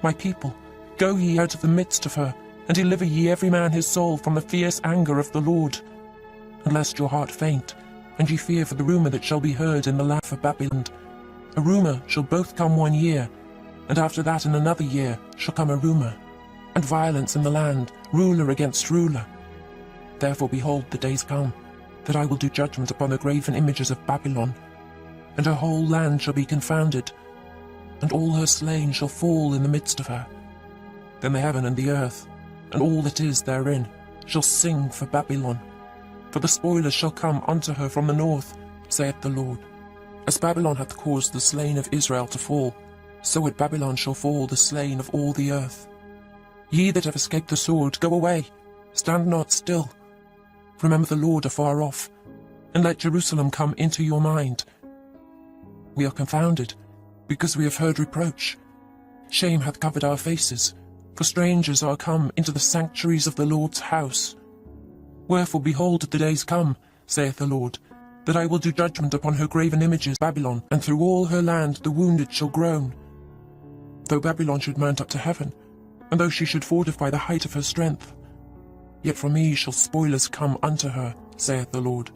My people, go ye out of the midst of her, and deliver ye every man his soul from the fierce anger of the Lord. And lest your heart faint, and ye fear for the rumour that shall be heard in the land of Babylon. A rumour shall both come 1 year, and after that in another year shall come a rumour, and violence in the land, ruler against ruler. Therefore behold, the days come, that I will do judgment upon the graven images of Babylon, and her whole land shall be confounded, and all her slain shall fall in the midst of her. Then the heaven and the earth, and all that is therein, shall sing for Babylon. For the spoilers shall come unto her from the north, saith the Lord. As Babylon hath caused the slain of Israel to fall, so at Babylon shall fall the slain of all the earth. Ye that have escaped the sword, go away, stand not still. Remember the Lord afar off, and let Jerusalem come into your mind. We are confounded, because we have heard reproach. Shame hath covered our faces, for strangers are come into the sanctuaries of the Lord's house. Wherefore behold, the days come, saith the Lord, that I will do judgment upon her graven images, Babylon, and through all her land the wounded shall groan. Though Babylon should mount up to heaven, and though she should fortify the height of her strength, yet from me shall spoilers come unto her, saith the Lord.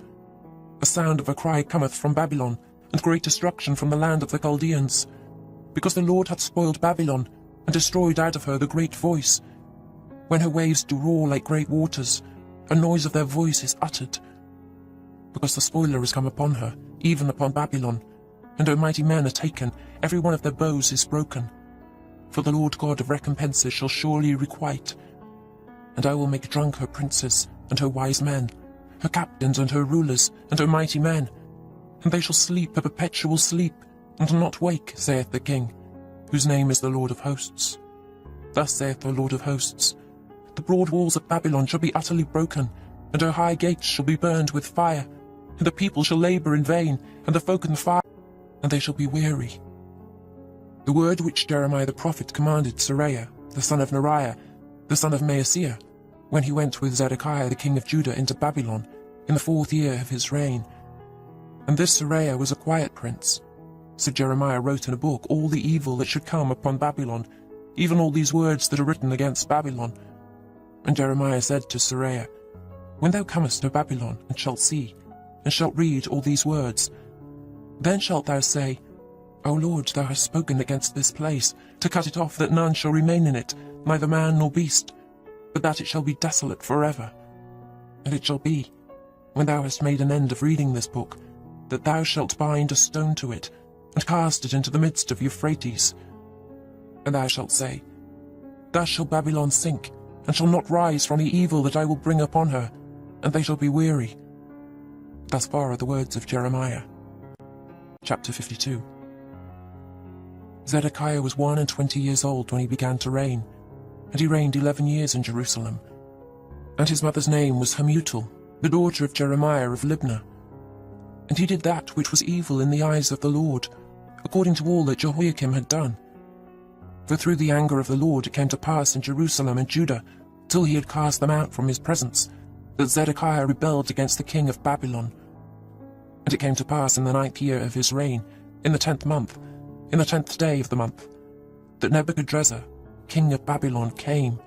A sound of a cry cometh from Babylon, and great destruction from the land of the Chaldeans, because the Lord hath spoiled Babylon, and destroyed out of her the great voice. When her waves do roar like great waters, a noise of their voice is uttered. Because the spoiler is come upon her, even upon Babylon, and her mighty men are taken, every one of their bows is broken. For the Lord God of recompenses shall surely requite. And I will make drunk her princes, and her wise men, her captains and her rulers, and her mighty men, and they shall sleep a perpetual sleep, and not wake, saith the King, whose name is the Lord of hosts. Thus saith the Lord of hosts, the broad walls of Babylon shall be utterly broken, and her high gates shall be burned with fire, and the people shall labour in vain, and the folk in fire, and they shall be weary. The word which Jeremiah the prophet commanded Seraiah, the son of Neriah, the son of Maaseiah, when he went with Zedekiah the king of Judah into Babylon, in the 4th year of his reign. And this Seraiah was a quiet prince. So Jeremiah wrote in a book all the evil that should come upon Babylon, even all these words that are written against Babylon. And Jeremiah said to Seraiah, When thou comest to Babylon, and shalt see, and shalt read all these words, then shalt thou say, O Lord, thou hast spoken against this place, to cut it off, that none shall remain in it, neither man nor beast, but that it shall be desolate forever. And it shall be, when thou hast made an end of reading this book, that thou shalt bind a stone to it, and cast it into the midst of Euphrates. And thou shalt say, Thus shall Babylon sink, and shall not rise from the evil that I will bring upon her, and they shall be weary. Thus far are the words of Jeremiah. Chapter 52. Zedekiah was 21 years old when he began to reign, and he reigned 11 years in Jerusalem. And his mother's name was Hamutal, the daughter of Jeremiah of Libnah. And he did that which was evil in the eyes of the Lord, according to all that Jehoiakim had done. For through the anger of the Lord it came to pass in Jerusalem and Judah, till he had cast them out from his presence, that Zedekiah rebelled against the king of Babylon. And it came to pass in the 9th year of his reign, in the 10th month, in the 10th day of the month, that Nebuchadrezzar, king of Babylon, came,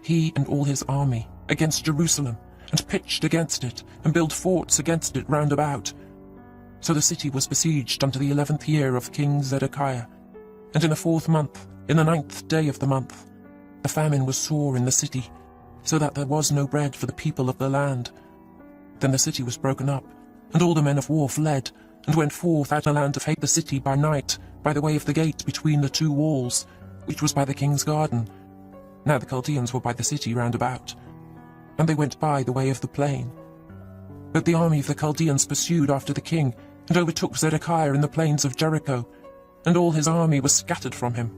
he and all his army, against Jerusalem, and pitched against it, and built forts against it round about. So the city was besieged unto the 11th year of King Zedekiah. And in the 4th month, in the 9th day of the month, the famine was sore in the city, so that there was no bread for the people of the land. Then the city was broken up, and all the men of war fled, and went forth out of the land to hate the city by night, by the way of the gate between the two walls, which was by the king's garden. Now the Chaldeans were by the city round about, and they went by the way of the plain. But the army of the Chaldeans pursued after the king, and overtook Zedekiah in the plains of Jericho, and all his army was scattered from him.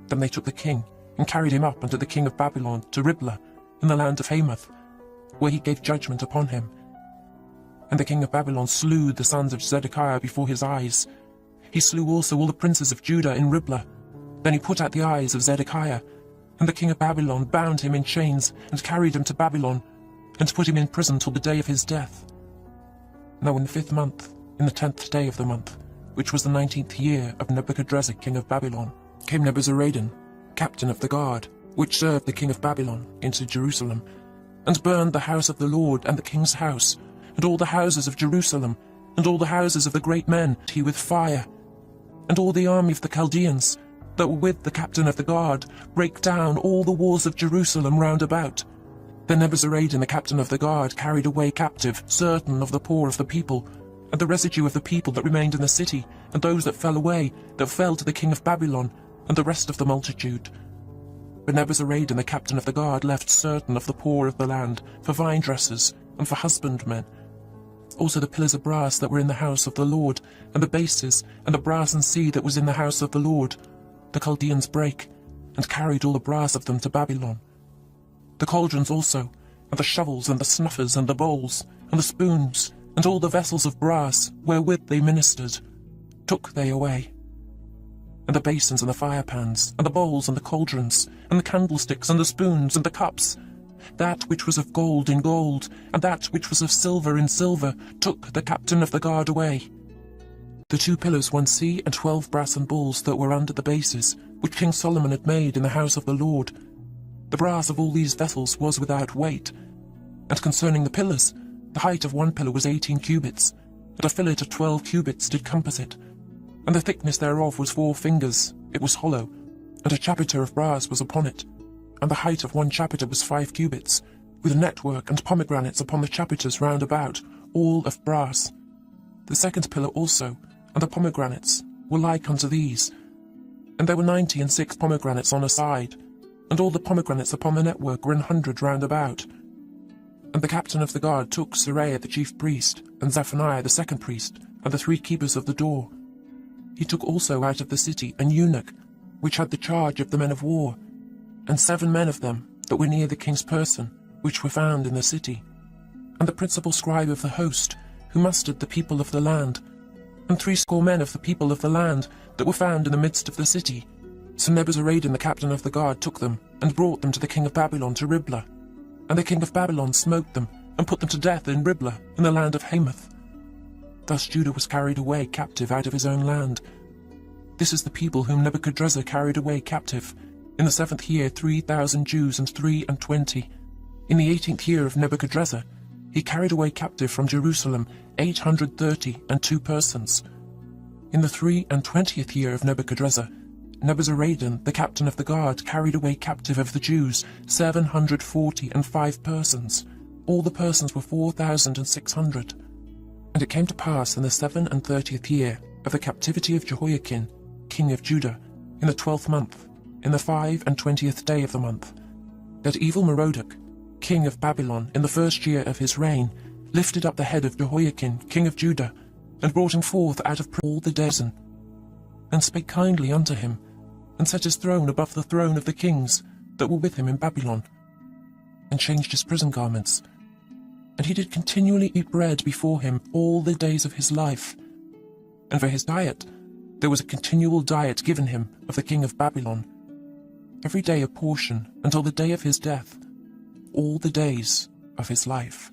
Then they took the king, and carried him up unto the king of Babylon to Riblah, in the land of Hamath, where he gave judgment upon him. And the king of Babylon slew the sons of Zedekiah before his eyes. He slew also all the princes of Judah in Riblah. Then he put out the eyes of Zedekiah, and the king of Babylon bound him in chains, and carried him to Babylon, and put him in prison till the day of his death. Now in the 5th month, in the 10th day of the month, which was the 19th year of Nebuchadrezzar king of Babylon, came Nebuzaradan, captain of the guard, which served the king of Babylon, into Jerusalem, and burned the house of the Lord and the king's house, and all the houses of Jerusalem, and all the houses of the great men, he with fire. And all the army of the Chaldeans, that were with the captain of the guard, brake down all the walls of Jerusalem round about. Then Nebuzaradan the captain of the guard carried away captive certain of the poor of the people, and the residue of the people that remained in the city, and those that fell away, that fell to the king of Babylon, and the rest of the multitude. But Nebuzaradan the captain of the guard left certain of the poor of the land, for vine dressers, and for husbandmen. Also the pillars of brass that were in the house of the Lord, and the bases, and the brass and sea that was in the house of the Lord, the Chaldeans brake, and carried all the brass of them to Babylon. The cauldrons also, and the shovels, and the snuffers, and the bowls, and the spoons, and all the vessels of brass, wherewith they ministered, took they away. And the basins, and the firepans, and the bowls, and the cauldrons, and the candlesticks, and the spoons, and the cups, that which was of gold in gold, and that which was of silver in silver, took the captain of the guard away. The 2 pillars, 1 sea, and 12 brassen balls that were under the bases, which King Solomon had made in the house of the Lord. The brass of all these vessels was without weight. And concerning the pillars, the height of 1 pillar was 18 cubits, and a fillet of 12 cubits did compass it. And the thickness thereof was 4 fingers, it was hollow, and a chapiter of brass was upon it. And the height of 1 chapiter was 5 cubits, with network and pomegranates upon the chapiters round about, all of brass. The 2nd pillar also, and the pomegranates, were like unto these. And there were 96 pomegranates on a side, and all the pomegranates upon the network were 100 round about. And the captain of the guard took Seraiah the chief priest, and Zephaniah the 2nd priest, and the 3 keepers of the door. He took also out of the city an eunuch, which had the charge of the men of war, and 7 men of them that were near the king's person, which were found in the city, and the principal scribe of the host, who mustered the people of the land, and 60 men of the people of the land that were found in the midst of the city. So Nebuzaradan the captain of the guard took them, and brought them to the king of Babylon to Riblah. And the king of Babylon smote them, and put them to death in Riblah, in the land of Hamath. Thus Judah was carried away captive out of his own land. This is the people whom Nebuchadrezzar carried away captive. In the 7th year 3,000 Jews and 23. In the 18th year of Nebuchadrezzar, he carried away captive from Jerusalem 832 persons. In the 23rd year of Nebuchadrezzar, Nebuzaradan, the captain of the guard, carried away captive of the Jews 745 persons. All the persons were 4,600. And it came to pass in the 37th year of the captivity of Jehoiakim, king of Judah, in the 12th month, in the 25th day of the month, that evil Merodach, king of Babylon, in the 1st year of his reign, lifted up the head of Jehoiakim, king of Judah, and brought him forth out of all the days, and spake kindly unto him, and set his throne above the throne of the kings that were with him in Babylon, and changed his prison garments. And he did continually eat bread before him all the days of his life. And for his diet, there was a continual diet given him of the king of Babylon, every day a portion until the day of his death, all the days of his life.